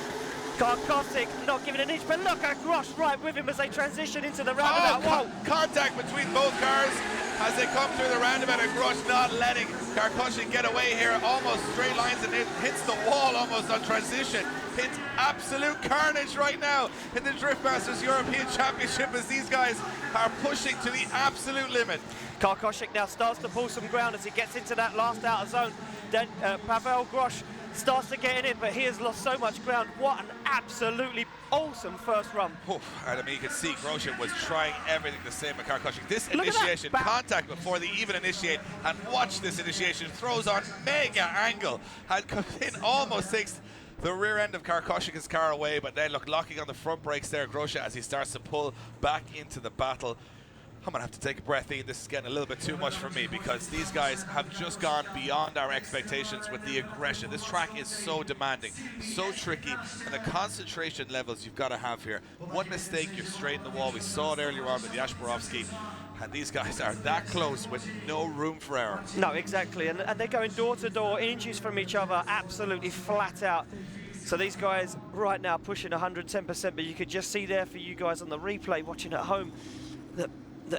Karkošik not giving an inch, but look at Gross right with him as they transition into the roundabout. Contact between both cars as they come through the roundabout, and Gross not letting Karkošik get away here. Almost straight lines, and it hits the wall almost on transition. It's absolute carnage right now in the Drift Masters European Championship as these guys are pushing to the absolute limit. Karkošik now starts to pull some ground as he gets into that last outer zone. Then Paweł Gross starts to get in it, but he has lost so much ground. What an absolutely awesome first run. And I mean, you can see Gross was trying everything to save Karkošik. This initiation, contact before they even initiate, and watch this initiation, throws on mega angle, and comes in, almost takes the rear end of Karkoshik's car away, but then look, locking on the front brakes there, Grosha, as he starts to pull back into the battle. I'm gonna have to take a breath, Ian. This is getting a little bit too much for me because these guys have just gone beyond our expectations with the aggression. This track is so demanding, so tricky, and the concentration levels you've got to have here. One mistake, you're straight in the wall. We saw it earlier on with Yashborovsky, and these guys are that close with no room for error. No, exactly, and they're going door to door, inches from each other, absolutely flat out. So these guys right now pushing 110%, but you could just see there for you guys on the replay watching at home that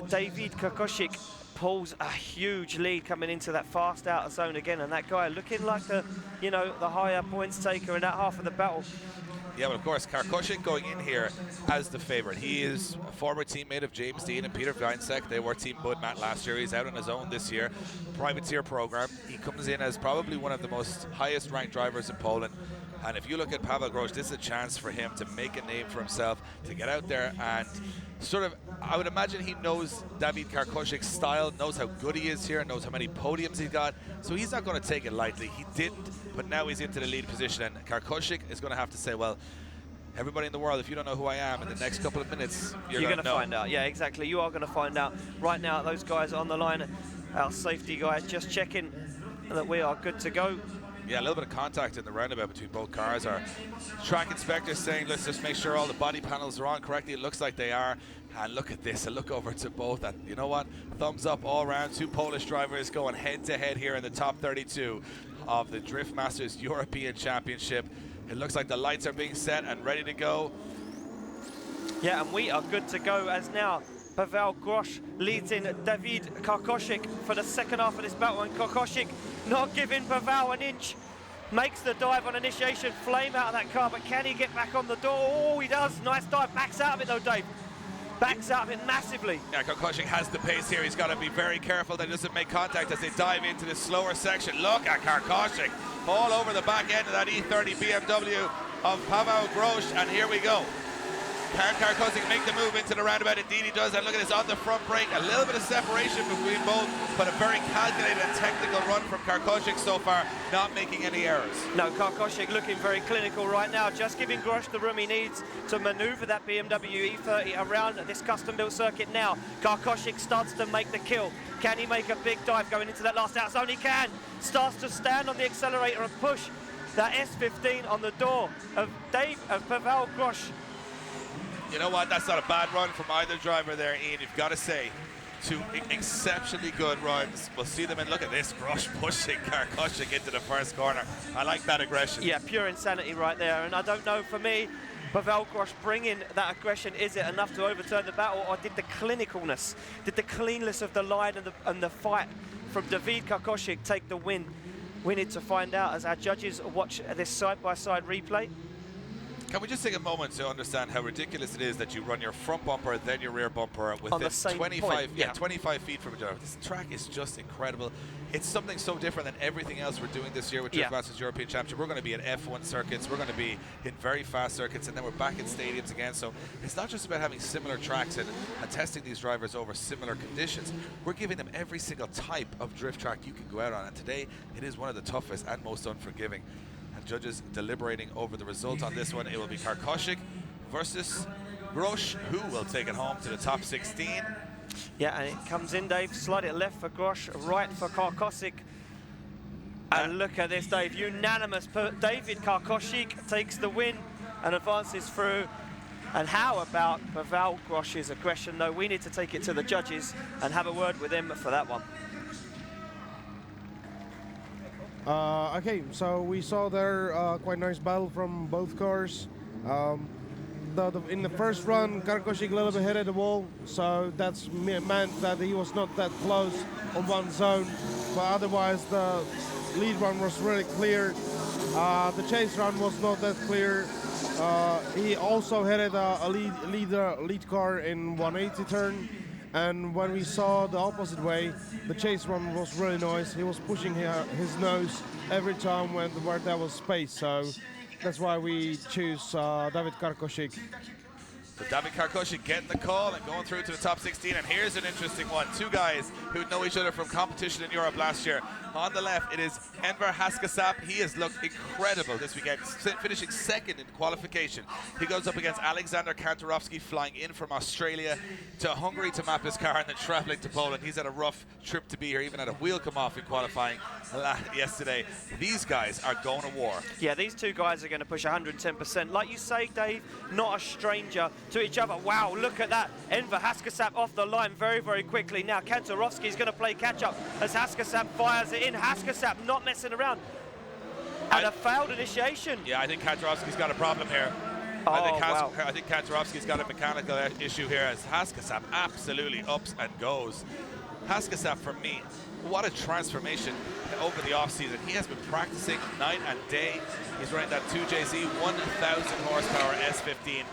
David Karkoshik pulls a huge lead coming into that fast outer zone again, and that guy looking like the higher points taker in that half of the battle. Yeah, but of course, Karkoshik going in here as the favorite. He is a former teammate of James Dean and Peter Weinzek. They were Team Budmat last year. He's out on his own this year. Privateer program. He comes in as probably one of the most highest ranked drivers in Poland. And if you look at Paweł Grosz, this is a chance for him to make a name for himself, to get out there and sort of, I would imagine he knows David Karkoshik's style, knows how good he is here, knows how many podiums he's got. So he's not going to take it lightly. He didn't, but now he's into the lead position. And Karkoshik is going to have to say, well, everybody in the world, if you don't know who I am in the next couple of minutes, you're going to find out. Yeah, exactly. You are going to find out. Right now, those guys on the line, our safety guy, just checking that we are good to go. Yeah, a little bit of contact in the roundabout between both cars. Our track inspector saying, let's just make sure all the body panels are on correctly. It looks like they are. And look at this, a look over to both. And you know what? Thumbs up all around. Two Polish drivers going head-to-head here in the top 32 of the Drift Masters European Championship. It looks like the lights are being set and ready to go. Yeah, and we are good to go as now Paweł Grosz leads in David Karkoshik for the second half of this battle, and Karkoshik not giving Paweł an inch. Makes the dive on initiation, flame out of that car, but can he get back on the door? Oh, he does. Nice dive. Backs out of it though, Dave. Backs out of it massively. Yeah, Karkoshik has the pace here. He's got to be very careful that he doesn't make contact as they dive into the slower section. Look at Karkoshik all over the back end of that E30 BMW of Paweł Grosz, and here we go. Can Karkoshik make the move into the roundabout? Indeed he does, and look at this on the front brake. A little bit of separation between both, but a very calculated and technical run from Karkoshik so far, not making any errors. No, Karkoshik looking very clinical right now, just giving Grosz the room he needs to maneuver that BMW E30 around this custom-built circuit now. Karkoshik starts to make the kill. Can he make a big dive going into that last out zone? He can. Starts to stand on the accelerator and push that S15 on the door of Paweł Grosz. You know what? That's not a bad run from either driver there, Ian. You've got to say, two exceptionally good runs. We'll see them, and look at this, Grosz pushing Karkoshik into the first corner. I like that aggression. Yeah, pure insanity right there. And I don't know, for me, Paweł Grosz bringing that aggression, is it enough to overturn the battle, or did the clinicalness, did the cleanness of the line and the fight from David Karkoshik take the win? We need to find out as our judges watch this side-by-side replay. Can we just take a moment to understand how ridiculous it is that you run your front bumper, then your rear bumper within the same 25 point. feet from each other? This track is just incredible. It's something so different than everything else we're doing this year with Drift Masters European Championship. We're going to be at F1 circuits, we're going to be in very fast circuits, and then we're back in stadiums again. So it's not just about having similar tracks and testing these drivers over similar conditions. We're giving them every single type of drift track you can go out on, and today it is one of the toughest and most unforgiving. Judges deliberating over the result on this one. It will be Karkoshik versus Grosz, who will take it home to the top 16. Yeah, and it comes in, Dave. Slide it left for Grosz, right for Karkoshik. And look at this, Dave. Unanimous. David Karkoshik takes the win and advances through. And how about Paweł Grosz's aggression, though? We need to take it to the judges and have a word with him for that one. Okay, so we saw there quite nice battle from both cars. In the first run, Karkoshik a little bit hit at the wall, so that's meant that he was not that close on one zone. But otherwise, the lead run was really clear. The chase run was not that clear. He also hit a lead car in 180 turn. And when we saw the opposite way, the chase run was really nice. He was pushing his nose every time where there was space. So that's why we choose David Karkoshik. So David Karkoshi getting the call and going through to the top 16. And here's an interesting one. Two guys who know each other from competition in Europe last year. On the left, it is Enver Haskasap. He has looked incredible this weekend, finishing second in qualification. He goes up against Alexander Kantorovski, flying in from Australia to Hungary to map his car and then traveling to Poland. He's had a rough trip to be here, even had a wheel come off in qualifying yesterday. These guys are going to war. Yeah, these two guys are going to push 110%. Like you say, Dave, not a stranger to each other. Wow, look at that. Enver Haskasap off the line very, very quickly. Now Kantorovski is going to play catch-up as Haskasap fires it in. Haskasap not messing around. And a failed initiation. Yeah, I think Kantorovski's got a problem here. I think Kantorovski's got a mechanical issue here as Haskasap absolutely ups and goes. Haskasap, for me, what a transformation over the off-season. He has been practicing night and day. He's running that 2JZ 1,000 horsepower S15.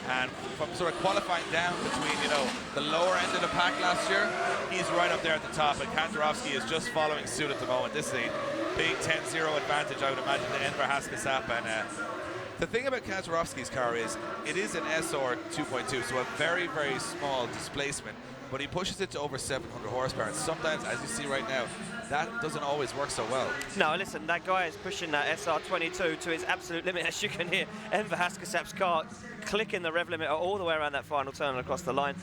And from sort of qualifying down between, you know, the lower end of the pack last year, he's right up there at the top, and Kantorovski is just following suit at the moment. This is a big 10-0 advantage, I would imagine, to Enver Haskasap. And the thing about Kantorovski's car is, it is an SR 2.2, so a very, very small displacement, but he pushes it to over 700 horsepower, and sometimes, as you see right now, that doesn't always work so well. No, listen, that guy is pushing that SR22 to its absolute limit. As you can hear, Enver Haskasap's car clicking the rev limiter all the way around that final turn and across the line.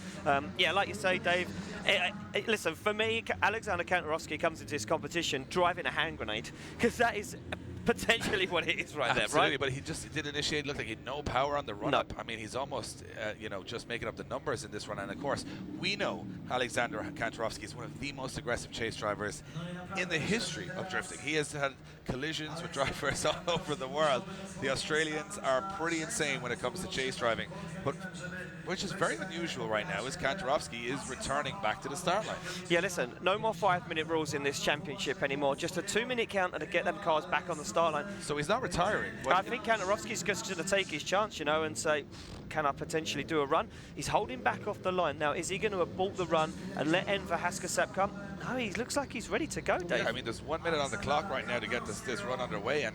Yeah, like you say, Dave, listen, for me, Alexander Kantorovski comes into this competition driving a hand grenade, because that is potentially what it is right there, right? Absolutely, but he just did initiate. Looked like he had no power on the run-up. I mean, he's almost, you know, just making up the numbers in this run. And of course, we know Alexander Kantorovski is one of the most aggressive chase drivers in the history of drifting. He has had collisions with drivers all over the world. The Australians are pretty insane when it comes to chase driving, but which is very unusual right now, is Kantorovski is returning back to the start line. Yeah, listen, no more 5-minute rules in this championship anymore. Just a 2-minute counter to get them cars back on the start line. So he's not retiring. I think Kantorovski's just going to take his chance, you know, and say, can I potentially do a run? He's holding back off the line. Now, is he going to abort the run and let Enver Haskasap come? No, he looks like he's ready to go, Dave. Yeah, I mean, there's 1 minute on the clock right now to get this run underway, and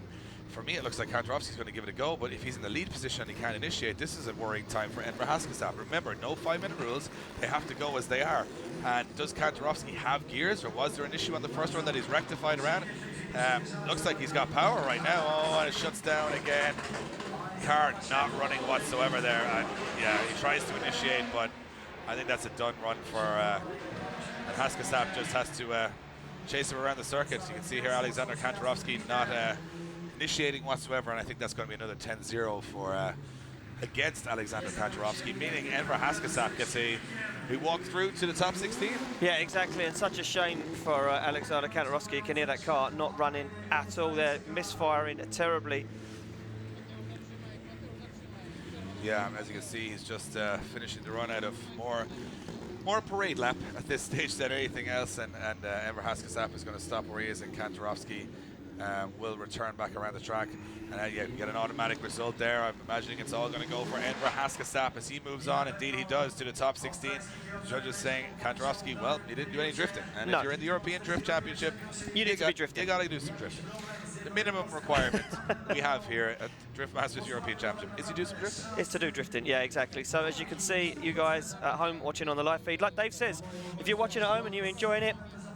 for me, it looks like Kantorovski's going to give it a go, but if he's in the lead position and he can't initiate, this is a worrying time for Enver Haskasap. Remember, no 5-minute rules. They have to go as they are. And does Kantorovski have gears, or was there an issue on the first run that he's rectified around? Looks like he's got power right now. Oh, and it shuts down again. Car not running whatsoever there. And yeah, he tries to initiate, but I think that's a done run for and Haskasap just has to chase him around the circuit. You can see here Alexander Kantorovski not initiating whatsoever, and I think that's going to be another 10-0 for against Alexander Kantorovski, meaning Enver Haskasap gets a walk through to the top 16. Yeah, exactly, and such a shame for Alexander Kantorovski. You can hear that car not running at all. They're misfiring terribly. Yeah, as you can see, he's just finishing the run out of more parade lap at this stage than anything else, and Enver Haskasap is going to stop where he is, and Kantorovski will return back around the track. And yeah, you get an automatic result there. I'm imagining it's all going to go for Enver Haskasap as he moves on. Indeed, he does, to the top 16. The judges saying, Kantorovski, well, you didn't do any drifting. And if you're in the European Drift Championship, you need to be drifting. You got to do some drifting. The minimum requirement we have here at Drift Masters European Championship is to do some drifting. It's to do drifting, yeah, exactly. So as you can see, you guys at home watching on the live feed, like Dave says, if you're watching at home and you're enjoying it,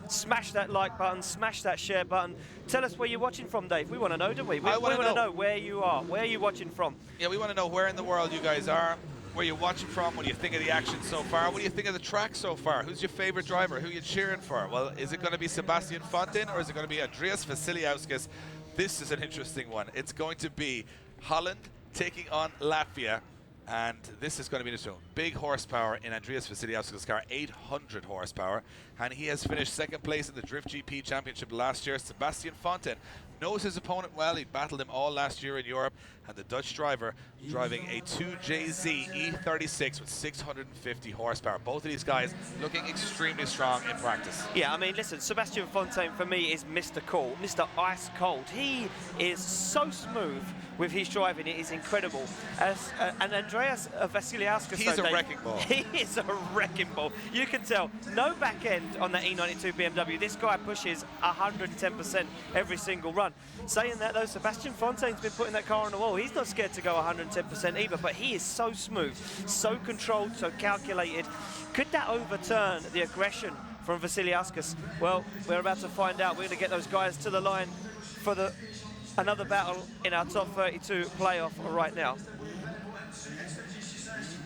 smash that like button, smash that share button. Tell us where you're watching from, Dave. We want to know, don't we? We want to know where you are. Where are you watching from? Yeah, we want to know where in the world you guys are, where you're watching from, what do you think of the action so far, what do you think of the track so far, who's your favorite driver, who are you cheering for? Well, is it going to be Sebastian Fontin or is it going to be Andreas Vasiliauskas? This is an interesting one. It's going to be Holland taking on Latvia, and this is going to be interesting. Big horsepower in Andreas Vasiliauskas' car, 800 horsepower, and he has finished second place in the Drift GP Championship last year. Sebastian Fontin knows his opponent well. He battled him all last year in Europe, and the Dutch driver driving a 2JZ E36 with 650 horsepower. Both of these guys looking extremely strong in practice. Yeah, I mean, listen, Sebastian Fontaine for me is Mr. Cool, Mr. Ice Cold. He is so smooth with his driving, it is incredible. And Andreas Vasiliauskas, he's a wrecking ball. He is a wrecking ball. You can tell. No back end on that E92 BMW. This guy pushes 110% every single run. Saying that, though, Sebastian Fontaine's been putting that car on the wall. He's not scared to go 110% either, but he is so smooth, so controlled, so calculated. Could that overturn the aggression from Vasiliauskas? Well, we're about to find out. We're going to get those guys to the line for another battle in our top 32 playoff right now.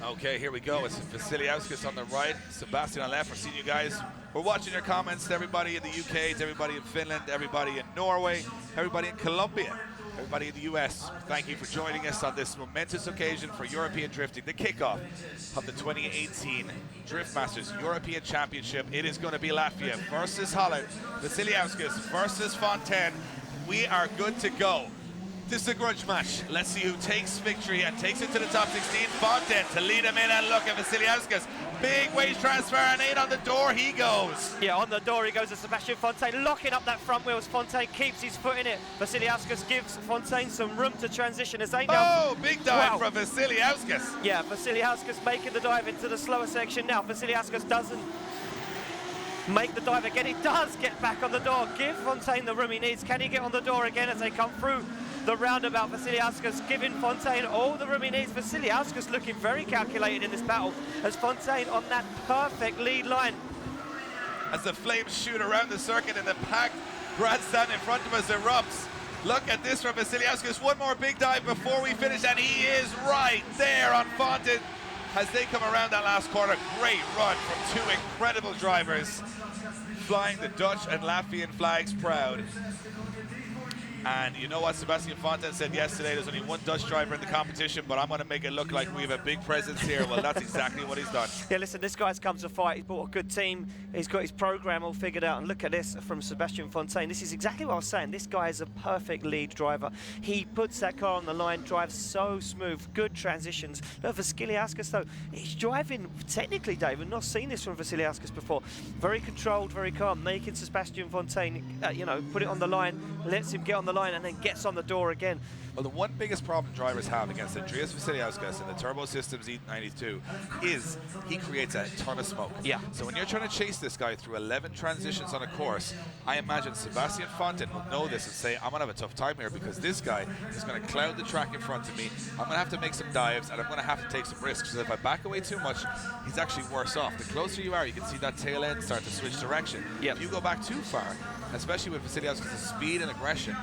Okay, here we go. It's Vasiliauskas on the right, Sebastian on left. We're seeing you guys. We're watching your comments to everybody in the UK, to everybody in Finland, everybody in Norway, everybody in Colombia, everybody in the US. Thank you for joining us on this momentous occasion for European drifting, the kickoff of the 2018 Drift Masters European Championship. It is going to be Latvia versus Holland, Vasiliauskas versus Fontaine. We are good to go. This is a grudge match. Let's see who takes victory and takes it to the top 16. Fontaine to lead him in, and look at Vasiliauskas. Big weight transfer, and in on the door he goes. Yeah, on the door he goes to Sebastian Fontaine, locking up that front wheel as Fontaine keeps his foot in it. Vasiliauskas gives Fontaine some room to transition as they now... Oh, big dive from Vasiliauskas. Yeah, Vasiliauskas making the dive into the slower section now. Vasiliauskas doesn't make the dive again. He does get back on the door. Give Fontaine the room he needs. Can he get on the door again as they come through the roundabout? Vasiliauskas giving Fontaine all the room he needs. Vasiliauskas looking very calculated in this battle as Fontaine on that perfect lead line. As the flames shoot around the circuit and the packed grandstand in front of us erupts. Look at this from Vasiliauskas. One more big dive before we finish, and he is right there on Fontaine as they come around that last corner. Great run from two incredible drivers, flying the Dutch and Latvian flags proud. And you know what Sebastian Fontaine said yesterday? There's only one Dutch driver in the competition, but I'm going to make it look like we have a big presence here. Well, that's exactly what he's done. Yeah, listen, this guy's come to fight. He's brought a good team. He's got his program all figured out. And look at this from Sebastian Fontaine. This is exactly what I was saying. This guy is a perfect lead driver. He puts that car on the line, drives so smooth, good transitions. Look, Vasiliauskas, though, he's driving, technically, Dave, I've not seen this from Vasiliauskas before. Very controlled, very calm, making Sebastian Fontaine, put it on the line, lets him get on the line, and then gets on the door again. Well, the one biggest problem drivers have against Andreas Vasiliauskas in the Turbo Systems E92 is he creates a ton of smoke. Yeah. So when you're trying to chase this guy through 11 transitions on a course, I imagine Sebastian Fontaine will know this and say, I'm going to have a tough time here because this guy is going to cloud the track in front of me. I'm going to have to make some dives, and I'm going to have to take some risks. So if I back away too much, he's actually worse off. The closer you are, you can see that tail end start to switch direction. Yep. If you go back too far, especially with Vasiliauskas' speed and aggression,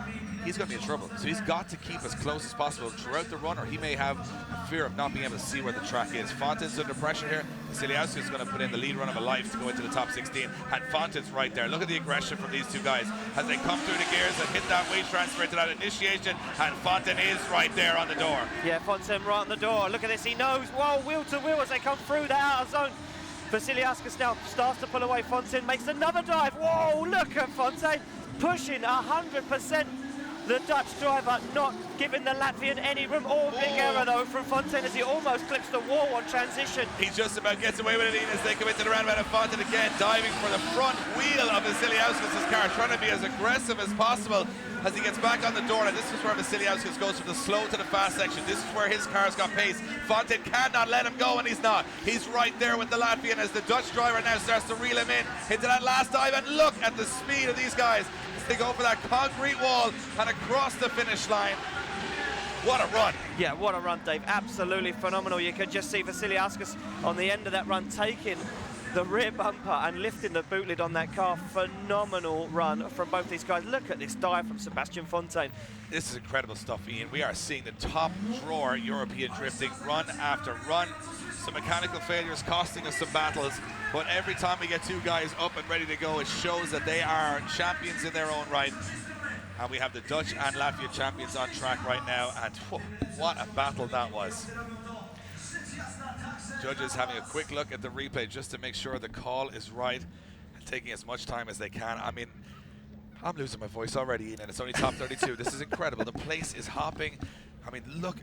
he's going to be in trouble. So he's got to keep as close as possible throughout the run, or he may have a fear of not being able to see where the track is. Fontaine's under pressure here. Vasiliauskas is going to put in the lead run of a life to go into the top 16, and Fontaine's right there. Look at the aggression from these two guys as they come through the gears and hit that weight transfer to that initiation, and Fontaine is right there on the door. Yeah, Fontaine right on the door. Look at this, he knows. Whoa, wheel to wheel as they come through the outer zone. Vasiliauskas now starts to pull away. Fontaine makes another dive. Whoa, look at Fontaine pushing 100%. The Dutch driver not giving the Latvian any room. Oh, big error though from Fontaine as he almost clips the wall on transition. He just about gets away with it as they come into the roundabout, and Fontaine again diving for the front wheel of Vasiliauskas' car, trying to be as aggressive as possible as he gets back on the door. And this is where Vasiliauskas goes from the slow to the fast section. This is where his car's got pace. Fontaine cannot let him go, and he's not. He's right there with the Latvian as the Dutch driver now starts to reel him in into that last dive. And look at the speed of these guys. They go for that concrete wall and across the finish line. What a run. Yeah, what a run, Dave. Absolutely phenomenal. You could just see Vasiliauskas on the end of that run taking the rear bumper and lifting the boot lid on that car. Phenomenal run from both these guys. Look at this dive from Sebastian Fontaine. This is incredible stuff, Ian. We are seeing the top drawer European drifting run after run. Some mechanical failures costing us some battles, but every time we get two guys up and ready to go, it shows that they are champions in their own right. And we have the Dutch and Latvia champions on track right now, and whew, what a battle that was. Judges having a quick look at the replay just to make sure the call is right and taking as much time as they can. I mean, I'm losing my voice already, Ian, and it's only top 32. This is incredible. The place is hopping. I mean, look,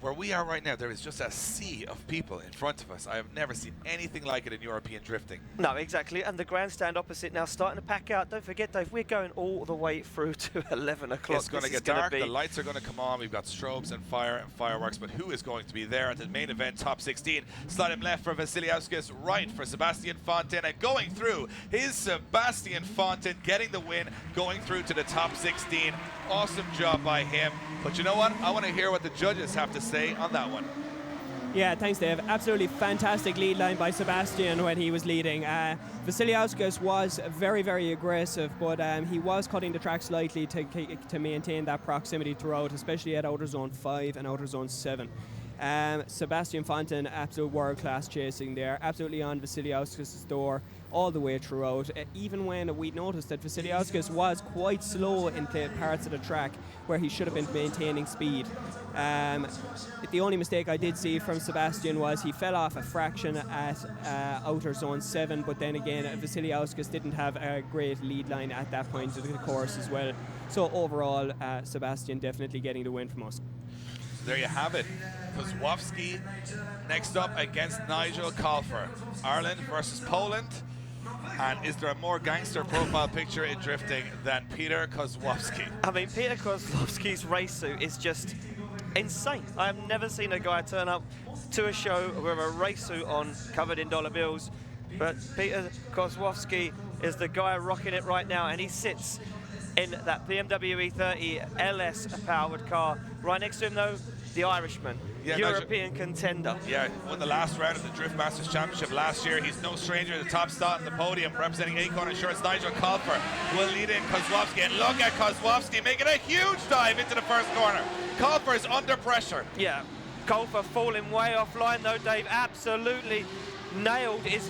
where we are right now, there is just a sea of people in front of us. I have never seen anything like it in European drifting. No, exactly. And the grandstand opposite now starting to pack out. Don't forget, Dave, we're going all the way through to 11 o'clock. It's going to get dark. The lights are going to come on. We've got strobes and fire and fireworks. But who is going to be there at the main event, top 16? Slide him left for Vasiliauskas, right for Sebastian Fontaine. And going through is Sebastian Fontaine, getting the win, going through to the top 16. Awesome job by him. But you know what? I want to hear what the judges have to say on that one. Yeah, thanks, Dave. Absolutely fantastic lead line by Sebastian when he was leading. Vasiliauskas was very, very aggressive, but he was cutting the track slightly to maintain that proximity throughout, especially at outer zone 5 and outer zone 7. Sebastian Fontaine, absolute world-class chasing there, absolutely on Vasiliauskas' door all the way throughout. Even when we noticed that Vasiliauskas was quite slow in parts of the track where he should have been maintaining speed. The only mistake I did see from Sebastian was he fell off a fraction at outer zone 7, but then again Vasiliauskas didn't have a great lead line at that point of the course as well. So overall, Sebastian definitely getting the win from us. There you have it. Kozłowski next up against Nigel Colfer. Ireland versus Poland. And is there a more gangster profile picture in drifting than Peter Kozłowski? I mean, Peter Kozłowski's race suit is just insane. I have never seen a guy turn up to a show with a race suit on, covered in dollar bills. But Peter Kozłowski is the guy rocking it right now, and he sits in that BMW E30 LS powered car. Right next to him, though, the Irishman, European contender. Yeah, won the last round of the Drift Masters Championship last year. He's no stranger to the top spot on the podium, representing Acorn Insurance. Nigel Colfer will lead in Kozłowski, and look at Kozłowski making a huge dive into the first corner. Colfer is under pressure. Yeah, Colfer falling way offline though, Dave. Absolutely nailed his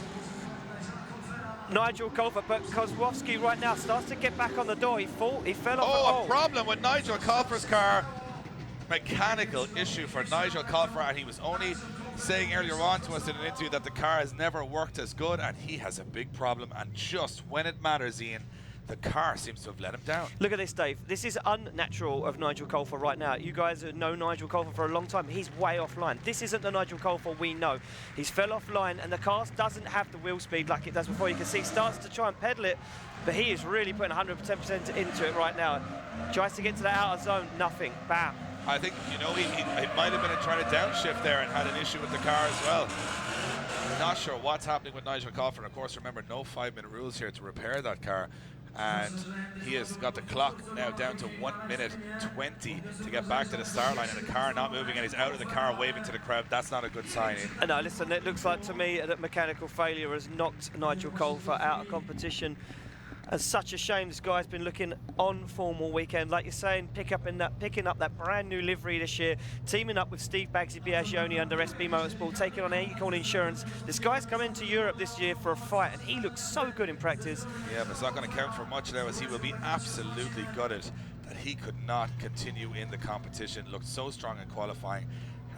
Nigel Colfer, but Kozłowski right now starts to get back on the door. He fell off. A problem with Nigel Colfer's car. Mechanical issue for Nigel Colfer, and he was only saying earlier on to us in an interview that the car has never worked as good, and he has a big problem, and just when it matters, Ian, the car seems to have let him down. Look at this, Dave. This is unnatural of Nigel Colfer right now. You guys know Nigel Colfer for a long time. He's way offline. This isn't the Nigel Colfer we know. He's fell offline, and the car doesn't have the wheel speed like it does before. You can see he starts to try and pedal it, but he is really putting 110% into it right now. Tries to get to the outer zone, nothing. Bam. I think, you know, he might have been trying to downshift there and had an issue with the car as well. Not sure what's happening with Nigel Colfer. And of course, remember, no 5-minute rules here to repair that car. And he has got the clock now down to 1 minute 20 to get back to the start line, and the car not moving, and he's out of the car waving to the crowd. That's not a good sign. No, listen, it looks like to me that mechanical failure has knocked Nigel Colfer out of competition. And such a shame. This guy's been looking on form all weekend. Like you're saying, picking up that brand new livery this year, teaming up with Steve Baggsy Biagioni under SB Motorsport, taking on Acorn Insurance. This guy's coming to Europe this year for a fight, and he looks so good in practice. Yeah, but it's not going to count for much now, as he will be absolutely gutted that he could not continue in the competition. Looked so strong in qualifying,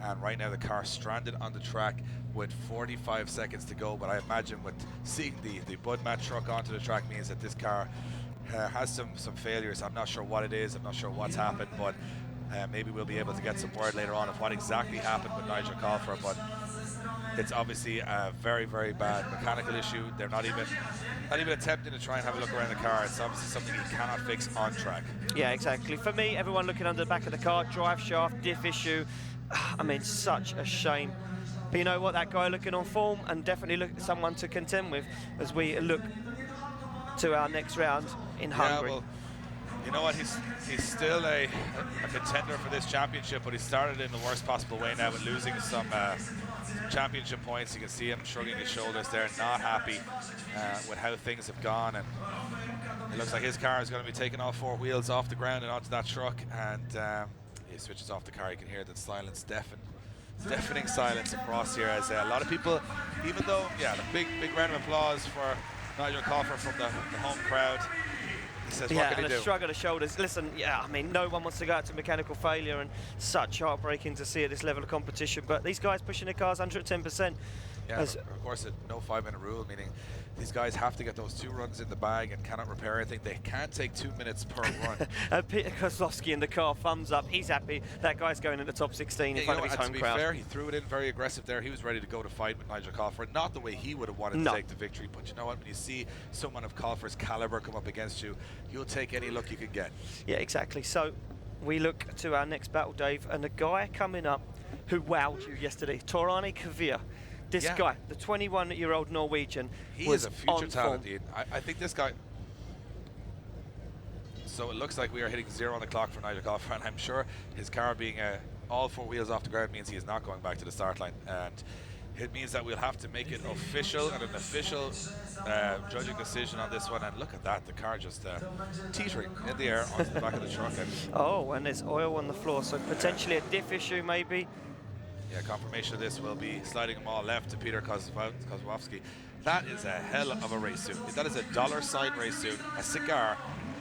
and right now the car stranded on the track with 45 seconds to go. But I imagine with seeing the Budmat truck onto the track means that this car has some failures. I'm not sure what it is. I'm not sure what's happened, but maybe we'll be able to get some word later on of what exactly happened with Nigel Colfer. But it's obviously a very, very bad mechanical issue. They're not even attempting to try and have a look around the car. It's obviously something you cannot fix on track. Yeah, exactly. For me, everyone looking under the back of the car, drive shaft, diff issue. I mean, such a shame. But you know what, that guy looking on form, and definitely look someone to contend with as we look to our next round in Hungary. Yeah, well, you know what, he's still a contender for this championship, but he started in the worst possible way now with losing some championship points. You can see him shrugging his shoulders there, not happy with how things have gone, and it looks like his car is going to be taking all 4 wheels off the ground and onto that truck, and he switches off the car. You can hear that silence, deafening silence across here, as a lot of people, even though, yeah, the big round of applause for Nigel Colfer from the home crowd. He says, what can he do? And a shrug of the shoulders. Listen, yeah, I mean, no one wants to go out to mechanical failure, and such heartbreaking to see at this level of competition. But these guys pushing their cars 110%. Yeah, of course, no 5-minute rule, meaning these guys have to get those 2 runs in the bag and cannot repair anything. They can't take 2 minutes per run. Peter Kozlowski in the car, thumbs up. He's happy. That guy's going in the top 16 in front of his home crowd. To be fair, he threw it in very aggressive there. He was ready to go to fight with Nigel Colfer. Not the way he would have wanted to take the victory, but you know what? When you see someone of Colfer's caliber come up against you, you'll take any look you can get. Yeah, exactly. So we look to our next battle, Dave, and the guy coming up who wowed you yesterday, Torani Kavir. This guy, the 21-year-old Norwegian, he is a future talent, Ian. I think this guy... So it looks like we are hitting 0 on the clock for Nigel Colfer, and I'm sure his car being all 4 wheels off the ground means he is not going back to the start line. And it means that we'll have to make it official and an official judging decision on this one. And look at that, the car just teetering in the air onto the back of the truck. And and there's oil on the floor, so potentially a diff issue maybe. Yeah, confirmation of this will be sliding them all left to Peter Kozłowski. That is a hell of a race suit. That is a $sign race suit, a cigar,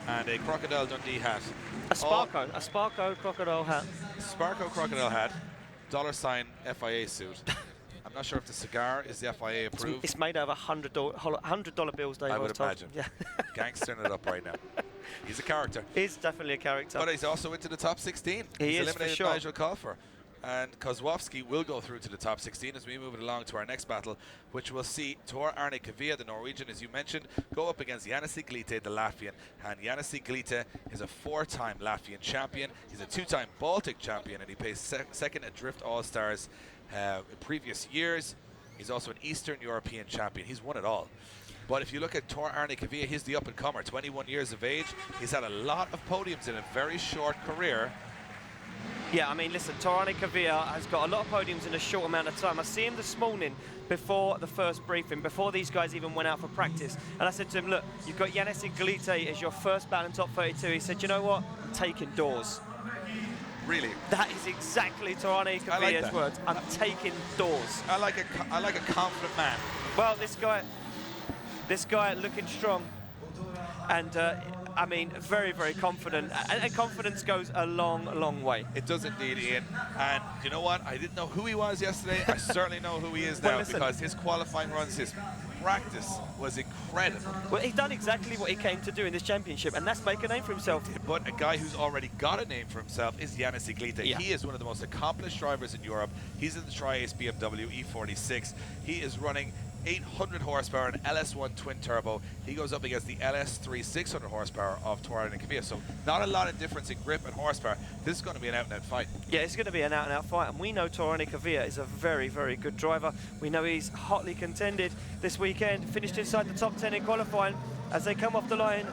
and a Crocodile Dundee hat. A Sparko crocodile hat. Sparko crocodile hat, $sign FIA suit. I'm not sure if the cigar is the FIA approved. It's made out of $100 bills, Dave. I would imagine. Yeah. Gangstering it up right now. He's a character. He's definitely a character. But he's also into the top 16. He's eliminated for sure. Nigel Colfer. And Kozłowski will go through to the top 16 as we move it along to our next battle, which will see Tor Arne Kavia, the Norwegian, as you mentioned, go up against Yannis Iglite, the Latvian. And Yannis Iglite is a 4-time Latvian champion. He's a 2-time Baltic champion, and he placed second at Drift All-Stars in previous years. He's also an Eastern European champion. He's won it all. But if you look at Tor Arne Kavia, he's the up-and-comer, 21 years of age. He's had a lot of podiums in a very short career. Yeah, I mean, listen, Torani Kavir has got a lot of podiums in a short amount of time. I see him this morning before the first briefing, before these guys even went out for practice. And I said to him, look, you've got Yannis Iglite as your first battle in top 32. He said, you know what? I'm taking doors. Really? That is exactly Torani Kavir's words. I'm taking doors. I like a confident man. Well, this guy looking strong. And I mean, very, very confident. And confidence goes a long, long way. It does indeed, Ian. And you know what? I didn't know who he was yesterday. I certainly know who he is now, because his qualifying runs, his practice was incredible. Well, he's done exactly what he came to do in this championship, and that's make a name for himself. But a guy who's already got a name for himself is Yannis Iglite. Yeah. He is one of the most accomplished drivers in Europe. He's in the Tri-Ace BMW E46. He is running 800 horsepower and LS1 twin turbo. He goes up against the LS3 600 horsepower of Tor Arne Kavia. So not a lot of difference in grip and horsepower. This is going to be an out-and-out fight. Yeah, it's going to be an out-and-out fight, and we know Tor Arne Kavia is a very, very good driver. We know he's hotly contended this weekend, finished inside the top 10 in qualifying. As they come off the line,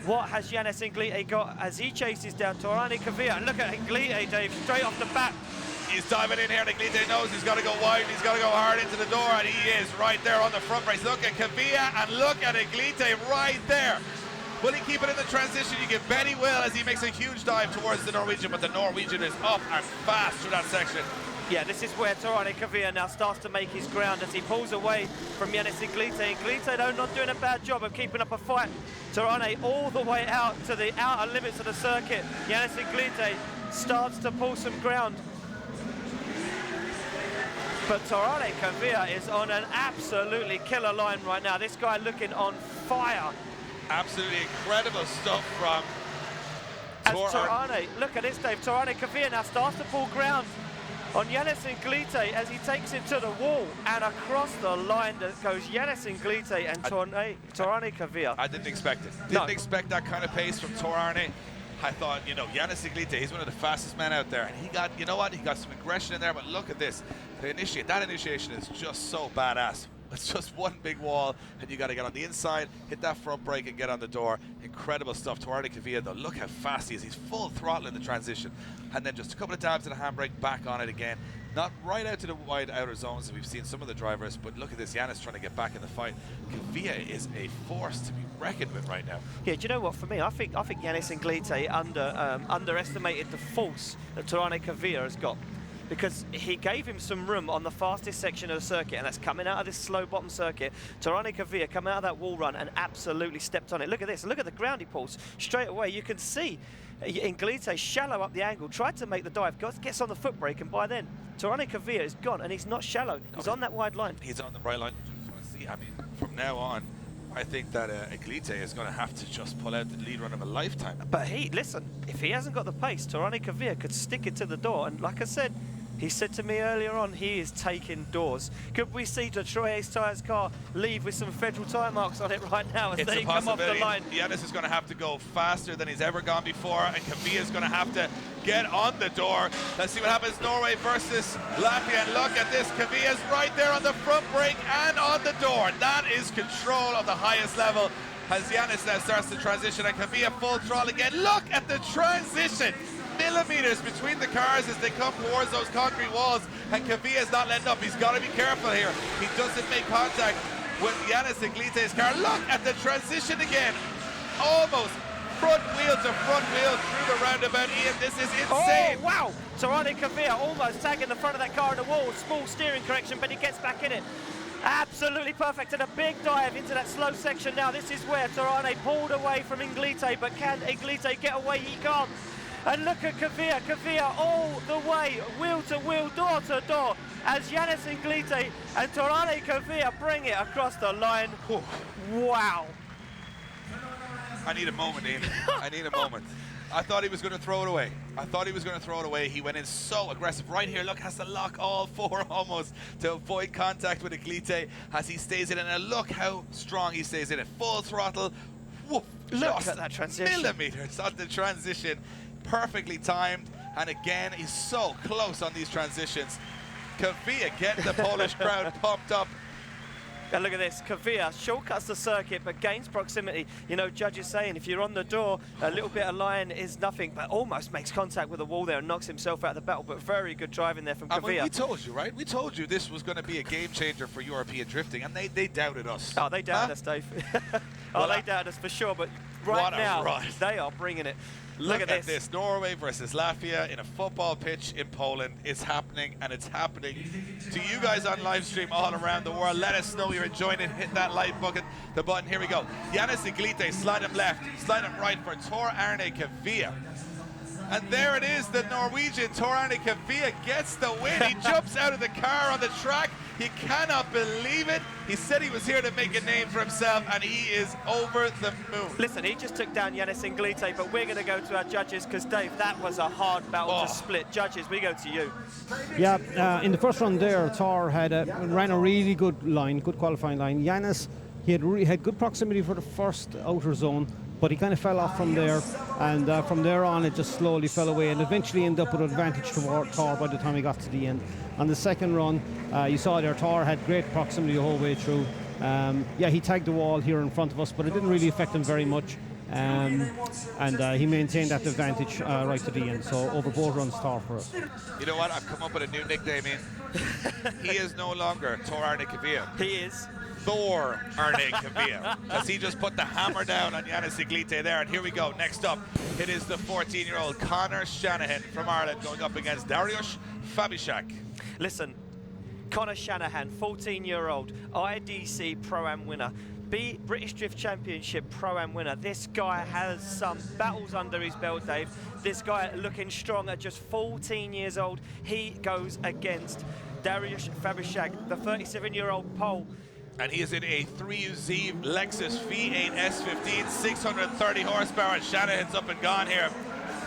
what has Yannis Iglite got as he chases down Tor Arne Kavia? And look at Iglite, Dave, straight off the bat. He's diving in here, and Iglite knows he's got to go wide, he's got to go hard into the door, and he is right there on the front race. Look at Kavia, and look at Iglite right there. Will he keep it in the transition? You can bet he will, as he makes a huge dive towards the Norwegian, but the Norwegian is up and fast through that section. Yeah, this is where Tor Arne Kavia now starts to make his ground as he pulls away from Yannis Iglite. Iglite, though, not doing a bad job of keeping up a fight. Tor Arne all the way out to the outer limits of the circuit. Yannis Iglite starts to pull some ground. But Tor Arne Kavia is on an absolutely killer line right now. This guy looking on fire. Absolutely incredible stuff from Tor Arne. Look at this, Dave. Tor Arne Kavia now starts to pull ground on Yannis Iglite as he takes him to the wall, and across the line that goes Yannis Iglite and Tor Arne Kavia. I didn't expect it. Didn't expect that kind of pace from Tor Arne. I thought, you know, Yannis Iglite, he's one of the fastest men out there, and he got, you know what, he got some aggression in there, but look at this. That initiation is just so badass. It's just one big wall, and you got to get on the inside, hit that front brake, and get on the door. Incredible stuff. Tor Arne Kavia, though, look how fast he is. He's full throttle in the transition, and then just a couple of dabs of the handbrake, back on it again. Not right out to the wide outer zones that we've seen some of the drivers, but look at this, Yannis trying to get back in the fight. Kavia is a force to be reckoned with right now. Yeah, do you know what? For me, I think Yannis Iglite underestimated the force that Tor Arne Kavia has got, because he gave him some room on the fastest section of the circuit, and that's coming out of this slow bottom circuit. Tor Arne Kavia coming out of that wall run and absolutely stepped on it. Look at this. Look at the ground he pulls. Straight away, you can see Iglite shallow up the angle, tried to make the dive, gets on the foot brake, and by then, Torani Kavia is gone, and he's not shallow. He's on that wide line. He's on the right line. Just want to see. I mean, from now on, I think that Iglite is going to have to just pull out the lead run of a lifetime. But listen, if he hasn't got the pace, Torani Kavia could stick it to the door. And like I said, he said to me earlier on, he is taking doors. Could we see Detroit Tyres car leave with some federal tyre marks on it right now as they come off the line? Yanis is going to have to go faster than he's ever gone before, and Kavia is going to have to get on the door. Let's see what happens. Norway versus Latvia, and look at this. Kavia's right there on the front brake and on the door. That is control of the highest level as Yanis now starts to transition, and Kavia full throttle again. Look at the transition. Millimeters between the cars as they come towards those concrete walls, and Kavia is not letting up. He's got to be careful here. He doesn't make contact with Yanis Iglite's car. Look at the transition again. Almost front wheel to front wheel through the roundabout. Ian, this is insane. Oh, wow. Torani Kavia almost tagging the front of that car in the wall. Small steering correction, but he gets back in it. Absolutely perfect, and a big dive into that slow section now. This is where Torani pulled away from Iglite, but can Iglite get away? He can't. And look at Kavia all the way, wheel to wheel, door to door, as Yanis Iglite and Torani Kavia bring it across the line. Wow. I need a moment, Ian. I need a moment. I thought he was going to throw it away. He went in so aggressive. Right here, look, has to lock all four almost to avoid contact with Iglite as he stays in it. And look how strong he stays in it. Full throttle. Woof, look at that transition. Millimeters on the transition. Perfectly timed, and again he's so close on these transitions. Kavia getting the Polish crowd pumped up. And look at this, Kavia shortcuts the circuit but gains proximity. You know, judges saying if you're on the door, a little bit of line is nothing, but almost makes contact with the wall there and knocks himself out of the battle. But very good driving there from Kavia. I mean, we told you, right? We told you this was going to be a game changer for European drifting, and they doubted us. Oh, they doubted us, Dave. They doubted us for sure, but right now they are bringing it. Look at this. Norway versus Latvia in a football pitch in Poland. It's happening, and it's happening to you guys on live stream all around the world. Let us know you're enjoying it. Hit that like button. Here we go. Yanis Iglite, slide him left, slide him right for Tor Arne Kavia. And there it is, the Norwegian Tor Arne Kavia gets the win. He jumps out of the car on the track. He cannot believe it. He said he was here to make a name for himself, and he is over the moon. Listen, he just took down Yanis Iglite, but we're going to go to our judges because, Dave, that was a hard battle to split. Judges, we go to you. Yeah, in the first run there, Tor ran a really good line, good qualifying line. Yanis, he had good proximity for the first outer zone, but he kind of fell off from there, and from there on it just slowly fell away and eventually ended up with an advantage toward Tor by the time he got to the end. On the second run, you saw there Tor had great proximity the whole way through. He tagged the wall here in front of us, but it didn't really affect him very much. And he maintained that advantage right to the end. So over both runs, Tor for us. You know what? I've come up with a new nickname, Ian. He is no longer Tor Arne Kavia. He is Thor Arne Kavia, because he just put the hammer down on Yanis Iglite there. And here we go. Next up, it is the 14-year-old Conor Shanahan from Ireland going up against Dariusz Fabishak. Listen, Conor Shanahan, 14-year-old IDC Pro-Am winner, British Drift Championship Pro-Am winner. This guy has some battles under his belt, Dave. This guy looking strong at just 14 years old. He goes against Dariusz Fabishak, the 37-year-old Pole. And he is in a 3UZ Lexus V8 S15, 630 horsepower, and Shanahan's up and gone here.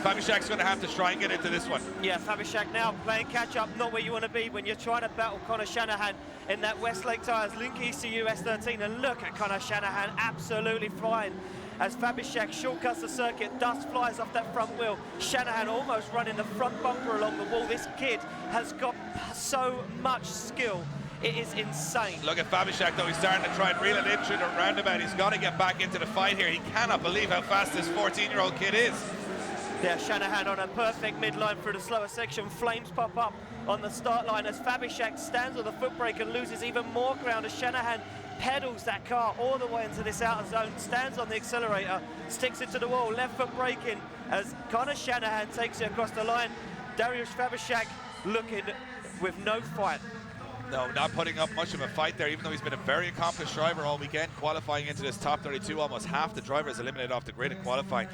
Fabishak's going to have to try and get into this one. Yeah, Fabishak now playing catch-up, not where you want to be when you're trying to battle Conor Shanahan in that Westlake Tyres Link ECU S13. And look at Conor Shanahan absolutely flying as Fabishak shortcuts the circuit, dust flies off that front wheel. Shanahan almost running the front bumper along the wall. This kid has got so much skill. It is insane. Look at Fabishak, though. He's starting to try and reel it in through the roundabout. He's got to get back into the fight here. He cannot believe how fast this 14-year-old kid is. Yeah, Shanahan on a perfect midline through the slower section. Flames pop up on the start line as Fabishak stands on the foot brake and loses even more ground as Shanahan pedals that car all the way into this outer zone, stands on the accelerator, sticks it to the wall, left foot braking as Conor Shanahan takes it across the line. Dariusz Fabishak looking with no fight. No, not putting up much of a fight there, even though he's been a very accomplished driver all weekend, qualifying into this top 32. Almost half the drivers eliminated off the grid in qualifying.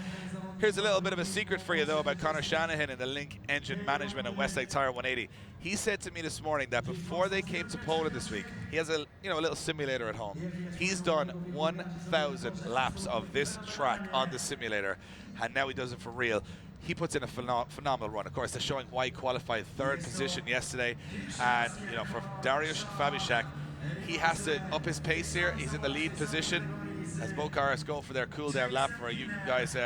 Here's a little bit of a secret for you, though, about Conor Shanahan and the Link Engine Management at Westlake Tire 180. He said to me this morning that before they came to Poland this week, he has a little simulator at home. He's done 1,000 laps of this track on the simulator, and now he does it for real. He puts in a phenomenal run. Of course, they're showing why he qualified 3rd position yesterday, and for Dariusz Fabishak, he has to up his pace here. He's in the lead position as both cars go for their cool-down lap for you guys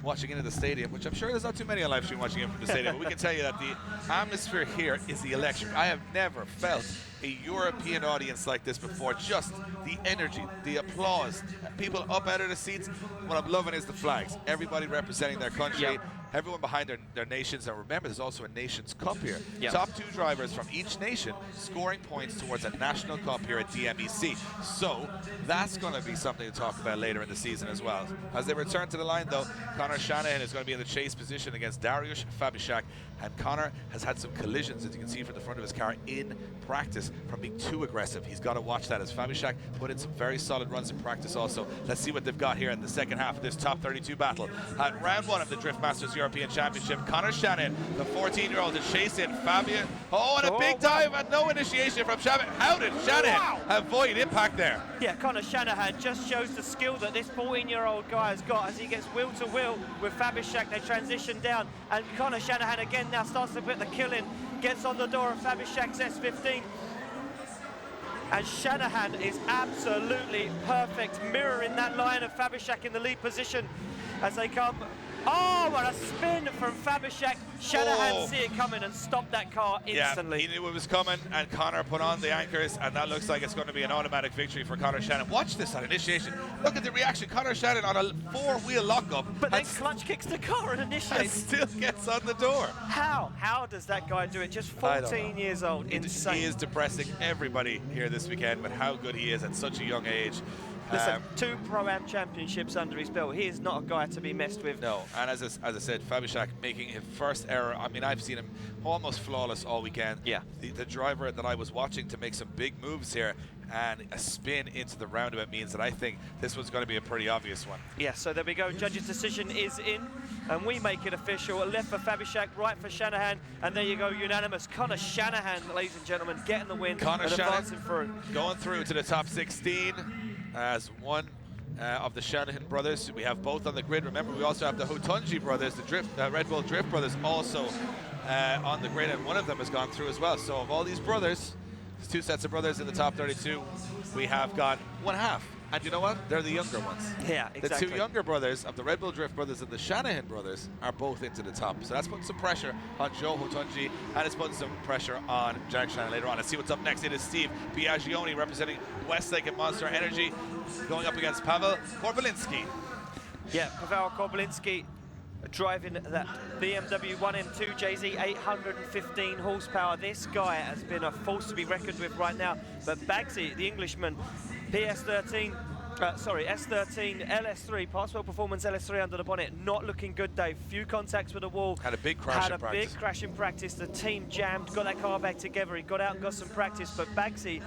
watching into the stadium, which I'm sure there's not too many on live stream watching in from the stadium, but we can tell you that the atmosphere here is the electric. I have never felt a European audience like this before. Just the energy, the applause, people up out of the seats. What I'm loving is the flags. Everybody representing their country. Everyone behind their nations. And remember, there's also a Nations Cup here. Top 2 drivers from each nation scoring points towards a national cup here at DMEC. So that's going to be something to talk about later in the season as well. As they return to the line, though, Conor Shanahan is going to be in the chase position against Dariusz Fabishak. And Conor has had some collisions, as you can see from the front of his car, in practice from being too aggressive. He's got to watch that, as Fabishak put in some very solid runs in practice also. Let's see what they've got here in the second half of this top 32 battle. At round 1 of the Drift Masters European Championship, Conor Shanahan, the 14-year-old, to chase in Fabian. Oh, and a big dive and no initiation from Shanahan. How did Shanahan avoid impact there? Yeah, Conor Shanahan just shows the skill that this 14-year-old guy has got as he gets wheel to wheel with Fabishak. They transition down, and Conor Shanahan again now starts to put the kill in, gets on the door of Fabishak's S15. And Shanahan is absolutely perfect, mirroring that line of Fabishak in the lead position as they come. Oh, what a spin from Fabishak. Shanahan see it coming and stop that car instantly. Yeah, he knew it was coming, and Conor put on the anchors, and that looks like it's going to be an automatic victory for Conor Shanahan. Watch this on initiation. Look at the reaction. Conor Shanahan on a 4-wheel lockup. But then clutch kicks the car and initiates. And still gets on the door. How? How does that guy do it? Just 14 years old. Insane. He is depressing everybody here this weekend with how good he is at such a young age. Listen, 2 Pro-Am championships under his belt. He is not a guy to be messed with. No, and as I said, Fabishak making his first error. I mean, I've seen him almost flawless all weekend. Yeah. The driver that I was watching to make some big moves here, and a spin into the roundabout means that I think this one's going to be a pretty obvious one. Yeah, so there we go. Judge's decision is in, and we make it official. Left for Fabishak, right for Shanahan, and there you go, unanimous. Conor Shanahan, ladies and gentlemen, getting the win. Conor Shanahan through. Going through to the top 16 as one of the Shanahan brothers. We have both on the grid. Remember, we also have the Hotunji brothers, the Red Bull Drift brothers, also on the grid, and one of them has gone through as well. So of all these brothers, there's 2 sets of brothers in the top 32. We have got one half. And you know what? They're the younger ones. Yeah, exactly. The 2 younger brothers of the Red Bull Drift brothers and the Shanahan brothers are both into the top. So that's putting some pressure on Joe Hotunji, and it's putting some pressure on Jack Shanahan later on. Let's see what's up next. It is Steve Biagioni representing Westlake and Monster Energy going up against Pavel Korbalinski. Yeah, Pavel Korbalinski driving that BMW 1M2 JZ 815 horsepower. This guy has been a force to be reckoned with right now. But Bagsy, the Englishman, S13 LS3, Passwell Performance LS3 under the bonnet, not looking good, Dave. Few contacts with the wall. Had a big crash in practice. Big crash in practice. The team jammed, got that car back together. He got out and got some practice, but Bagsy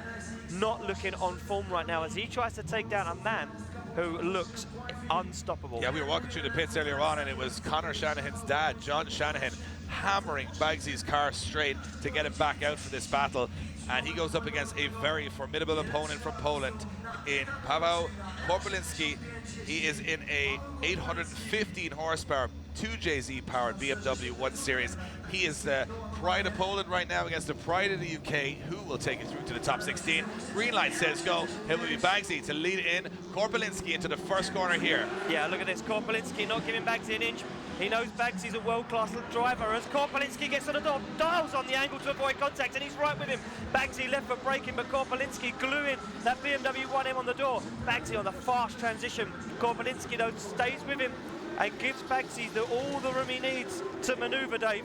not looking on form right now as he tries to take down a man who looks unstoppable. Yeah, we were walking through the pits earlier on, and it was Conor Shanahan's dad, John Shanahan, hammering Bagsy's car straight to get it back out for this battle. And he goes up against a very formidable opponent from Poland in Paweł Korbalinski. He is in a 815 horsepower 2JZ powered BMW 1 Series. He is the pride of Poland right now against the pride of the UK, who will take it through to the top 16. Green light says go. It will be Bagsy to lead in. Korbalinski into the first corner here. Yeah, look at this. Korbalinski not giving Bagsy an inch. He knows Bagsy's a world-class driver as Korbalinski gets on the door, dials on the angle to avoid contact, and he's right with him. Bagsy left for braking, but Korbalinski gluing that BMW 1M on the door. Bagsy on the fast transition. Korbalinski, though, stays with him and gives Bagsy all the room he needs to manoeuvre, Dave.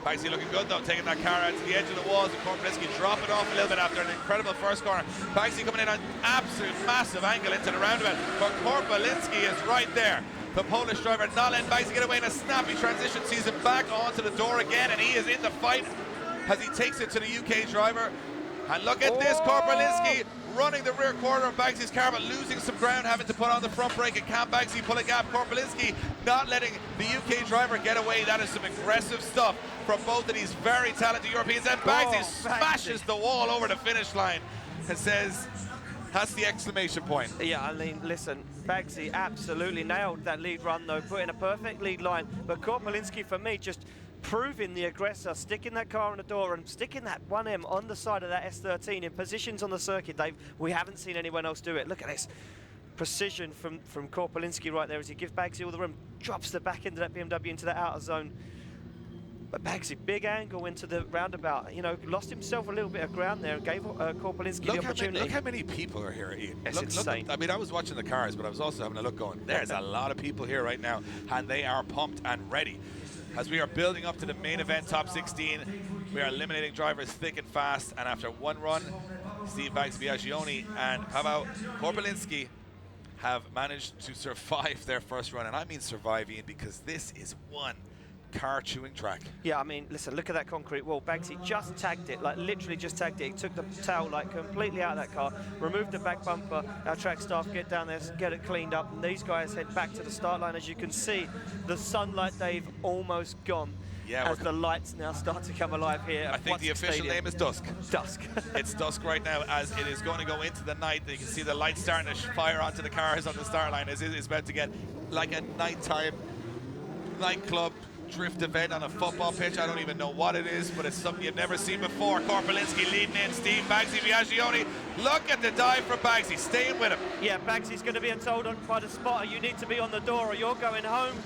Bagsy looking good though, taking that car out to the edge of the walls, and Korbalinski dropping off a little bit after an incredible first corner. Bagsy coming in on absolute massive angle into the roundabout, but Korbalinski is right there. The Polish driver not letting Bagsy get away in a snappy transition, sees him back onto the door again, and he is in the fight as he takes it to the UK driver. And look at this, Korpelinski running the rear quarter of Bagsy's car, but losing some ground, having to put on the front brake. And can Bagsy pull a gap? Korpelinski not letting the UK driver get away. That is some aggressive stuff from both of these very talented Europeans. And Bagsy smashes the wall over the finish line and says, that's the exclamation point. Yeah, I mean, listen, Bagsy absolutely nailed that lead run, though, put in a perfect lead line. But Korpelinski, for me, just proving the aggressor, sticking that car on the door and sticking that 1M on the side of that S13 in positions on the circuit, Dave. We haven't seen anyone else do it. Look at this precision from Korpelinski right there as he gives Bagsy all the room, drops the back end of that BMW into the outer zone. But Bagsy, big angle into the roundabout, you know, lost himself a little bit of ground there and gave Korpelinski the opportunity. Look how many people are here, Ian. It's insane. I mean, I was watching the cars, but I was also having a look going, there's a lot of people here right now, and they are pumped and ready. As we are building up to the main event, top 16, we are eliminating drivers thick and fast, and after one run, Steve Biaggioni and Paweł Korpelinski have managed to survive their first run, and I mean survive, Ian, because this is one car-chewing track. Yeah, I mean, listen, look at that concrete wall. Bagsy just tagged it, like literally just tagged it. He took the tail like completely out of that car, removed the back bumper. Our track staff get down there, get it cleaned up, and these guys head back to the start line. As you can see, the sunlight, Dave, almost gone. Yeah, as the lights now start to come alive here. I think the official name is dusk. Dusk. It's dusk right now as it is going to go into the night. You can see the lights starting to fire onto the cars on the start line as it is about to get like a nighttime nightclub drift event on a football pitch. I don't even know what it is, but it's something you've never seen before. Korpelinski leading in, Steve Bagsy Biaggioni. Look at the dive from Bagsy, staying with him. Yeah, Bagsy's going to be told by the spotter, you need to be on the door or you're going home.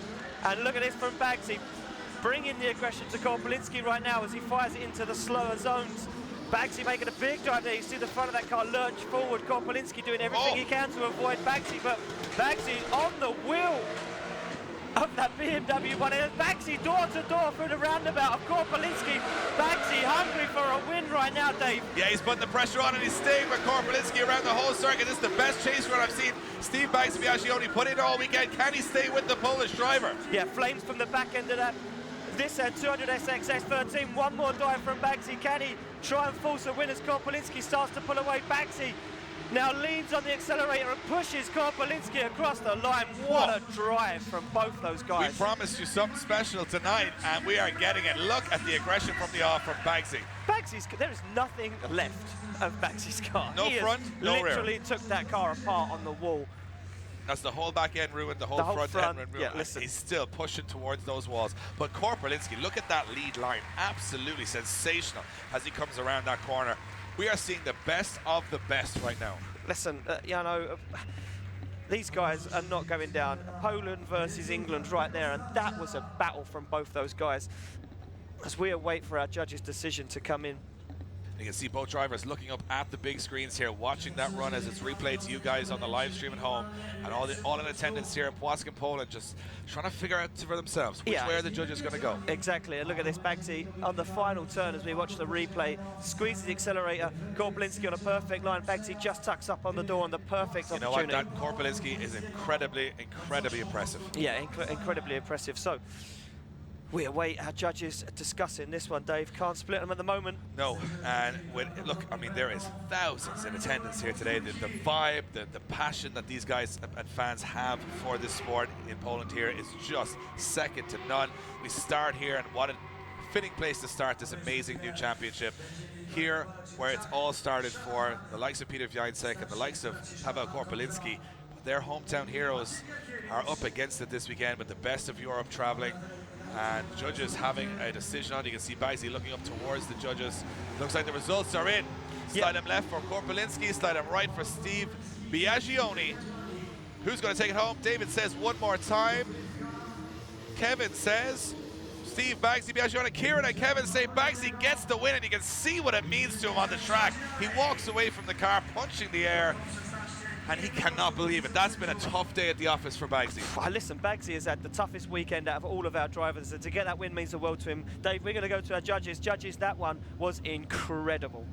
And look at this from Bagsy, bringing the aggression to Korpelinski right now as he fires it into the slower zones. Bagsy making a big drive there. You see the front of that car lurch forward. Korpelinski doing everything he can to avoid Bagsy, but Bagsy on the wheel of that BMW one, and Bagsy door to door through the roundabout of Korpelinski. Bagsy hungry for a win right now, Dave. Yeah, he's putting the pressure on and he's staying with Korpelinski around the whole circuit. This is the best chase run I've seen Steve Bagsy Biaggioni put in all weekend. Can he stay with the Polish driver? Yeah, flames from the back end of that. This 200SX S13, one more dive from Bagsy. Can he try and force a win as Korpelinski starts to pull away? Bagsy now leans on the accelerator and pushes Korpelinski across the line. What a drive from both those guys. We promised you something special tonight, and we are getting it. Look at the aggression from the off from Bagsy. There is nothing left of Bagsy's car. No front, no rear. Literally took that car apart on the wall. That's the whole back end ruined, the whole front end ruined. Yeah, listen. He's still pushing towards those walls. But Korpelinski, look at that lead line. Absolutely sensational as he comes around that corner. We are seeing the best of the best right now. Listen, you know, these guys are not going down. Poland versus England right there, and that was a battle from both those guys as we await for our judges' decision to come in. You can see both drivers looking up at the big screens here, watching that run as it's replayed to you guys on the live stream at home, and all in attendance here in Płocku, Poland, just trying to figure out for themselves which way are the judges going to go. Exactly, and look at this, Bagsy on the final turn as we watch the replay, squeezes the accelerator, Korpelinski on a perfect line, Bagsy just tucks up on the door on the perfect opportunity. You know what, that Korpelinski is incredibly impressive. Yeah, incredibly impressive. So, we await our judges discussing this one, Dave. Can't split them at the moment. No, and look, I mean, there is thousands in attendance here today. The vibe, the passion that these guys and fans have for this sport in Poland here is just second to none. We start here, and what a fitting place to start this amazing new championship. Here, where it's all started for the likes of Peter Wiańczek and the likes of Paweł Korpelinski. Their hometown heroes are up against it this weekend with the best of Europe traveling. And judges having a decision on. You can see Bagsy looking up towards the judges. Looks like the results are in. Slide him left for Korpelinski, slide him right for Steve Biaggioni. Who's going to take it home? David says one more time. Kevin says Steve Bagsy Biaggioni. Kieran and Kevin say Bagsy gets the win, and you can see what it means to him on the track. He walks away from the car, punching the air, and he cannot believe it. That's been a tough day at the office for Bagsy. Listen, Bagsy has had the toughest weekend out of all of our drivers, and to get that win means the world to him. Dave, we're going to go to our judges. Judges, that one was incredible.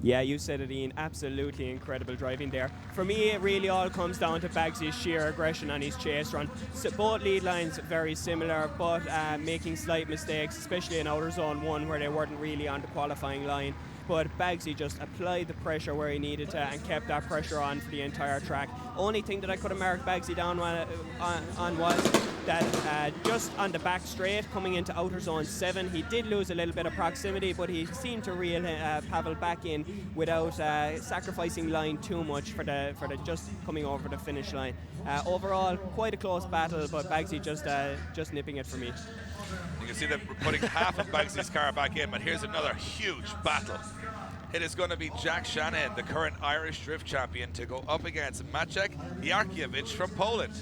Yeah, you said it, Ian. Absolutely incredible driving there. For me, it really all comes down to Bagsy's sheer aggression on his chase run. So both lead lines very similar, but making slight mistakes, especially in outer zone 1 where they weren't really on the qualifying line. but Bagsy just applied the pressure where he needed to and kept that pressure on for the entire track. Only thing that I could have marked Bagsy down on was that just on the back straight coming into outer zone 7, he did lose a little bit of proximity, but he seemed to reel Pavel back in without sacrificing line too much for the just coming over the finish line. Overall, quite a close battle, but Bagsy just nipping it for me. You can see them putting half of Bagsy's car back in, but here's another huge battle. It is going to be Jack Shanahan, the current Irish drift champion, to go up against Maciek Jarkiewicz from Poland.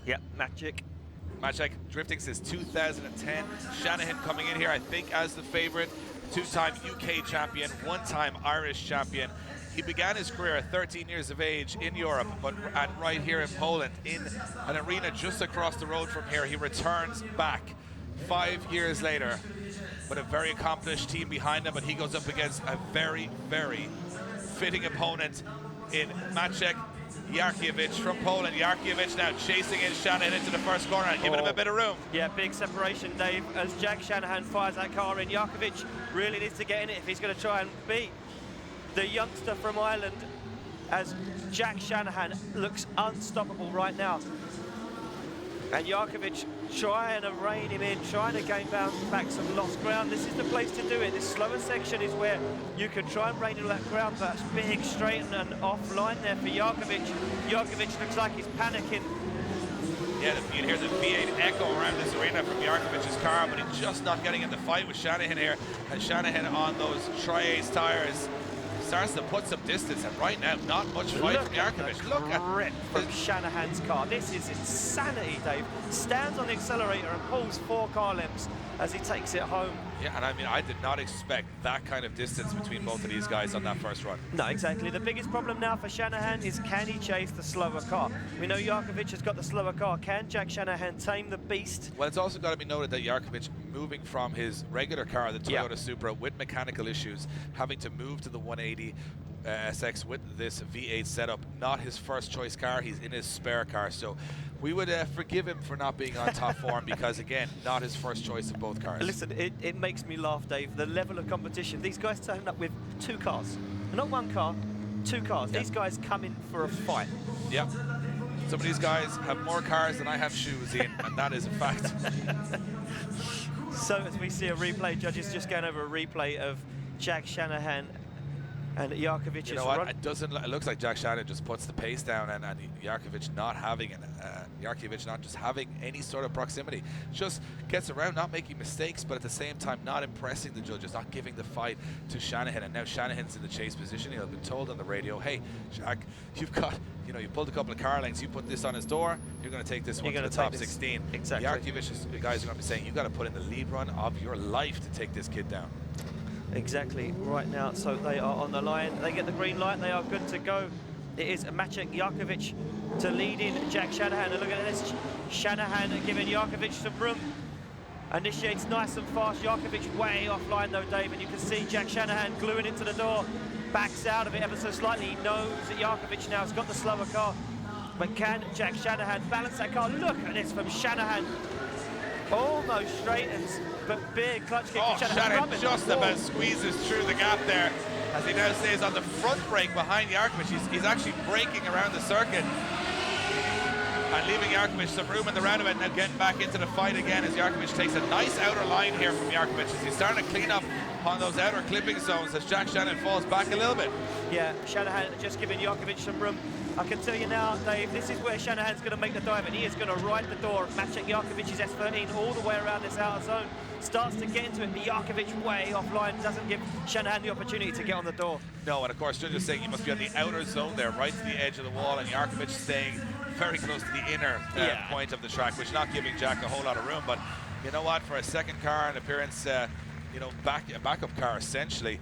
Yep, Maciek drifting since 2010. Shanahan coming in here, I think, as the favorite. Two-time UK champion, one-time Irish champion. He began his career at 13 years of age in Europe, and right here in Poland, in an arena just across the road from here. He returns back 5 years later with a very accomplished team behind him, but he goes up against a very, very fitting opponent in Maciek Jarkiewicz from Poland. Jarkiewicz now chasing in Shanahan into the first corner and giving him a bit of room. Yeah, big separation, Dave, as Jack Shanahan fires that car in. Jarkiewicz really needs to get in it if he's going to try and beat the youngster from Ireland, as Jack Shanahan looks unstoppable right now. And Jarkiewicz trying to rein him in, trying to gain back some lost ground. This is the place to do it. This slower section is where you can try and rein in that ground. That's big, straight and offline there for Jarkiewicz. Jarkiewicz looks like he's panicking. Yeah, you can hear the V8 echo around this arena from Jarkiewicz's car, but he's just not getting in the fight with Shanahan here. And Shanahan on those Tri-Ace tires starts to put some distance, and right now, not much fight from Jarkiewicz. Look at rip from Shanahan's car. This is insanity, Dave. Stands on the accelerator and pulls 4 car lengths as he takes it home. Yeah, and I mean, I did not expect that kind of distance between both of these guys on that first run. No, exactly. The biggest problem now for Shanahan is, can he chase the slower car? We know Jarkiewicz has got the slower car. Can Jack Shanahan tame the beast? Well, it's also got to be noted that Jarkiewicz, moving from his regular car, the Toyota Supra, with mechanical issues, having to move to the 180 SX with this V8 setup, not his first choice car. He's in his spare car, so we would forgive him for not being on top form because, again, not his first choice of both cars. Listen, it makes me laugh, Dave. The level of competition. These guys turned up with 2 cars. Not 1 car, 2 cars. These guys come in for a fight. Yep. Some of these guys have more cars than I have shoes in, and that is a fact. So as we see a replay, judges just going over a replay of Jack Shanahan and Jarkiewicz. You know what? It looks like Jack Shanahan just puts the pace down, and Jarkiewicz not having Jarkiewicz not just having any sort of proximity, just gets around, not making mistakes, but at the same time not impressing the judges, not giving the fight to Shanahan. And now Shanahan's in the chase position. He'll be told on the radio, "Hey, Jack, you pulled a couple of car lengths. You put this on his door. You're going to take this one to the top 16." Exactly. Jarkiewicz's guys are going to be saying, "You got to put in the lead run of your life to take this kid down." Exactly right now, so they are on the line. They get the green light, they are good to go. It is Maciek Jarkiewicz to lead in Jack Shanahan. And look at this, Shanahan giving Jarkiewicz some room. Initiates nice and fast. Jarkiewicz way offline though, Dave, and you can see Jack Shanahan gluing into the door. Backs out of it ever so slightly. He knows that Jarkiewicz now has got the slower car. But can Jack Shanahan balance that car? Look at this from Shanahan. Almost straightens, but big clutch kick for Shanahan. Shanahan just about squeezes through the gap there as he now stays on the front brake behind Jarkiewicz. He's actually braking around the circuit and leaving Jarkiewicz some room in the roundabout. Now getting back into the fight again as Jarkiewicz takes a nice outer line here from Jarkiewicz as he's starting to clean up on those outer clipping zones as Jack Shanahan falls back a little bit. Yeah, Shanahan just giving Jarkiewicz some room. I can tell you now, Dave, this is where Shanahan's going to make the dive, and he is going to ride the door. Maciek Jarkiewicz's S13 all the way around this outer zone. Starts to get into it, but Jarkiewicz way offline, doesn't give Shanahan the opportunity to get on the door. No, and of course, judges saying you must be on the outer zone there, right to the edge of the wall, and Jarkiewicz staying very close to the inner point of the track, which not giving Jack a whole lot of room. But you know what, for a second car and appearance, a backup car essentially,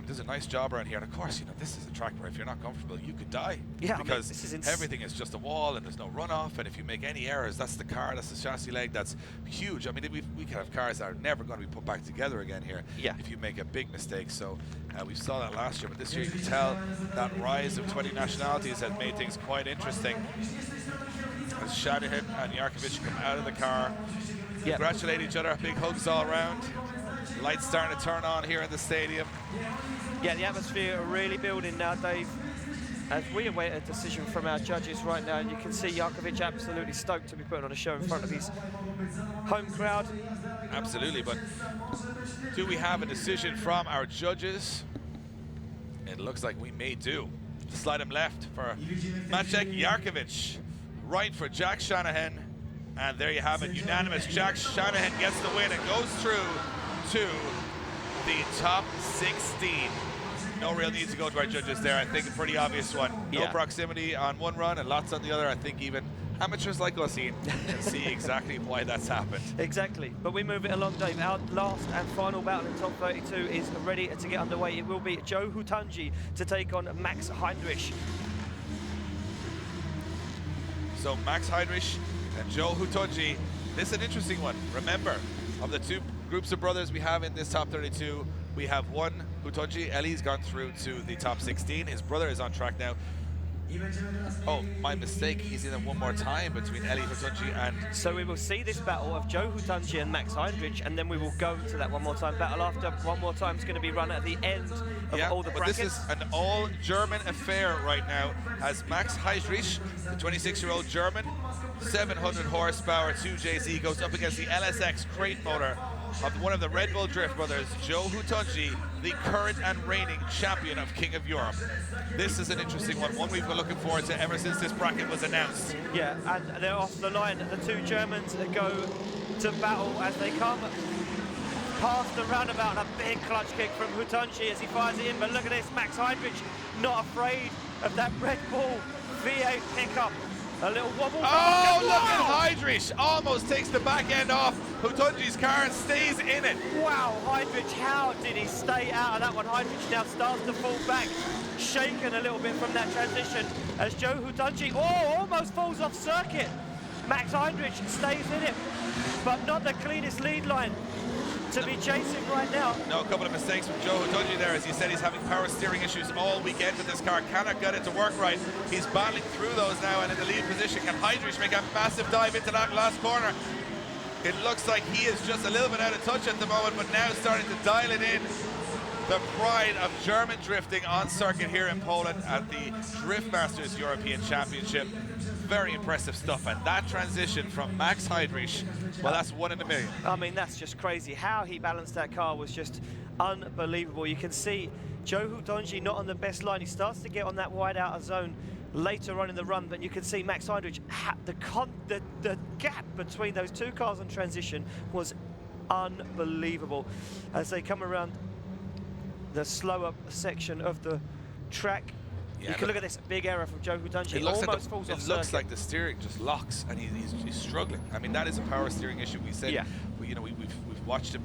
does a nice job around here. And of course, this is a track where if you're not comfortable, you could die. Yeah, because this is everything is just a wall and there's no runoff. And if you make any errors, that's the car, that's the chassis leg, that's huge. I mean, we can have cars that are never going to be put back together again here if you make a big mistake. So we saw that last year, but this year you can tell that rise of 20 nationalities has made things quite interesting. As Shanahan and Jarkiewicz come out of the car, congratulate each other, big hugs all around. Lights starting to turn on here in the stadium. Yeah, the atmosphere really building now, Dave, as we await a decision from our judges right now, and you can see Jarkovic absolutely stoked to be putting on a show in front of his home crowd. Absolutely, but do we have a decision from our judges? It looks like we may do. Slide him left for Maciek Jarkovic, right for Jack Shanahan, and there you have it, unanimous. Jack Shanahan gets the win and goes through to the top 16. No real need to go to our judges there. I think a pretty obvious one. No proximity on one run and lots on the other. I think even amateurs like us, Ian, can see exactly why that's happened. Exactly, but we move it along, Dave. Our last and final battle in top 32 is ready to get underway. It will be Joe Hutanji to take on Max Heinrich. So Max Heinrich and Joe Hutanji. This is an interesting one. Remember, of the two groups of brothers we have in this top 32, we have one, Hutanji. Ellie's gone through to the top 16. His brother is on track now. Oh, my mistake. He's in it one more time between Elie Hutanji and... So we will see this battle of Joe Hutanji and Max Heinrich, and then we will go to that one more time battle after. One more time is going to be run at the end of all the brackets. But this is an all-German affair right now, as Max Heinrich, the 26-year-old German, 700 horsepower 2JZ, goes up against the LSX crate motor of one of the Red Bull Drift brothers, Joe Hutanji, the current and reigning champion of King of Europe. This is an interesting one we've been looking forward to ever since this bracket was announced. Yeah, and they're off the line. The two Germans go to battle as they come past the roundabout. A big clutch kick from Hutanji as he fires it in, but look at this, Max Heinrich not afraid of that Red Bull V8 pickup. A little wobble. Oh, look at Heinrich! Almost takes the back end off Hutanji's car and stays in it. Wow, Heinrich, how did he stay out of that one? Heinrich now starts to fall back, shaken a little bit from that transition as Joe Hutanji, almost falls off circuit. Max Heinrich stays in it, but not the cleanest lead line to be chasing right now. No, a couple of mistakes from Joe Hutanji there. As he said, he's having power steering issues all weekend with this car. Cannot get it to work right. He's battling through those now and in the lead position. Can Heinrich make a massive dive into that last corner? It looks like he is just a little bit out of touch at the moment, but now starting to dial it in. The pride of German drifting on circuit here in Poland at the Drift Masters European Championship. Very impressive stuff, and that transition from Max Heinrich, well, that's 1 in a million. I mean, that's just crazy. How he balanced that car was just unbelievable. You can see Joe Hutanji not on the best line. He starts to get on that wide outer zone later on in the run, but you can see Max Heinrich, the gap between those two cars on transition was unbelievable. As they come around the slower section of the track, you can look at this big error from Joe Hutanji. It almost falls off circuit. It looks like the steering just locks, and he's struggling. I mean, that is a power steering issue. We said, we've watched him,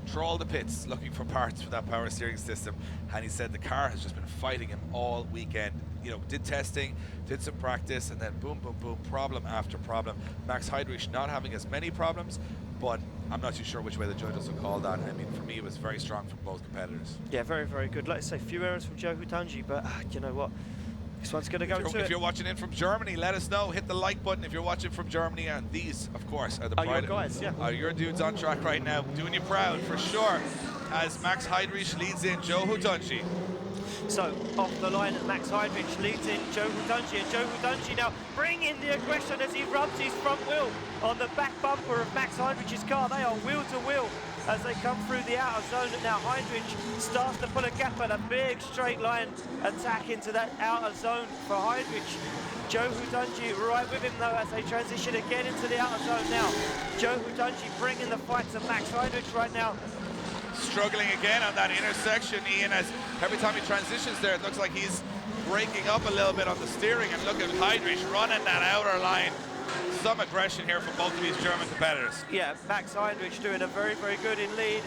trawl the pits looking for parts for that power steering system, and he said the car has just been fighting him all weekend. Did testing, did some practice, and then boom, boom, boom, problem after problem. Max Heinrich not having as many problems, but I'm not too sure which way the judges will call that. I mean, for me, it was very strong from both competitors. Yeah, very, very good. Like I say, few errors from Joe Hutanji, but you know what? This one's going to go into it. If you're watching in from Germany, let us know. Hit the like button if you're watching from Germany. And these, of course, are the your guys, yeah. Are your dudes on track right now, doing you proud for sure. As Max Heinrich leads in Joe Hutanji. So off the line, Max Heinrich leads in Joe Hutanji, and Joe Hutanji now bringing the aggression as he rubs his front wheel on the back bumper of Max Heinrich's car. They are wheel to wheel as they come through the outer zone. Now Heinrich starts to pull a gap and a big straight line attack into that outer zone for Heinrich. Joe Hutanji right with him though as they transition again into the outer zone now. Joe Hutanji bringing the fight to Max Heinrich right now. Struggling again on that intersection, Ian, as every time he transitions there, it looks like he's breaking up a little bit on the steering, and look at Heinrich running that outer line. Some aggression here from both of these German competitors. Yeah, Max Heinrich doing a very, very good in lead.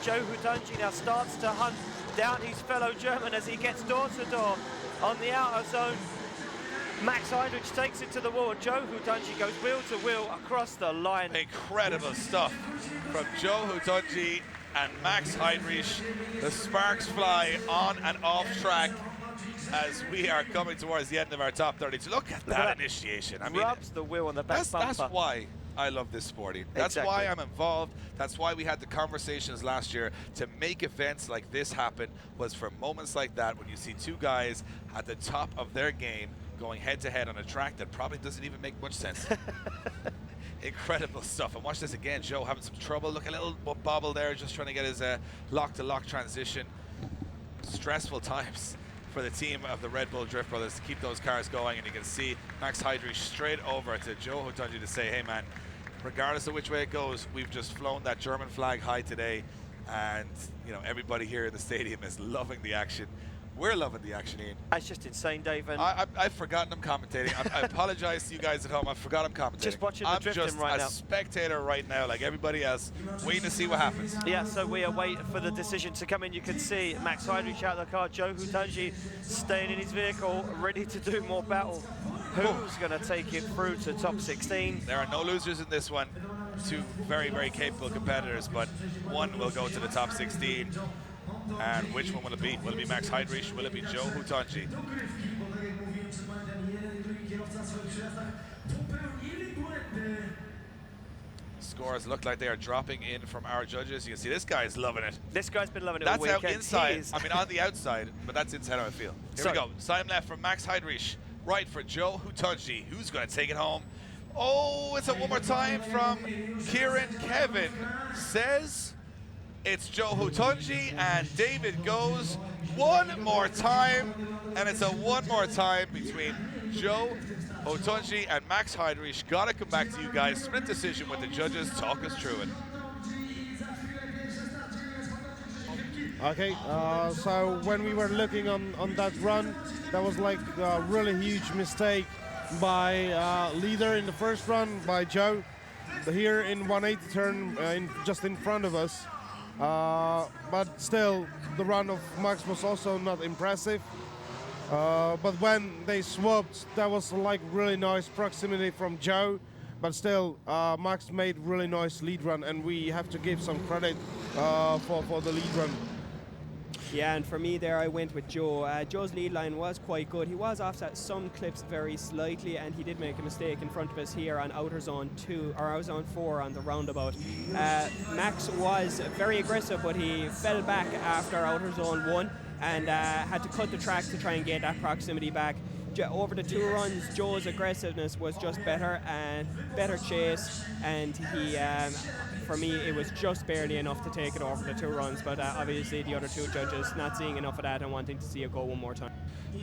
Joe Hutanji now starts to hunt down his fellow German as he gets door to door on the outer zone. Max Heinrich takes it to the wall. Joe Hutanji goes wheel to wheel across the line. Incredible stuff from Joe Hutanji and Max Heinrich. The sparks fly on and off track as we are coming towards the end of our top 32. Look at that initiation. I mean, rubs the wheel on the back bumper. That's why I love this sporty. That's why I'm involved. That's why we had the conversations last year to make events like this happen, was for moments like that when you see two guys at the top of their game going head-to-head on a track that probably doesn't even make much sense. Incredible stuff. And watch this again. Joe having some trouble. Look, a little bobble there, just trying to get his lock-to-lock transition. Stressful times for the team of the Red Bull Drift Brothers to keep those cars going. And you can see Max Heidrich straight over to Joe Hotunji to say, hey man, regardless of which way it goes, we've just flown that German flag high today. And you know, everybody here in the stadium is loving the action. We're loving the action, Ian. It's just insane, Dave. And I've forgotten I'm commentating. I apologize to you guys at home. I forgot I'm commentating. Just watching the drifting right now. I'm just a spectator right now, like everybody else, waiting to see what happens. Yeah, so we are waiting for the decision to come in. You can see Max Heidrich out of the car, Joe Hotunji staying in his vehicle, ready to do more battle. Who's going to take it through to top 16? There are no losers in this one. Two very, very capable competitors, but one will go to the top 16. And which one will it be? Will it be Max Heidrich? Will it be Joe Hotunji? Scores look like they are dropping in from our judges. You can see this guy's loving it. This guy's been loving it That's all weekend. How inside, I mean on the outside, but that's inside how I feel. Here we go. Side left from Max Heidrich. Right for Joe Hotunji. Who's going to take it home? Oh, it's a one more time from Kieran Kevin. Says it's Joe Hotunji, and David goes one more time, and it's a one more time between Joe Hotunji and Max Heidrich. Gotta come back to you guys. Split decision with the judges. Talk us through it. Okay, so when we were looking on that run, that was like a really huge mistake by leader in the first run by Joe. Here in 180 turn, just in front of us. But still, the run of Max was also not impressive. But when they swapped, that was like really nice proximity from Joe. But still, Max made really nice lead run, and we have to give some credit for the lead run. Yeah, and for me there, I went with Joe. Joe's lead line was quite good. He was offset some clips very slightly, and he did make a mistake in front of us here on outer zone 2 or outer zone 4 on the roundabout. Max was very aggressive, but he fell back after outer zone 1 and had to cut the track to try and get that proximity back. Over the 2 runs, Joe's aggressiveness was just better and better chase, and he, for me, it was just barely enough to take it over the 2 runs. But obviously, the other 2 judges not seeing enough of that and wanting to see it go one more time.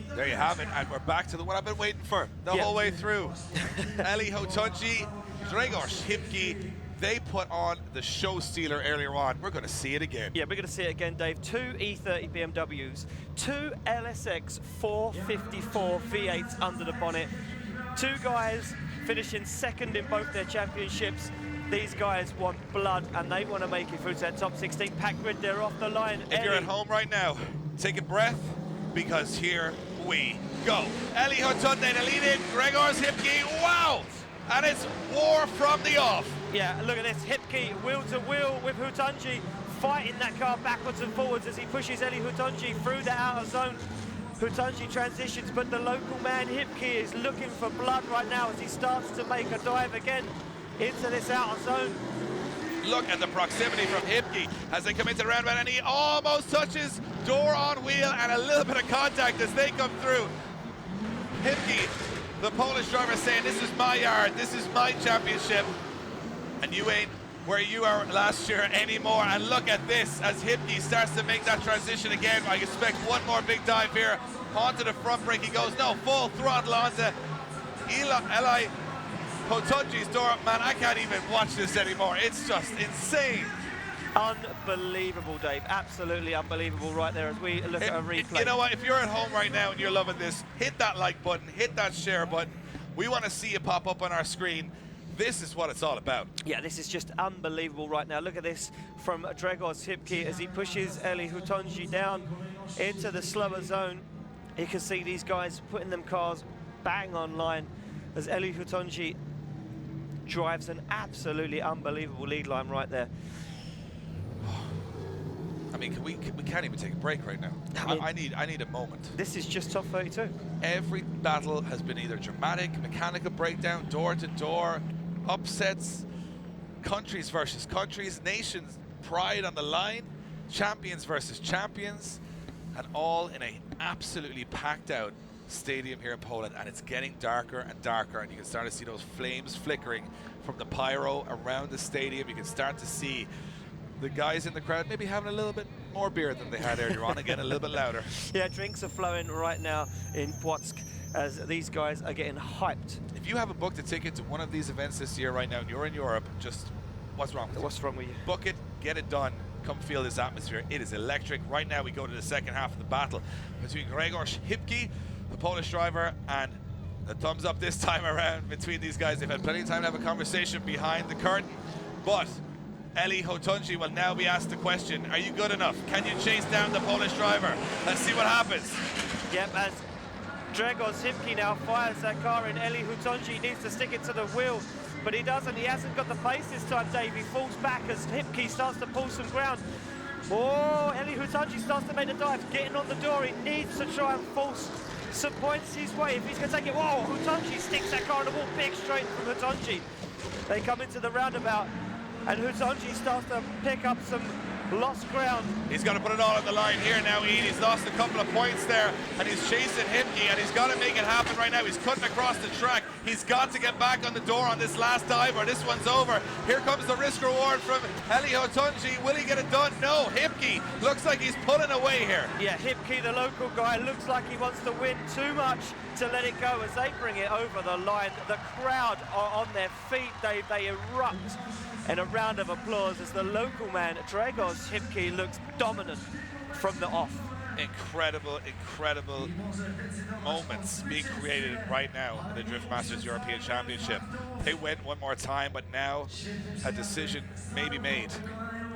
There you have it, and we're back to the one I've been waiting for the whole way through. Eli Hotunji, Grzegorz Hipki. They put on the show stealer earlier on. We're going to see it again. Yeah, we're going to see it again, Dave. 2 E30 BMWs, 2 LSX 454 V8s under the bonnet. 2 guys finishing second in both their championships. These guys want blood, and they want to make it through to that top 16. Pack grid, they're off the line. If you're at home right now, take a breath, because here we go. Eli Hotunji to lead in. Grzegorz Hipki, wow! And it's war from the off. Yeah, look at this. Hipki wheel to wheel with Hotunji, fighting that car backwards and forwards as he pushes Eli Hotunji through the outer zone. Hotunji transitions, but the local man Hipki is looking for blood right now as he starts to make a dive again into this outer zone. Look at the proximity from Hipki as they come into the roundabout, and he almost touches door on wheel, and a little bit of contact as they come through. Hipki, the Polish driver, saying, this is my yard, this is my championship, and you ain't where you are last year anymore. And look at this as Hipki starts to make that transition again. I expect one more big dive here. Onto the front brake he goes. No, full throttle onto Eli Hotunji's door. Man, I can't even watch this anymore. It's just insane. Unbelievable, Dave. Absolutely unbelievable right there as we look at a replay. You know what? If you're at home right now and you're loving this, hit that like button, hit that share button. We want to see you pop up on our screen. This is what it's all about. Yeah, this is just unbelievable right now. Look at this from Grzegorz Hipki as he pushes Eli Hotunji down into the slower zone. You can see these guys putting them cars bang on line as Eli Hotunji drives an absolutely unbelievable lead line right there. I mean, we can't even take a break right now. I need a moment. This is just top 32. Every battle has been either dramatic, mechanical breakdown, door to door. upsets, countries versus countries, nations, pride on the line, champions versus champions, and all in a absolutely packed out stadium here in Poland. And it's getting darker and darker, and you can start to see those flames flickering from the pyro around the stadium. You can start to see the guys in the crowd maybe having a little bit more beer than they had earlier on, again a little bit louder. Yeah, drinks are flowing right now in Płocku as these guys are getting hyped. If you haven't booked a ticket to one of these events this year right now and you're in Europe, just what's wrong with you? What's wrong with you? Book it, get it done, come feel this atmosphere. It is electric. Right now we go to the second half of the battle between Grzegorz Hipki, the Polish driver, and the thumbs up this time around between these guys. They've had plenty of time to have a conversation behind the curtain, but Eli Hotunji will now be asked the question, are you good enough? Can you chase down the Polish driver? Let's see what happens. Yep, as Grzegorz Hipki now fires that car and Eli Hotunji needs to stick it to the wheel, but he doesn't. He hasn't got the pace this time, Dave. He falls back as Hipki starts to pull some ground. Oh, Eli Hotunji starts to make the dive, getting on the door. He needs to try and force some points his way if he's going to take it. Whoa, Hotunji sticks that car on the wall, big straight from Hotunji. They come into the roundabout, and Hotunji starts to pick up some lost ground. He's got to put it all on the line here now, Ian. He's lost a couple of points there, and he's chasing Hipki, and he's got to make it happen right now. He's cutting across the track. He's got to get back on the door on this last dive, or this one's over. Here comes the risk reward from Eli Hotunji. Will he get it done? No. Hipki looks like he's pulling away here. Yeah, Hipki, the local guy, looks like he wants to win too much to let it go as they bring it over the line. The crowd are on their feet, Dave. They erupt in a round of applause as the local man, Grzegorz Hipki, looks dominant from the off. Incredible, incredible moments being created right now in the Drift Masters European Championship. They went one more time, but now a decision may be made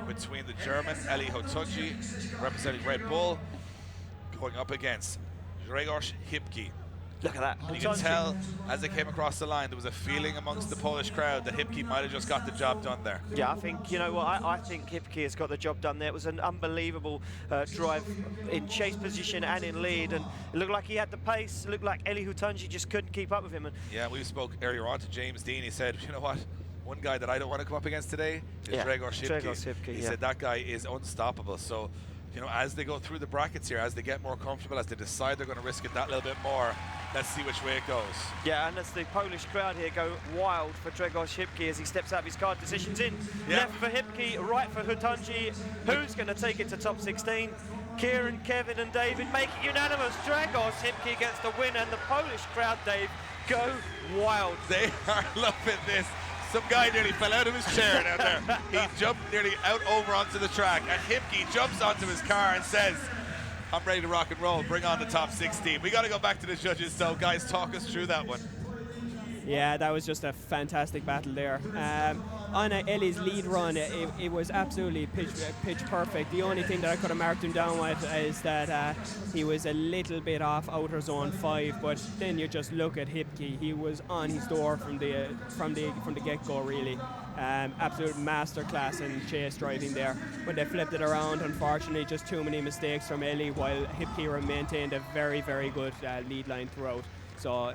between the German Eli Hotunji, representing Red Bull, going up against Grzegorz Hipki. Look at that. And you can tell as they came across the line, there was a feeling amongst the Polish crowd that Hipki might have just got the job done there. Yeah, I think, you know what, I think Hipki has got the job done there. It was an unbelievable drive in chase position and in lead, and it looked like he had the pace. It looked like Eli Hotunji just couldn't keep up with him. And yeah, we spoke earlier on to James Dean. He said, you know what, one guy that I don't want to come up against today is Grzegorz Hipki. He said that guy is unstoppable. So, you know, as they go through the brackets here, as they get more comfortable, as they decide they're going to risk it that little bit more, let's see which way it goes. Yeah, and as the Polish crowd here go wild for Grzegorz Hipki as he steps out of his car. Decisions in. Yeah. Left for Hipki, right for Hotunji. Who's going to take it to top 16? Kieran, Kevin and David make it unanimous. Grzegorz Hipki gets the win, and the Polish crowd, Dave, go wild. They are loving this. Some guy nearly fell out of his chair down there. He jumped nearly out over onto the track, and Hipki jumps onto his car and says, I'm ready to rock and roll, bring on the top 16. We got to go back to the judges, so guys, talk us through that one. Yeah, that was just a fantastic battle there. On Eli's lead run, it was absolutely pitch perfect. The only thing that I could have marked him down with is that he was a little bit off outer zone 5, but then you just look at Hipki. He was on his door from the get-go, really. Absolute masterclass in chase driving there. When they flipped it around, unfortunately, just too many mistakes from Eli, while Hipki maintained a very, very good lead line throughout. So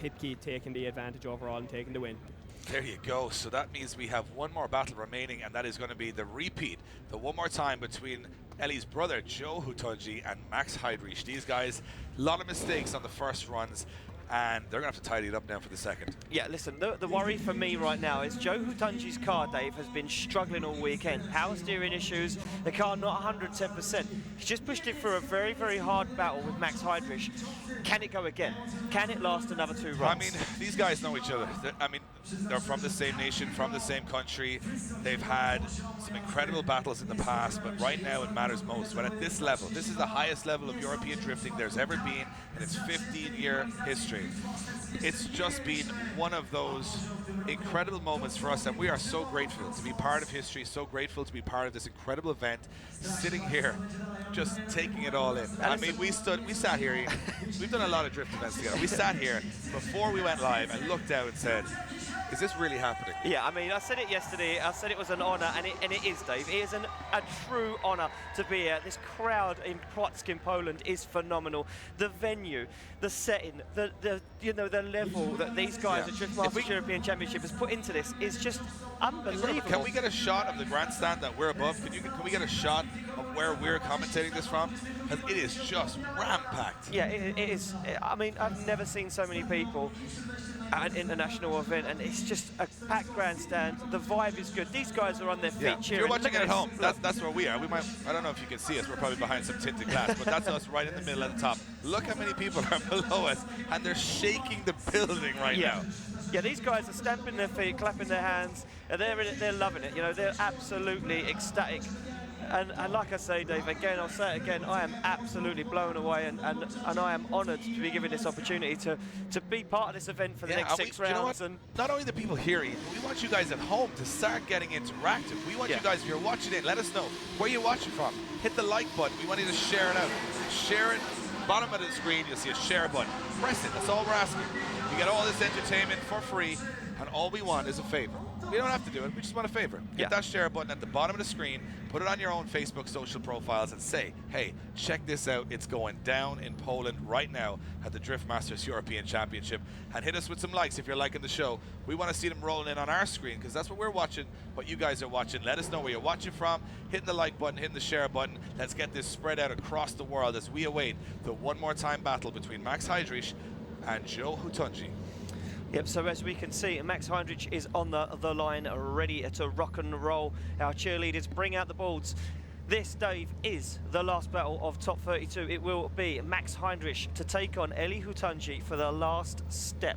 Hipki taking the advantage overall and taking the win. There you go. So that means we have one more battle remaining, and that is going to be the repeat, the one more time between Eli's brother, Joe Hotunji, and Max Heidrich. These guys, a lot of mistakes on the first runs, and they're going to have to tidy it up now for the second. Yeah, listen, the worry for me right now is Joe Hotunji's car, Dave, has been struggling all weekend. Power steering issues, the car not 110%. He's just pushed it through a very, very hard battle with Max Heidrich. Can it go again? Can it last another 2 runs? I mean, these guys know each other. They're from the same nation, from the same country. They've had some incredible battles in the past, but right now it matters most. But at this level, this is the highest level of European drifting there's ever been in its 15-year history. It's just been one of those incredible moments for us, and we are so grateful to be part of history, so grateful to be part of this incredible event, sitting here, just taking it all in. I mean, we sat here, Ian. We've done a lot of drift events together. We sat here before we went live and looked out and said, is this really happening? Yeah, I mean, I said it yesterday. I said it was an honour, and it is, Dave. It is a true honour to be here. This crowd in Płocku in Poland is phenomenal. The venue, the setting, the you know, the level that these guys at Drift Masters European Championship has put into this is just unbelievable. Can we get a shot of the grandstand that we're above? Can we get a shot of where we're commentating this from? Because it is just ram-packed. Yeah, it is. I mean, I've never seen so many people at an international event, and it's just a packed grandstand. The vibe is good. These guys are on their feet cheering. If you're watching it at home, that's where we are. I don't know if you can see us. We're probably behind some tinted glass, but that's us right in the middle at the top. Look how many people are below us, and they're shaking the building right now. Yeah, these guys are stamping their feet, clapping their hands, and they're loving it. You know, they're absolutely ecstatic. And like I say, Dave, again, I'll say it again, I am absolutely blown away, and I am honoured to be given this opportunity to be part of this event for the next 6 rounds. You know what? And not only the people here, Ian, we want you guys at home to start getting interactive. We want you guys, if you're watching it, let us know where you're watching from. Hit the like button. We want you to share it out. Share it. Bottom of the screen, you'll see a share button. Press it. That's all we're asking. You get all this entertainment for free, and all we want is a favor. We don't have to do it. We just want a favor. Hit that share button at the bottom of the screen, put it on your own Facebook social profiles, and say, hey, check this out. It's going down in Poland right now at the Drift Masters European Championship. And hit us with some likes if you're liking the show. We want to see them rolling in on our screen, because that's what we're watching, what you guys are watching. Let us know where you're watching from. Hitting the like button, hitting the share button. Let's get this spread out across the world as we await the one more time battle between Max Heidrich and Joe Hutunji. Yep, so as we can see, Max Heidrich is on the line, ready to rock and roll. Our cheerleaders bring out the boards. This, Dave, is the last battle of top 32. It will be Max Heidrich to take on Eli Hutunji for the last step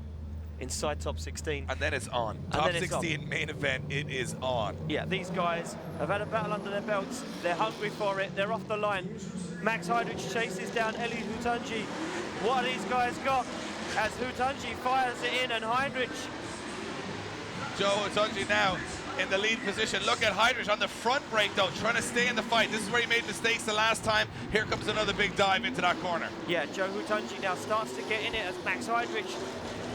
inside top 16. And then it's on. Top 16 main event, it is on. Yeah, these guys have had a battle under their belts. They're hungry for it. They're off the line. Max Heidrich chases down Eli Hutunji. What have these guys got? As Hutunji fires it in, and Heidrich. Joe Hutunji now in the lead position. Look at Heidrich on the front break though, trying to stay in the fight. This is where he made mistakes the last time. Here comes another big dive into that corner. Yeah, Joe Hutunji now starts to get in it as Max Heidrich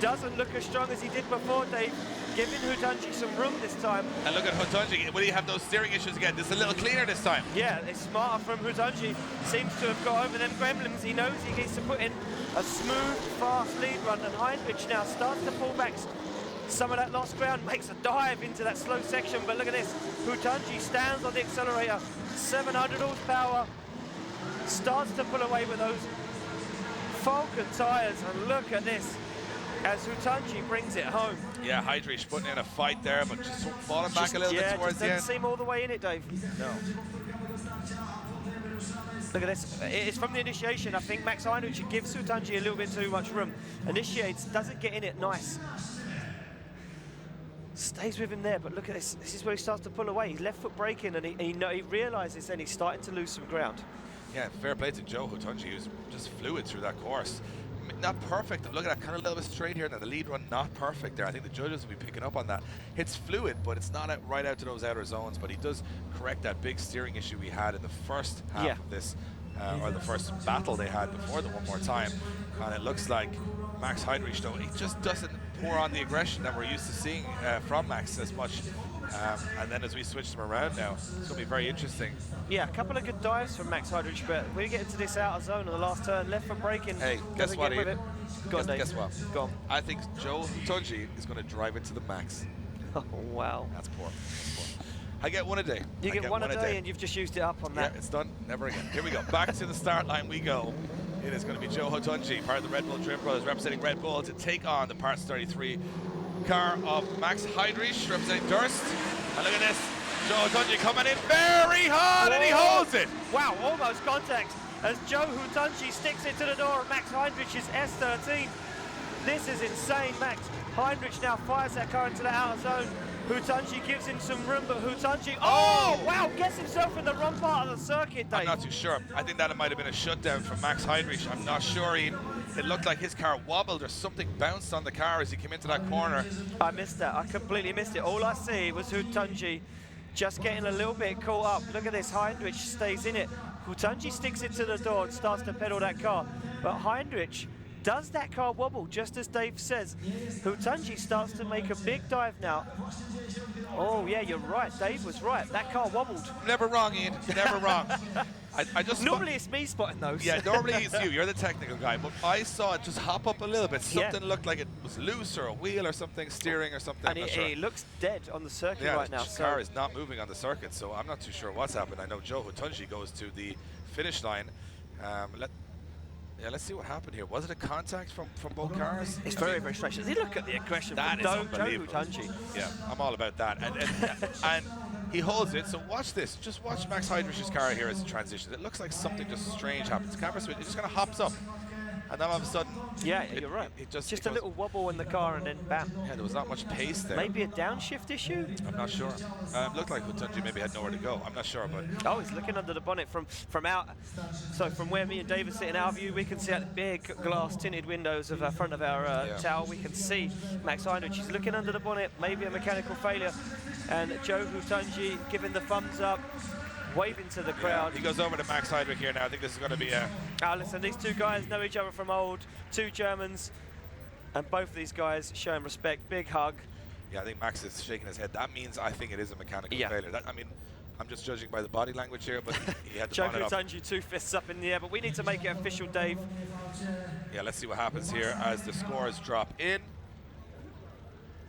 doesn't look as strong as he did before, Dave. Giving Hutunji some room this time. And look at Hutunji, will he have those steering issues again? This is a little cleaner this time. Yeah, it's smarter from Hutunji. Seems to have got over them gremlins. He knows he needs to put in a smooth, fast lead run, and Heidrich now starts to pull back some of that lost ground, makes a dive into that slow section, but look at this. Hutunji stands on the accelerator, 700 horsepower, starts to pull away with those Falcon tyres, and look at this as Hutunji brings it home. Yeah, Heidrich putting in a fight there, but just falling back a little bit towards the end. Doesn't seem all the way in it, Dave. No. Look at this. It's from the initiation. I think Max Heidrich gives Hutunji a little bit too much room. Initiates, doesn't get in it nice. Stays with him there, but look at this. This is where he starts to pull away. He's left foot braking, and he realises then he's starting to lose some ground. Yeah, fair play to Joe Hutunji, who's just fluid through that course. Not perfect. Look at that, kind of a little bit straight here. Now the lead run not perfect there. I think the judges will be picking up on that. It's fluid, but it's not right out to those outer zones. But he does correct that big steering issue we had in the first half of this, or the first battle they had before the one more time. And it looks like Max Heidrich, though, he just doesn't pour on the aggression that we're used to seeing from Max as much. And then as we switch them around now, it's going to be very interesting. Yeah, a couple of good dives from Max Heidrich, but when you get into this outer zone on the last turn, left foot braking. Hey, guess what, Ian? Guess what? Go on. I think Joe Hutunji is going to drive into the Max. Oh, wow. That's poor. I get one a day. You get one a day, and you've just used it up on that. Yeah, it's done. Never again. Here we go. Back to the start line we go. It is going to be Joe Hutunji, part of the Red Bull Trim Brothers, representing Red Bull, to take on the Parts 33 car of Max Heidrich, representing Durst. And look at this. Joe Hutunji coming in very hard, and he holds it. Wow, almost contact as Joe Hutunji sticks it to the door of Max Heidrich's S13. This is insane. Max Heidrich now fires that car into the outer zone. Hutunji gives him some room, but Hutunji, oh wow, gets himself in the wrong part of the circuit, Dave. I'm not too sure. I think that might have been a shutdown from Max Heidrich. I'm not sure. It looked like his car wobbled or something bounced on the car as he came into that corner. I missed that. I completely missed it. All I see was Hutunji just getting a little bit caught up. Look at this. Heidrich stays in it. Hutunji sticks it to the door and starts to pedal that car. But Heidrich Does that car wobble, just as Dave says? Hutanji starts to make a big dive now. Oh, yeah, you're right. Dave was right. That car wobbled. Never wrong, Ian. Never wrong. I just normally it's me spotting those. Yeah, normally it's you. You're the technical guy. But I saw it just hop up a little bit. Something looked like it was loose, or a wheel or something, steering or something. And it looks dead on the circuit right now. The car is not moving on the circuit, so I'm not too sure what's happened. I know Joe Hutanji goes to the finish line. Let's see what happened here. Was it a contact from both cars? It's very, very strange. Look at the aggression from Joe Hutanji. Yeah, I'm all about that. And he holds it, so watch this. Just watch Max Heidrich's car here as it transitions. It looks like something just strange happens. Camera switch, it just kind of hops up. And then all of a sudden... Yeah, you're right. It just a little wobble in the car and then bam. Yeah, there was not much pace there. Maybe a downshift issue? I'm not sure. Looked like Hutanji maybe had nowhere to go. I'm not sure, but... Oh, he's looking under the bonnet from out... So from where me and David sit in our view, we can see out the big glass tinted windows of front of our tower. We can see Max Heinrich. He's looking under the bonnet, maybe a mechanical failure. And Joe Hutanji giving the thumbs up, waving to the crowd. He goes over to Max Heidrich here now. I think this is going to be a... Listen, these two guys know each other from old, two Germans, and both of these guys showing respect. Big hug. Yeah, I think Max is shaking his head. That means I think it is a mechanical failure. I mean, I'm just judging by the body language here, but he had to Joe bonnet up. Hutanji, 2 fists up in the air, but we need to make it official, Dave. Yeah, let's see what happens here as the scores drop in.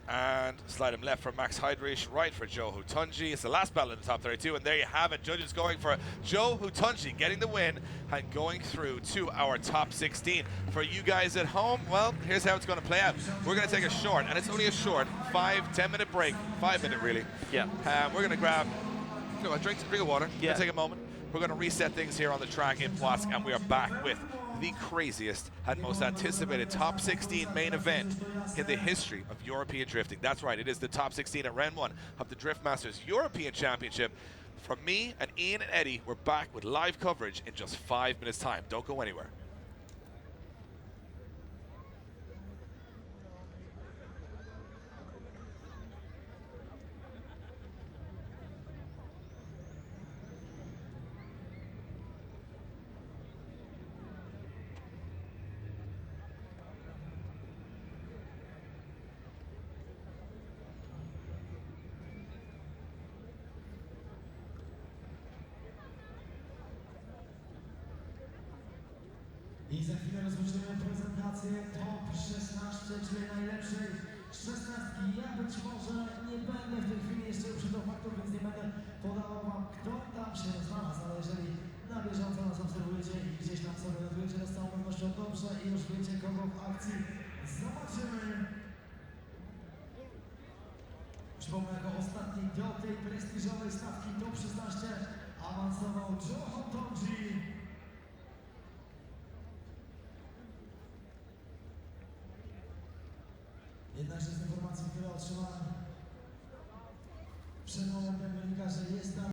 And slide him left for Max Heidrich, right for Joe Hutanji. It's the last battle in the top 32, and there you have it. Judges going for Joe Hutanji getting the win and going through to our top 16. For you guys at home, well, here's how it's going to play out. We're going to take a short, and it's only a short 5-10 minute break, 5 minute really. Yeah. We're going to grab a drink of water. Yeah. Take a moment. We're going to reset things here on the track in Płocku, and we are back with the craziest and most anticipated top 16 main event in the history of European drifting. That's right, it is the top 16 at round 1 of the Drift Masters European Championship. From me and Ian and Eddie, we're back with live coverage in just 5 minutes time. Don't go anywhere. I za chwilę rozpoczniemy prezentację top 16, czyli najlepszej 16. Ja być może nie będę w tej chwili jeszcze uprzedzał faktów, więc nie będę podawał wam, kto tam się znalazł, ale jeżeli na bieżąco nas obserwujecie i gdzieś tam sobie notujecie, to z całą pewnością dobrze i już wiecie, kogo w akcji zobaczymy. Przypomnę, jako ostatni do tej prestiżowej stawki top 16 awansował Joe Hutanji. Jednakże z informacji, które otrzymałem, przemowa